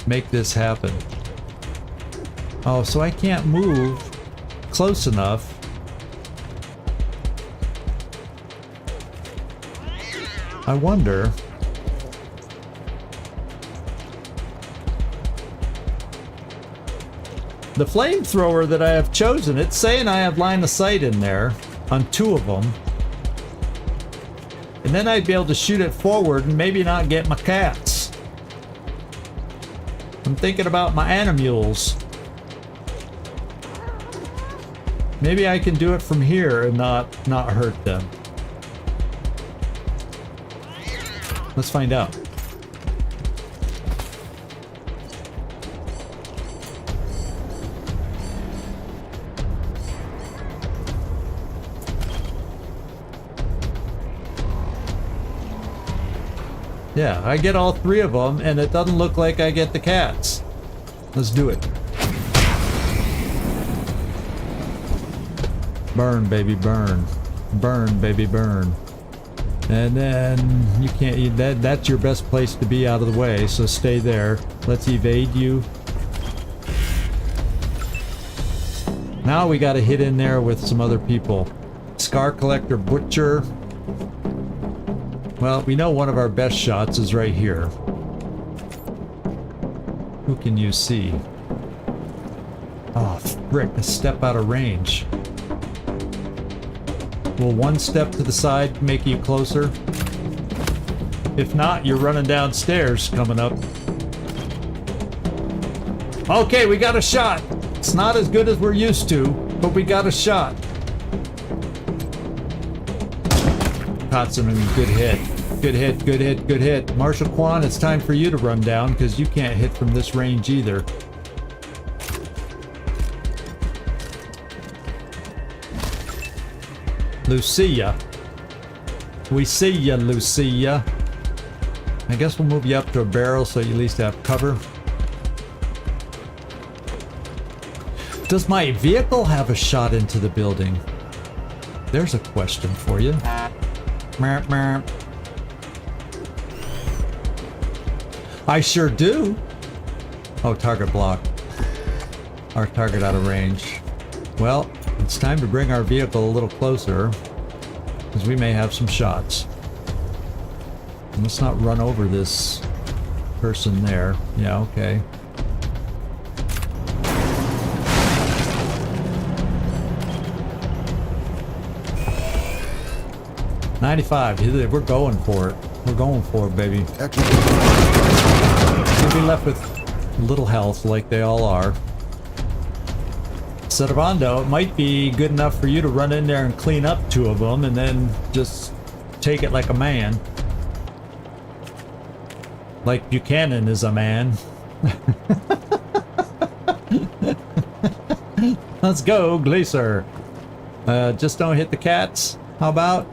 make this happen. Oh, so I can't move close enough. I wonder. The flamethrower that I have chosen, it's saying I have line of sight in there on 2 of them. And then I'd be able to shoot it forward and maybe not get my cats. I'm thinking about my animules. Maybe I can do it from here and not hurt them. Let's find out. Yeah, I get all 3 of them, and it doesn't look like I get the cats. Let's do it. Burn, baby, burn. Burn, baby, burn. And then you can't, that's your best place to be out of the way, so stay there. Let's evade you. Now we gotta hit in there with some other people. Scar Collector Butcher. Well, we know one of our best shots is right here. Who can you see? Oh, frick, a step out of range. Will 1 step to the side make you closer? If not, you're running downstairs coming up. Okay, we got a shot. It's not as good as we're used to, but we got a shot. Kotson, good hit. Good hit, good hit, good hit. Marshal Kwan, it's time for you to run down because you can't hit from this range either. Lucia. We see ya, Lucia. I guess we'll move you up to a barrel so you at least have cover. Does my vehicle have a shot into the building? There's a question for you. Merp, merp. I sure do. Oh, target blocked. Our target out of range. Well, it's time to bring our vehicle a little closer, because we may have some shots. And let's not run over this person there. Yeah, okay. $95. We're going for it. We're going for it, baby. You'll be left with little health like they all are. Cervando, it might be good enough for you to run in there and clean up 2 of them and then just take it like a man. Like Buchanan is a man. Let's go, Glacier. Just don't hit the cats. How about?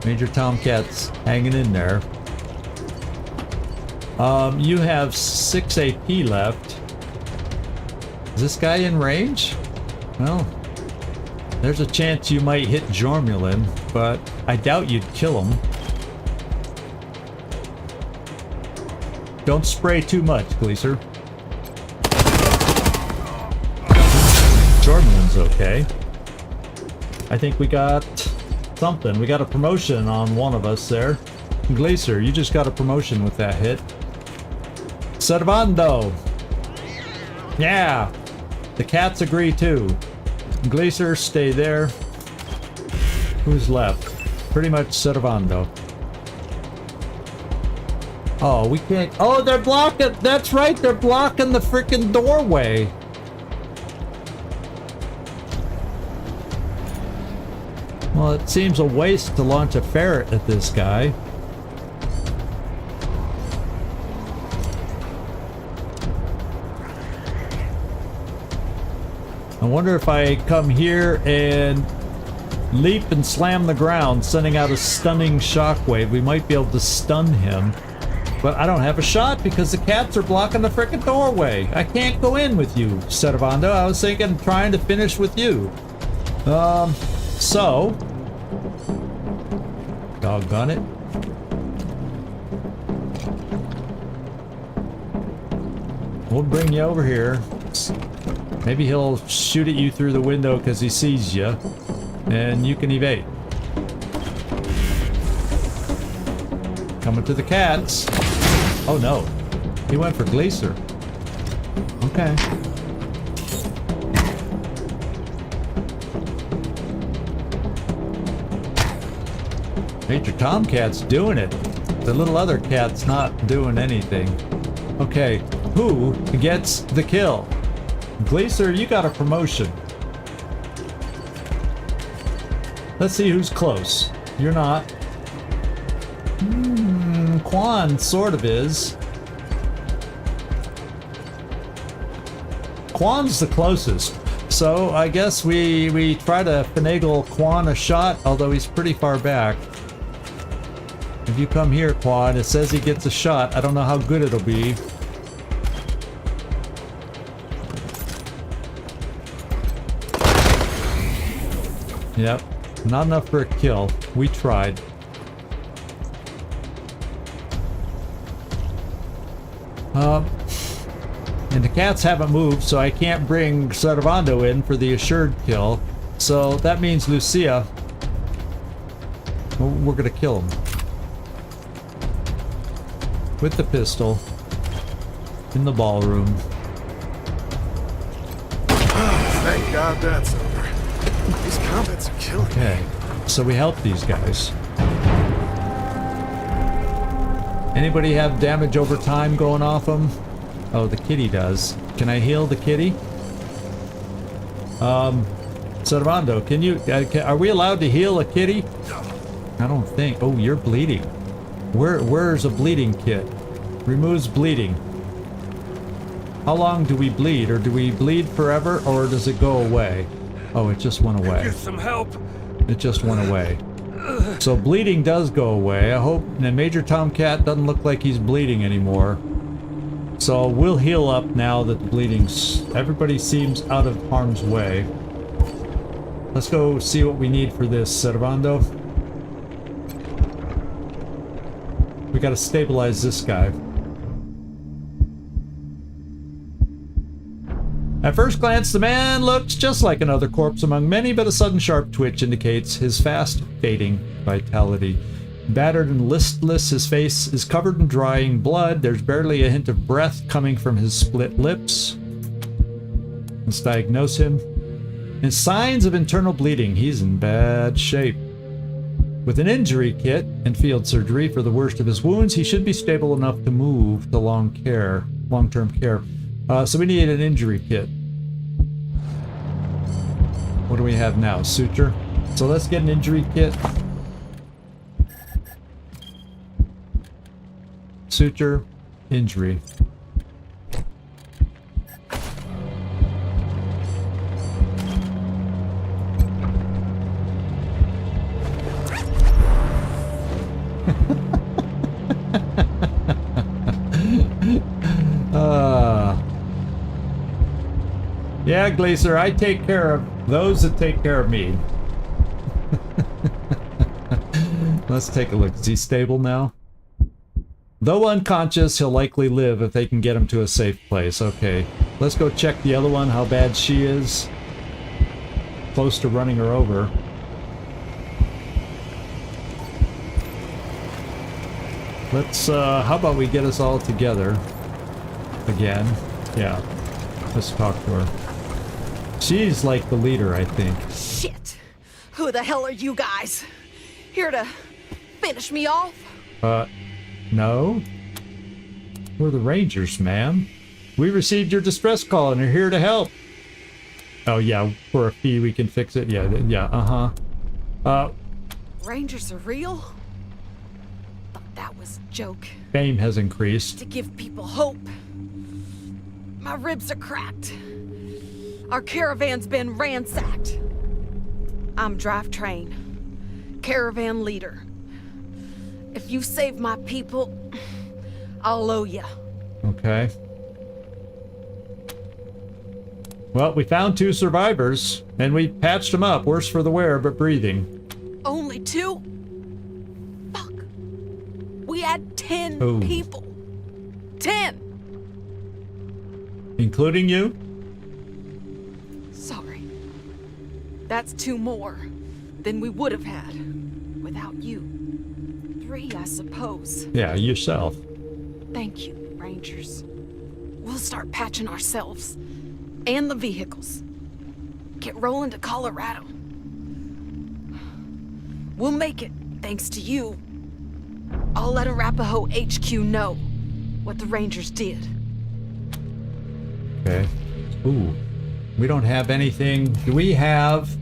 Major Tomcat's hanging in there. You have 6 AP left. Is this guy in range? Well, there's a chance you might hit Jormulin, but I doubt you'd kill him. Don't spray too much, Gleaser. Jormulin's okay. I think we got something. We got a promotion on one of us there. Glacier, you just got a promotion with that hit. Cervando. Yeah. The cats agree too. Glacier, stay there. Who's left? Pretty much Cervando. Oh, we can't. Oh, they're blocking. That's right. They're blocking the freaking doorway. Well, it seems a waste to launch a ferret at this guy. I wonder if I come here and leap and slam the ground, sending out a stunning shockwave, we might be able to stun him. But I don't have a shot because the cats are blocking the frickin' doorway. I can't go in with you, Cervando. I was thinking trying to finish with you. So... doggone it. We'll bring you over here. Maybe he'll shoot at you through the window because he sees you. And you can evade. Coming to the cats. Oh no. He went for Gleaser. Okay. Major Tomcat's doing it. The little other cat's not doing anything. Okay. Who gets the kill? Gleaser, you got a promotion. Let's see who's close. You're not. Kwan sort of is. Kwan's the closest. So I guess we try to finagle Kwan a shot, although he's pretty far back. If you come here, Kwan, it says he gets a shot. I don't know how good it'll be. Yep. Not enough for a kill. We tried. And the cats haven't moved, so I can't bring Cervando in for the assured kill. So that means Lucia, we're gonna kill him. With the pistol. In the ballroom. Oh, thank God that's over. These combats are killing me. Okay, so we help these guys. Anybody have damage over time going off them? Oh, the kitty does. Can I heal the kitty? Cervando, can you... are we allowed to heal a kitty? I don't think... Oh, you're bleeding. Where's a bleeding kit? Removes bleeding. How long do we bleed? Or do we bleed forever? Or does it go away? Oh, it just went away. Get some help. It just went away. So bleeding does go away. I hope... And Major Tomcat doesn't look like he's bleeding anymore. So we'll heal up now that the bleeding's... Everybody seems out of harm's way. Let's go see what we need for this, Cervando. We gotta stabilize this guy. At first glance, the man looks just like another corpse among many, but a sudden sharp twitch indicates his fast fading vitality. Battered and listless, his face is covered in drying blood. There's barely a hint of breath coming from his split lips. Let's diagnose him. And signs of internal bleeding. He's in bad shape. With an injury kit and field surgery for the worst of his wounds, he should be stable enough to move to long-term care. So we need an injury kit. What do we have now? Suture. So let's get an injury kit. Suture, injury. Yeah, Glacier, I take care of those that take care of me. Let's take a look. Is he stable now? Though unconscious, he'll likely live if they can get him to a safe place. Okay, let's go check the other one, how bad she is. Close to running her over. Let's, how about we get us all together? Again. Yeah. Let's talk to her. She's like the leader, I think. Shit! Who the hell are you guys? Here to finish me off? No. We're the Rangers, ma'am. We received your distress call and are here to help. Oh, yeah, for a fee we can fix it. Yeah, Rangers are real? Thought that was a joke. Fame has increased. To give people hope. My ribs are cracked. Our caravan's been ransacked. I'm drivetrain, caravan leader. If you save my people, I'll owe ya. Okay. Well, we found 2 survivors, and we patched them up. Worse for the wear, but breathing. Only 2? Fuck. We had 10 Ooh. people. 10! Including you? Sorry. That's 2 more than we would have had without you. 3, I suppose. Yeah, yourself. Thank you, Rangers. We'll start patching ourselves. And the vehicles. Get rolling to Colorado. We'll make it, thanks to you. I'll let Arapaho HQ know what the Rangers did. Okay. Ooh. We don't have anything. Do we have...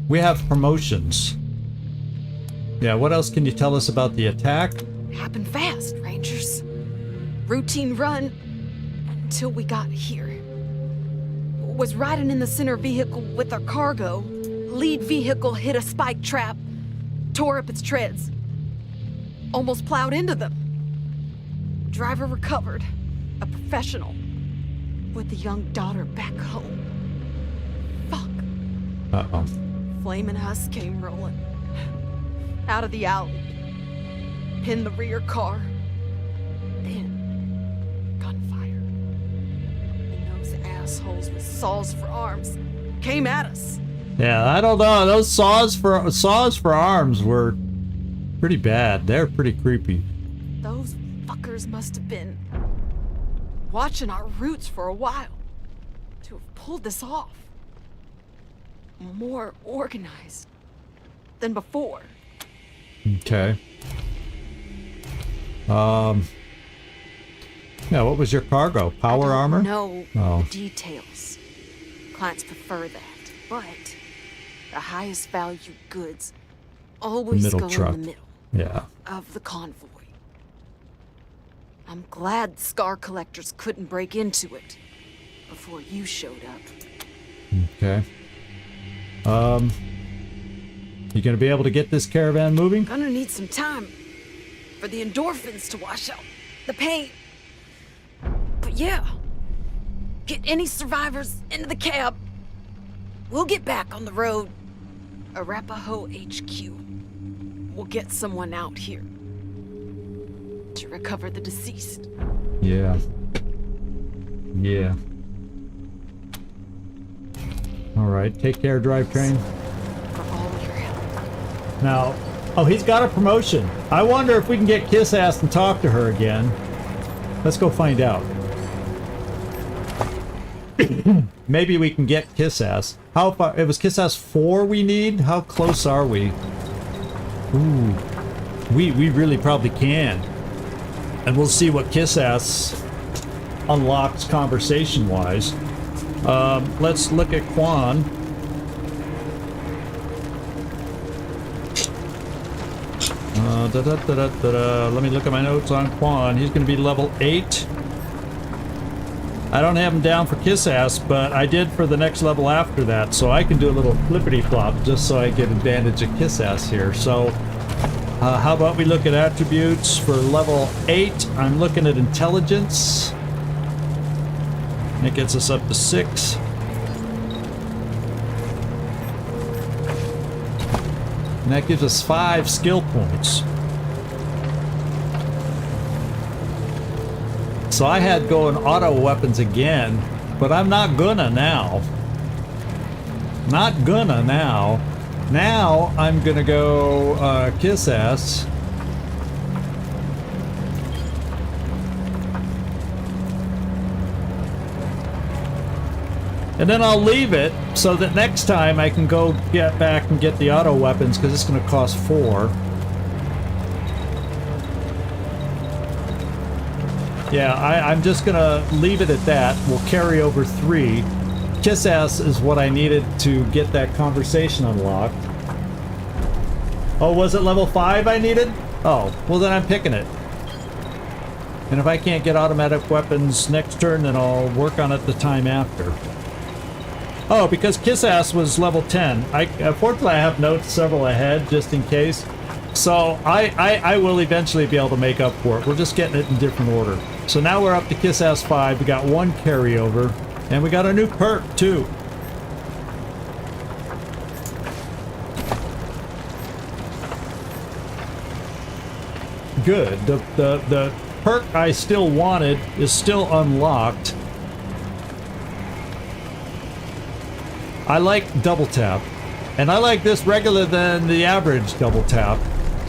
We have promotions. Yeah, what else can you tell us about the attack? It happened fast, Rangers. Routine run until we got here. Was riding in the center vehicle with our cargo. Lead vehicle hit a spike trap, tore up its treads. Almost plowed into them. Driver recovered, a professional, with a young daughter back home. Fuck. Uh-oh. Flaming Huss came rolling. Out of the alley. Pinned the rear car. Then, gunfire. And those assholes with saws for arms came at us. Yeah, I don't know. Those saws for arms were pretty bad. They're pretty creepy. Those fuckers must have been watching our routes for a while to have pulled this off. More organized than before. Okay. Yeah, what was your cargo? Power armor? No Oh. details. Clients prefer that, but the highest value goods always Middle go truck. in the middle Yeah. of the convoy. I'm glad Scar Collectors couldn't break into it before you showed up. Okay. You gonna be able to get this caravan moving? Gonna need some time for the endorphins to wash out the pain. But yeah, get any survivors into the cab. We'll get back on the road. Arapaho HQ. We'll get someone out here to recover the deceased. Yeah. Yeah. All right. Take care, drivetrain. For all your help. Now, oh, he's got a promotion. I wonder if we can get Kiss Ass and talk to her again. Let's go find out. Maybe we can get Kiss Ass. How far? It was Kiss Ass 4 we need? How close are we? Ooh. We really probably can. And we'll see what Kiss Ass unlocks conversation-wise. Let's look at Kwan. Let me look at my notes on Kwan. He's going to be level 8. I don't have him down for Kiss Ass, but I did for the next level after that, so I can do a little flippity-flop just so I get advantage of Kiss Ass here. So, how about we look at attributes for level 8? I'm looking at intelligence. That gets us up to 6. And that gives us 5 skill points. So I had going auto weapons again, but I'm not gonna now. Not gonna now. Now I'm gonna go Kiss Ass. And then I'll leave it so that next time I can go get back and get the auto weapons, because it's going to cost 4. Yeah, I'm just going to leave it at that. We'll carry over 3. Kiss ass is what I needed to get that conversation unlocked. Oh, was it level 5 I needed? Oh, well then I'm picking it. And if I can't get automatic weapons next turn, then I'll work on it the time after. Oh, because Kiss Ass was level 10. Fortunately, I have notes several ahead, just in case. So I will eventually be able to make up for it. We're just getting it in different order. So now we're up to Kiss Ass 5. We got 1 carryover. And we got a new perk, too. Good. The perk I still wanted is still unlocked. I like double tap. And I like this regular than the average double tap.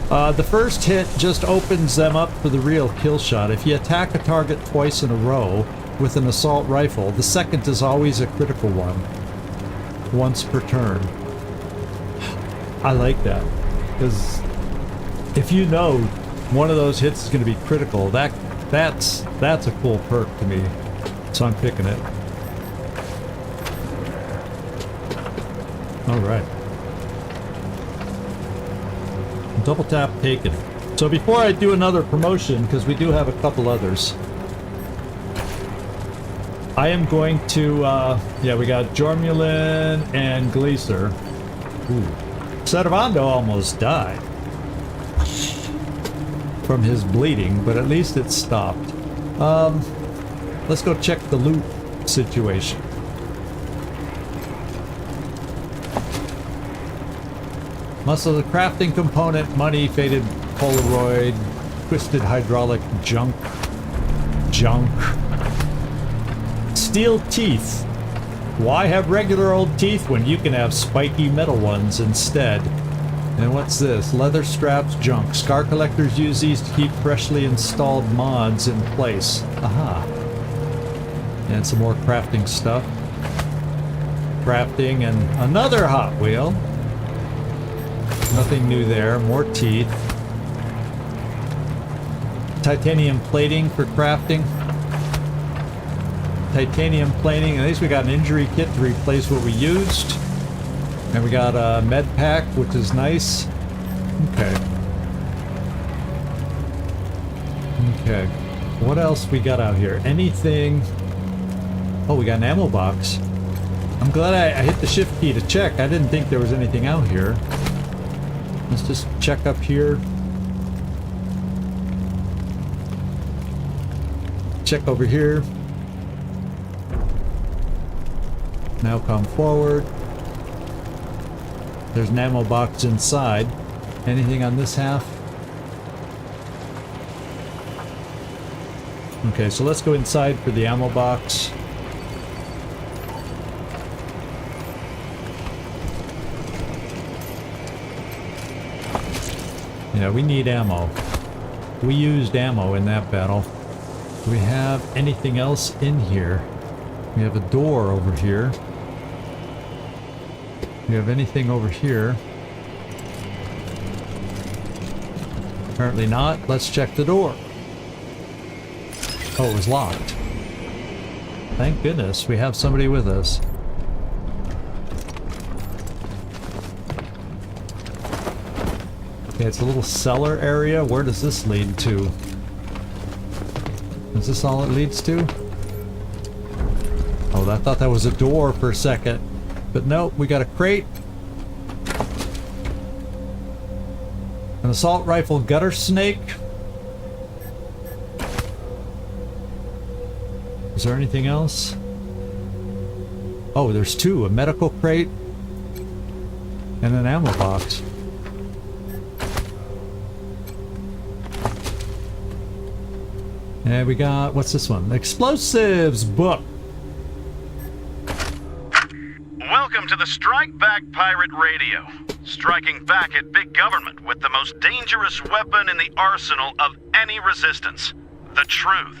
The first hit just opens them up for the real kill shot. If you attack a target twice in a row with an assault rifle, the second is always a critical one. Once per turn. I like that. Because if you know one of those hits is going to be critical, that's a cool perk to me. So I'm picking it. Alright. Double tap taken. So before I do another promotion, because we do have a couple others, I am going to, yeah, we got Jormulin and Gleaser. Ooh. Cervando almost died from his bleeding, but at least it stopped. Let's go check the loot situation. Muscle, the crafting component, money, faded Polaroid, twisted hydraulic junk. Steel teeth. Why have regular old teeth when you can have spiky metal ones instead? And what's this? Leather straps, junk. Scar collectors use these to keep freshly installed mods in place. Aha. And some more crafting stuff. Crafting and another Hot Wheel. Nothing new there. More teeth. Titanium plating for crafting. Titanium plating. At least we got an injury kit to replace what we used. And we got a med pack, which is nice. Okay. Okay. What else we got out here? Anything? Oh, we got an ammo box. I'm glad I hit the shift key to check. I didn't think there was anything out here. Let's just check up here. Check over here. Now come forward. There's an ammo box inside. Anything on this half? Okay, so let's go inside for the ammo box. Yeah, we need ammo. We used ammo in that battle. Do we have anything else in here? We have a door over here. Do we have anything over here? Apparently not. Let's check the door. Oh, it was locked. Thank goodness we have somebody with us. Okay, it's a little cellar area. Where does this lead to? Is this all it leads to? Oh, I thought that was a door for a second. But nope, we got a crate. An assault rifle gutter snake. Is there anything else? Oh, there's 2. A medical crate and an ammo box. And we got, what's this one? Explosives book. Welcome to the Strike Back Pirate Radio. Striking back at big government with the most dangerous weapon in the arsenal of any resistance. The truth.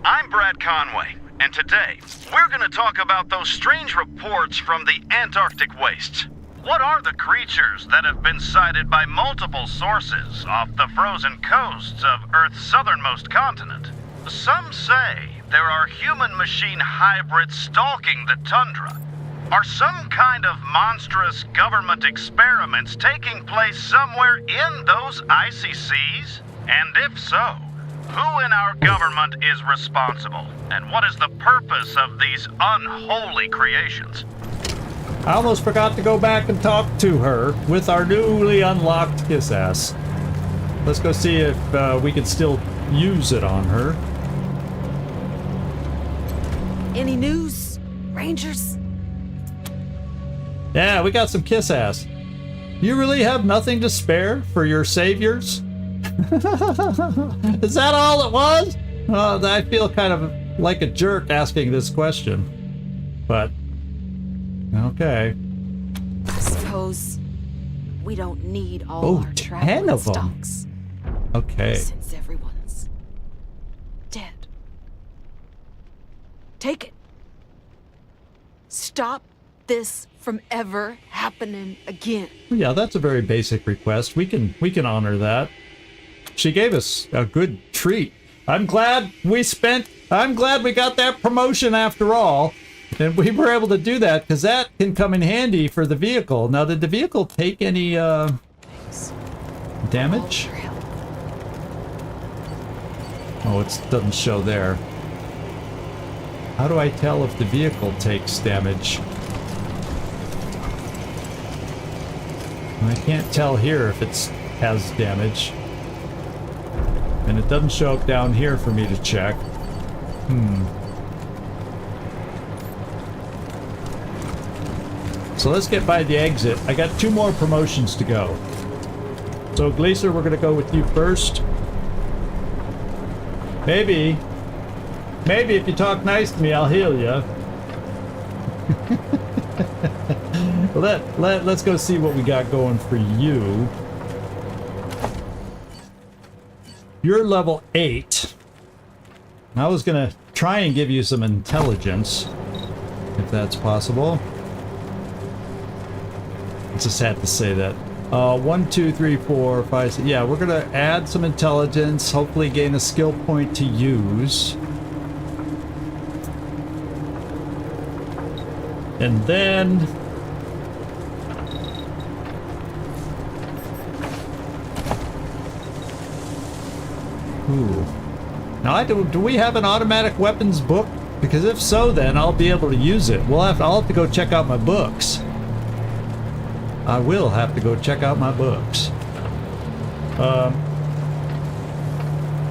I'm Brad Conway, and today we're gonna talk about those strange reports from the Antarctic wastes. What are the creatures that have been sighted by multiple sources off the frozen coasts of Earth's southernmost continent? Some say there are human-machine hybrids stalking the tundra. Are some kind of monstrous government experiments taking place somewhere in those icy seas? And if so, who in our government is responsible? And what is the purpose of these unholy creations? I almost forgot to go back and talk to her with our newly unlocked kiss ass. Let's go see if we can still use it on her. Any news, Rangers? Yeah, we got some kiss ass. You really have nothing to spare for your saviors? Is that all it was? I feel kind of like a jerk asking this question. But, okay. I suppose we don't need all our 10 of them. stocks. Okay. Since everyone's dead. Take it. Stop this from ever happening again. Yeah, that's a very basic request. We can honor that. She gave us a good treat. I'm glad we got that promotion after all. And we were able to do that because that can come in handy for the vehicle. Now, did the vehicle take any damage? Oh, it doesn't show there. How do I tell if the vehicle takes damage? I can't tell here if it has damage. And it doesn't show up down here for me to check. So let's get by the exit. I got 2 more promotions to go. So Gleaser, we're gonna go with you first. Maybe if you talk nice to me, I'll heal you. Let's go see what we got going for you. You're level 8. I was gonna try and give you some intelligence, if that's possible. It's just sad to say that. 1, 2, 3, 4, 5, 6. Yeah, we're gonna add some intelligence, hopefully gain a skill point to use. And then now, do we have an automatic weapons book? Because if so, then I'll be able to use it. I'll have to go check out my books. I will have to go check out my books.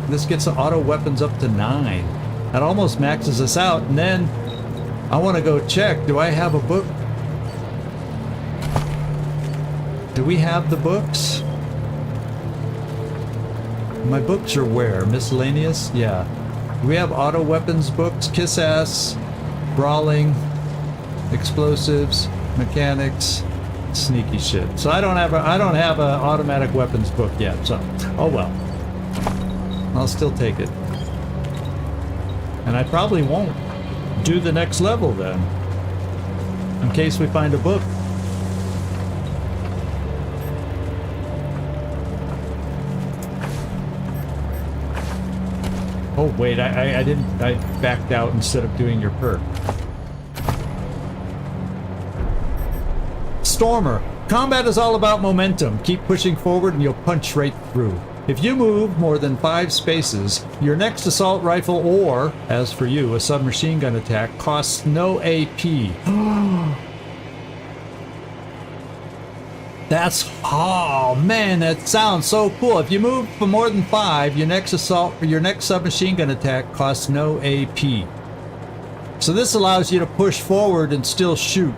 This gets the auto weapons up to 9. That almost maxes us out, and then I want to go check. Do I have a book? Do we have the books? My books are where? Miscellaneous? Yeah. We have auto weapons books, kiss ass, brawling, explosives, mechanics, sneaky shit. So I don't have a automatic weapons book yet. So, oh well. I'll still take it. And I probably won't do the next level then, in case we find a book. Oh wait, I backed out instead of doing your perk. Stormer, combat is all about momentum. Keep pushing forward and you'll punch right through. If you move more than 5 spaces, your next assault rifle or, as for you, a submachine gun attack costs no AP. Oh man, that sounds so cool. If you move for more than 5, your next submachine gun attack costs no AP. So this allows you to push forward and still shoot.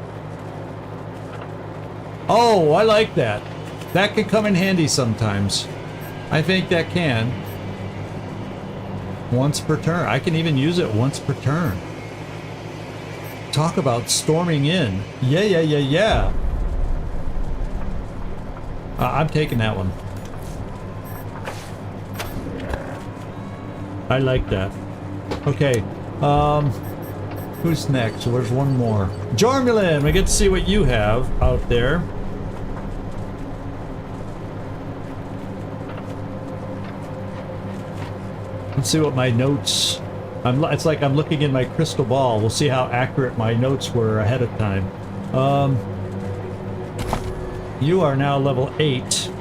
Oh, I like that. That can come in handy sometimes. I think that can. Once per turn. I can even use it once per turn. Talk about storming in. Yeah. I'm taking that one. I like that. Okay. Who's next? So there's one more. Jormulin, we get to see what you have out there. Let's see what my notes... it's like I'm looking in my crystal ball. We'll see how accurate my notes were ahead of time. You are now level 8.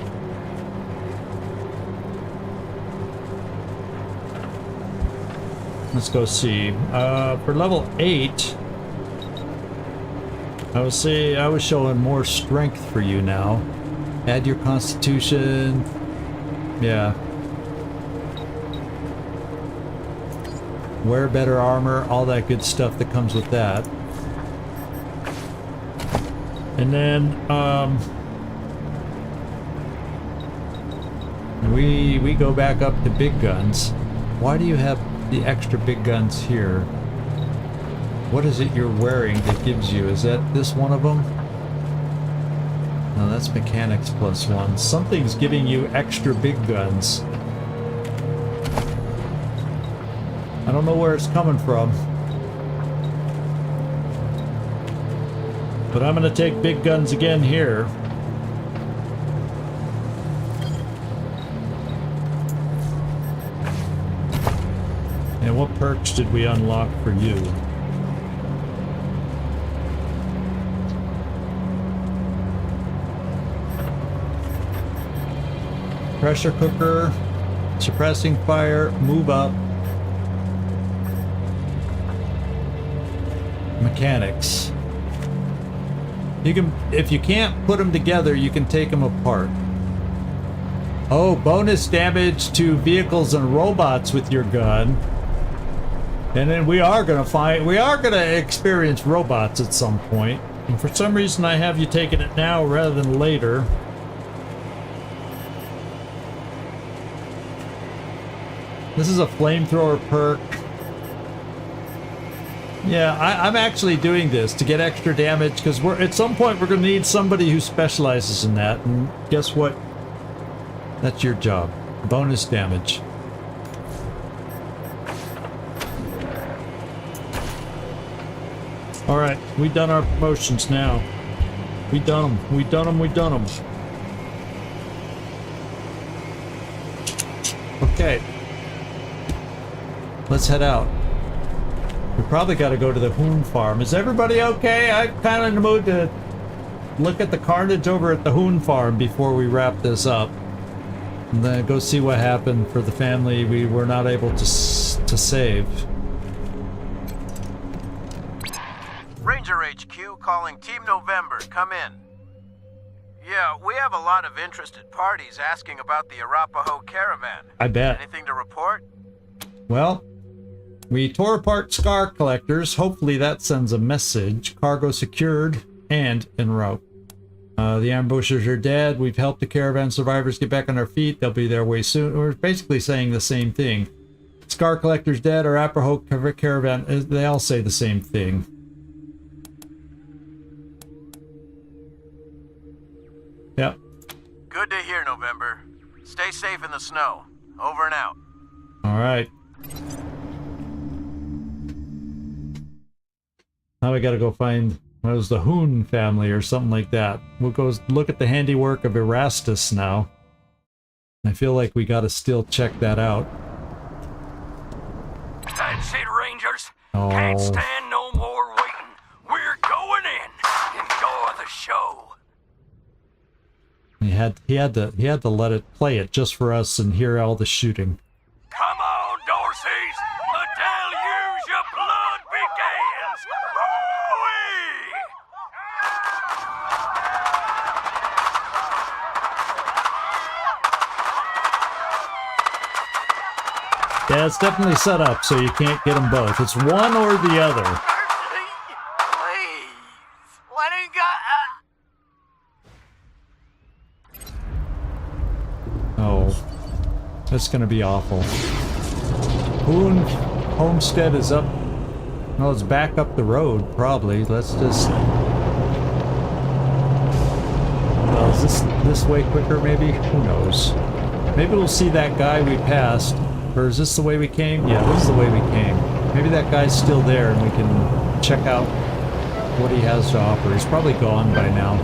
Let's go see. For level 8, I was showing more strength for you now. Add your constitution. Yeah. Wear better armor, all that good stuff that comes with that. And then, we go back up to big guns. Why do you have the extra big guns here? What is it you're wearing that gives you? Is that this one of them? No, that's mechanics +1. Something's giving you extra big guns. I don't know where it's coming from. But I'm gonna take big guns again here. And what perks did we unlock for you? Pressure cooker, suppressing fire, move up. Mechanics. You can, if you can't put them together, you can take them apart. Oh, bonus damage to vehicles and robots with your gun. And then we are gonna experience robots at some point. And for some reason I have you taking it now rather than later. This is a flamethrower perk. Yeah, I'm actually doing this to get extra damage because at some point we're going to need somebody who specializes in that. And guess what? That's your job. Bonus damage. All right, we done our promotions now. We done them. We done them. We done them. Okay. Let's head out. We probably got to go to the Hoon farm. Is everybody okay? I'm kind of in the mood to look at the carnage over at the Hoon farm before we wrap this up. And then go see what happened for the family we were not able to save. Ranger HQ calling Team November. Come in. Yeah, we have a lot of interested parties asking about the Arapaho Caravan. I bet. Anything to report? Well, we tore apart Scar Collectors. Hopefully that sends a message. Cargo secured and en route. The ambushers are dead. We've helped the caravan survivors get back on their feet. They'll be there way soon. We're basically saying the same thing. Scar Collector's dead. Arapaho Caravan, they all say the same thing. Yep. Good to hear, November. Stay safe in the snow. Over and out. All right. Now we gotta go find, what was the Hoon family or something like that. We'll go look at the handiwork of Erastus now. I feel like we gotta still check that out. That's it, Rangers. Oh. Can't stand no more waiting. We're going in. Enjoy the show. He had to let it play it just for us and hear all the shooting. Come on, Dorseys. The deluge of blood begins. Hoo-wee! Yeah, it's definitely set up so you can't get them both. It's one or the other. Please, let him go. Oh, that's gonna be awful. Hoon homestead is up. Well, it's back up the road, probably. Let's just... Well, is this way quicker, maybe? Who knows? Maybe we'll see that guy we passed. Or is this the way we came? Yeah, this is the way we came. Maybe that guy's still there and we can check out what he has to offer. He's probably gone by now.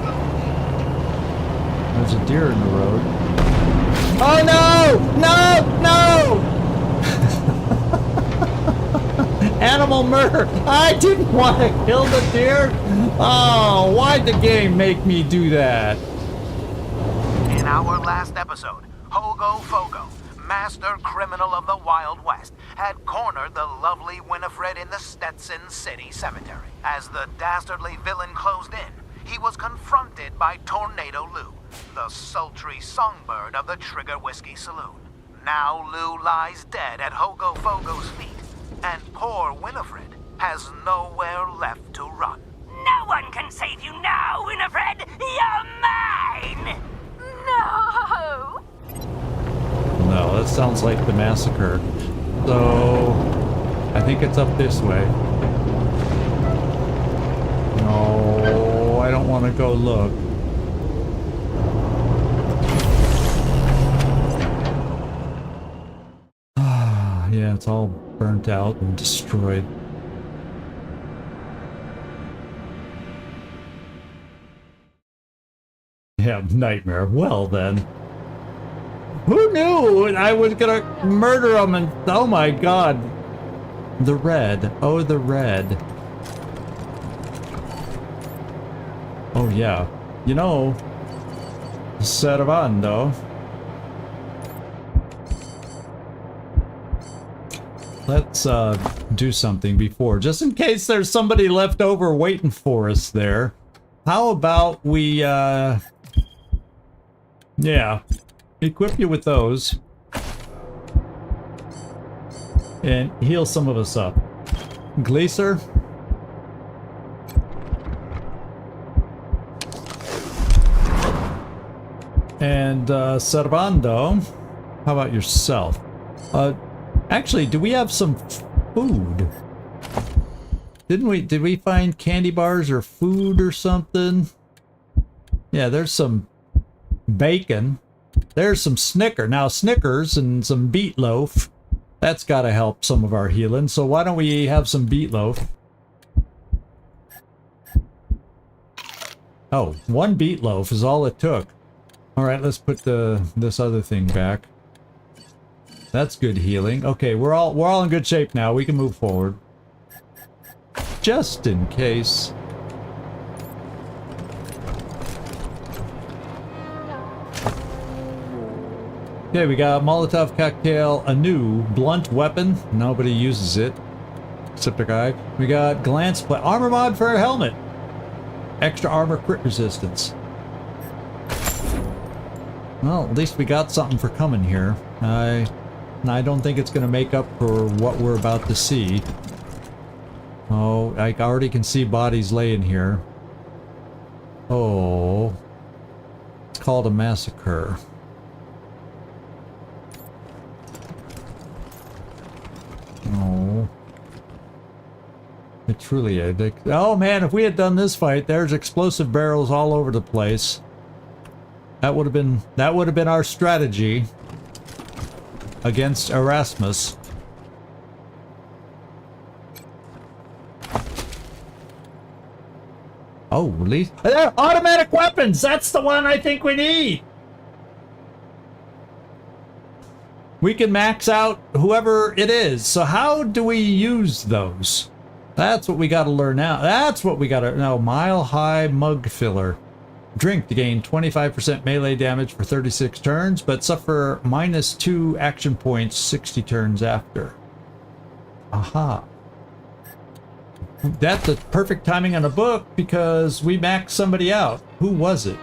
There's a deer in the road. Oh no! No! No! Animal murder! I didn't want to kill the deer! Oh, why'd the game make me do that? In our last episode, Hogo Fogo, master criminal of the Wild West, had cornered the lovely Winifred in the Stetson City Cemetery. As the dastardly villain closed in, he was confronted by Tornado Lou, the sultry songbird of the Trigger Whiskey Saloon. Now Lou lies dead at Hogo Fogo's feet, and poor Winifred has nowhere left to run. No one can save you now, Winifred! You're mine! No! No, that sounds like the Massacre. So, I think it's up this way. No, I don't want to go look. Yeah, it's all burnt out and destroyed. Yeah, nightmare. Well then. Who knew I was gonna murder him and oh my god. The red. Oh, the red. Oh yeah. You know, Cervando. Let's do something before, just in case there's somebody left over waiting for us there. How about we, yeah, equip you with those. And heal some of us up. Gleaser. And, Cervando. How about yourself? Actually, do we have some food? Did we find candy bars or food or something? Yeah, there's some bacon. There's some now Snickers and some beet loaf. That's gotta help some of our healing. So why don't we have some beet loaf? Oh, one beet loaf is all it took. Alright, let's put this other thing back. That's good healing. Okay, we're all in good shape now. We can move forward. Just in case. Okay, we got Molotov cocktail, a new blunt weapon. Nobody uses it except our guy. We got glance plate, armor mod for a helmet. Extra armor crit resistance. Well, at least we got something for coming here. I don't think it's going to make up for what we're about to see. Oh, I already can see bodies laying here. Oh. It's called a massacre. Oh. It's truly addictive. Oh man, if we had done this fight, there's explosive barrels all over the place. That would have been our strategy against Erastus. Oh, release. Automatic weapons! That's the one I think we need! We can max out whoever it is. So how do we use those? That's what we gotta learn now. That's what we gotta know. Mile High Mug Filler. Drink to gain 25% melee damage for 36 turns, but suffer -2 action points 60 turns after. Aha. That's the perfect timing on a book because we maxed somebody out. Who was it?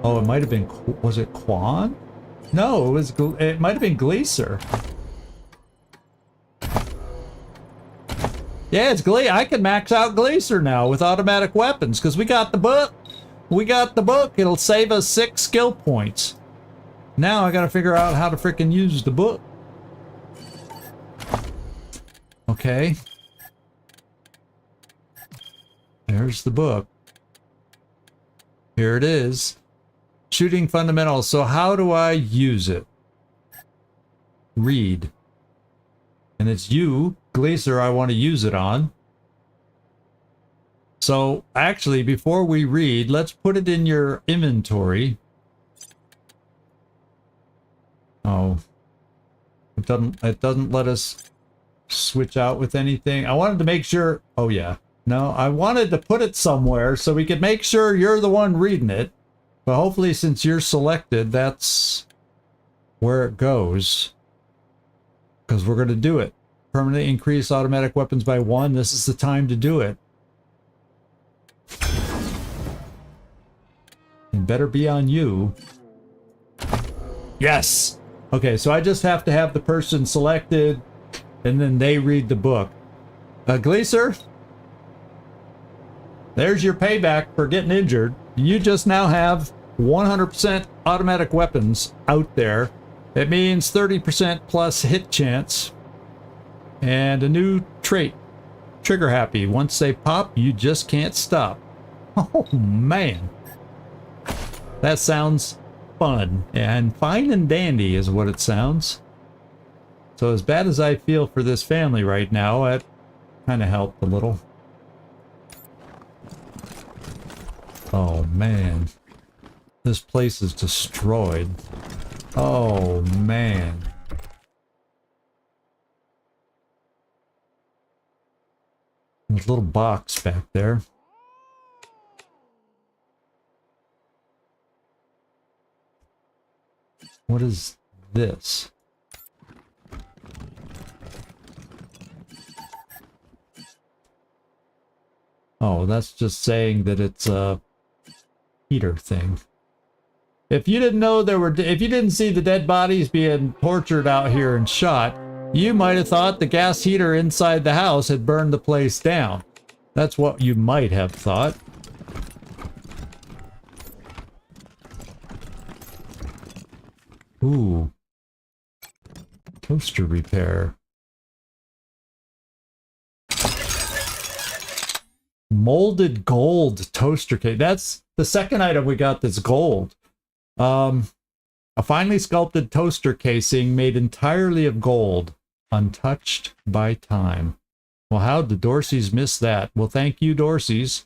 Oh, it might have been, was it Kwan? No, it might have been Gleaser. Yeah, it's I can max out Gleaser now with automatic weapons because we got the book. We got the book. It'll save us 6 skill points. Now I gotta figure out how to frickin' use the book. Okay. There's the book. Here it is. Shooting fundamentals. So how do I use it? Read. And it's you, Gleaser, I want to use it on. So actually, before we read, let's put it in your inventory. Oh, it doesn't let us switch out with anything. I wanted to make sure. Oh yeah, no, I wanted to put it somewhere so we could make sure you're the one reading it. But hopefully, since you're selected, that's where it goes. Because we're going to do it. Permanently increase automatic weapons by 1. This is the time to do it. It better be on you. Yes! Okay, so I just have to have the person selected, and then they read the book. Gleaser? There's your payback for getting injured. You just now have 100% automatic weapons out there. It means 30% plus hit chance. And a new trait. Trigger happy. Once they pop, you just can't stop. Oh, man. That sounds fun. And fine and dandy is what it sounds. So as bad as I feel for this family right now, it kind of helped a little. Oh, man. This place is destroyed. Oh, man. There's a little box back there. What is this? Oh, that's just saying that it's a heater thing. If you didn't know if you didn't see the dead bodies being tortured out here and shot, you might have thought the gas heater inside the house had burned the place down. That's what you might have thought. Ooh. Toaster repair. Molded gold toaster case. That's the second item we got that's gold. A finely sculpted toaster casing made entirely of gold, untouched by time. Well, how'd the Dorseys miss that? Well, thank you, Dorseys.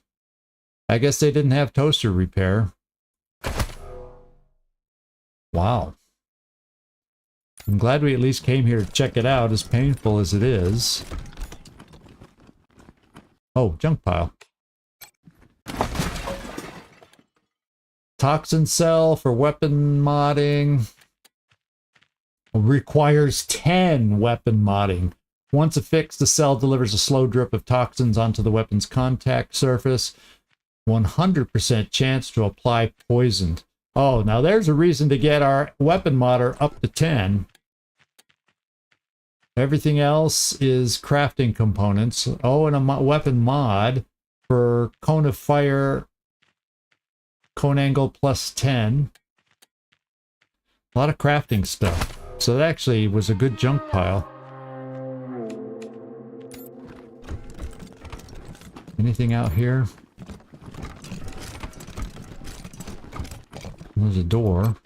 I guess they didn't have toaster repair. Wow. I'm glad we at least came here to check it out, as painful as it is. Oh, junk pile. Toxin cell for weapon modding. Requires 10 weapon modding. Once affixed, the cell delivers a slow drip of toxins onto the weapon's contact surface. 100% chance to apply poisoned. Oh, now there's a reason to get our weapon modder up to 10. Everything else is crafting components. Oh, and a weapon mod for cone of fire, cone angle plus 10. A lot of crafting stuff. So that actually was a good junk pile. Anything out here? There's a door.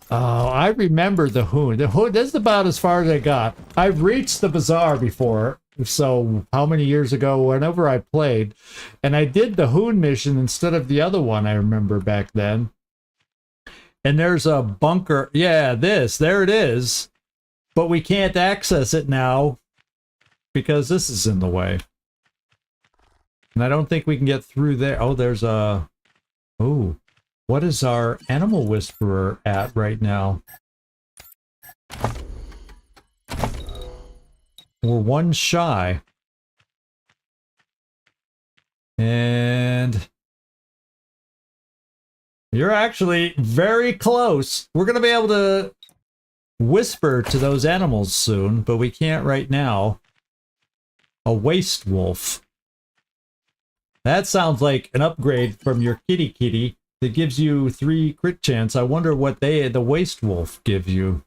Oh, I remember the Hoon. The Hoon, that's about as far as I got. I've reached the bazaar before. So how many years ago, whenever I played, and I did the Hoon mission instead of the other one I remember back then. And there's a bunker. Yeah, there it is. But we can't access it now because this is in the way. And I don't think we can get through there. Oh, there's a... Oh, what is our animal whisperer at right now? We're one shy. And you're actually very close. We're going to be able to whisper to those animals soon, but we can't right now. A waste wolf. That sounds like an upgrade from your kitty that gives you 3 crit chance. I wonder what the waste wolf gives you.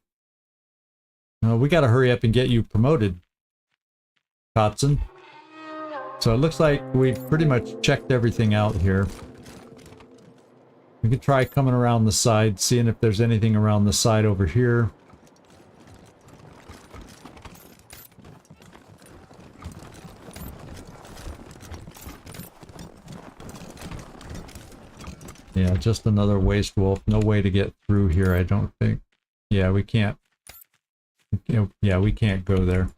We got to hurry up and get you promoted, Kotson. So it looks like we've pretty much checked everything out here. We could try coming around the side, seeing if there's anything around the side over here. Yeah, just another waste wolf. No way to get through here, I don't think. Yeah, we can't. Yeah, we can't go there.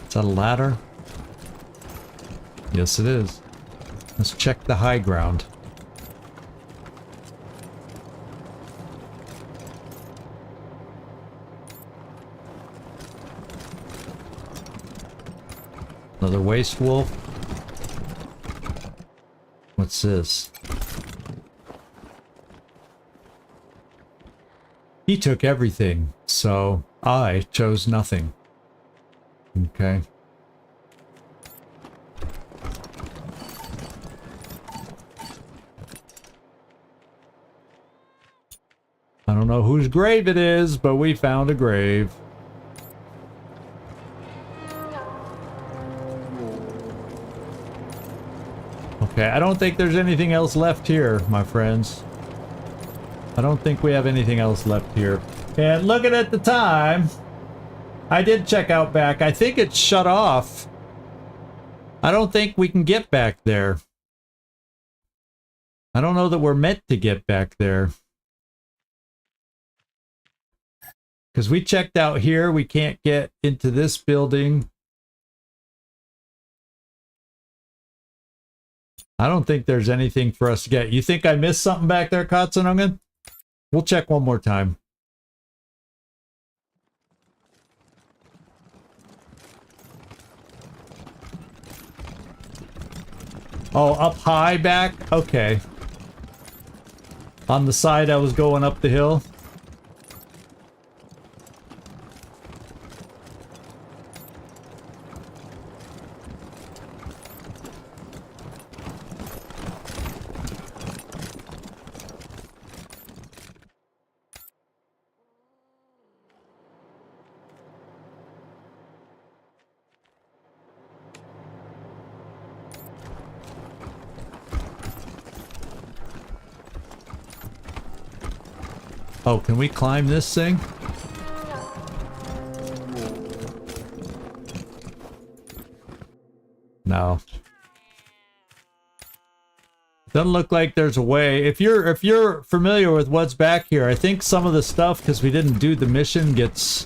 Is that a ladder? Yes, it is. Let's check the high ground. Another waste wolf. What's this? He took everything, so I chose nothing. Okay. I don't know whose grave it is, but we found a grave. Okay, I don't think there's anything else left here, my friends. I don't think we have anything else left here. And looking at the time, I did check out back. I think it's shut off. I don't think we can get back there. I don't know that we're meant to get back there. Because we checked out here, we can't get into this building. I don't think there's anything for us to get. You think I missed something back there, Katsunungen? We'll check one more time. Oh, up high back? Okay. On the side I was going up the hill. Oh, can we climb this thing? No. Doesn't look like there's a way. If you're familiar with what's back here, I think some of the stuff, because we didn't do the mission, gets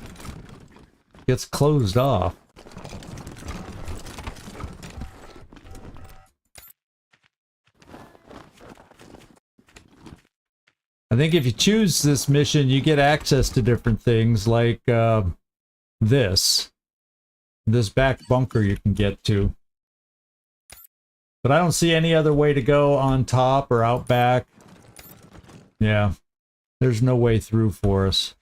closed off. I think if you choose this mission, you get access to different things like this back bunker you can get to. But I don't see any other way to go on top or out back. Yeah, there's no way through for us.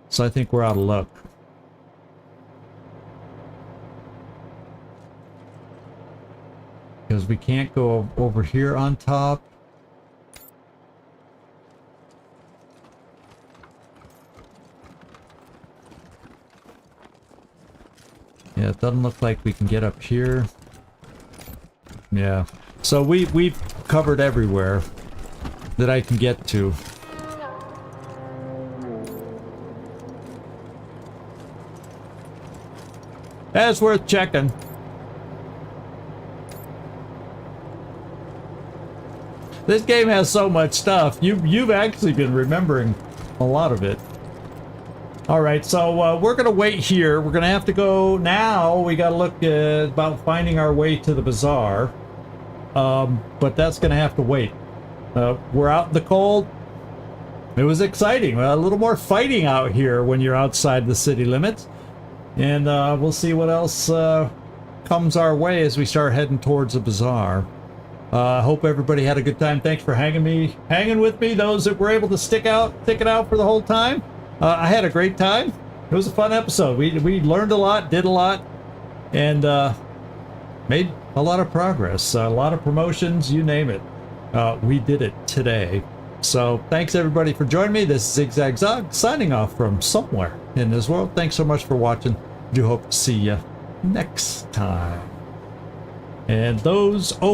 So I think we're out of luck. Because we can't go over here on top. Yeah, it doesn't look like we can get up here. Yeah. So we've covered everywhere that I can get to. That's worth checking. This game has so much stuff. You've actually been remembering a lot of it. Alright, so we're going to wait here. We're going to have to go now. We got to look about finding our way to the bazaar. But that's going to have to wait. We're out in the cold. It was exciting. A little more fighting out here when you're outside the city limits. And we'll see what else comes our way as we start heading towards the bazaar. I hope everybody had a good time. Thanks for hanging with me. Those that were able to stick it out for the whole time. I had a great time. It was a fun episode. We learned a lot, did a lot, and made a lot of progress. A lot of promotions, you name it. We did it today. So thanks everybody for joining me. This is ZigZag Zog signing off from somewhere in this world. Thanks so much for watching. Do hope to see you next time. And those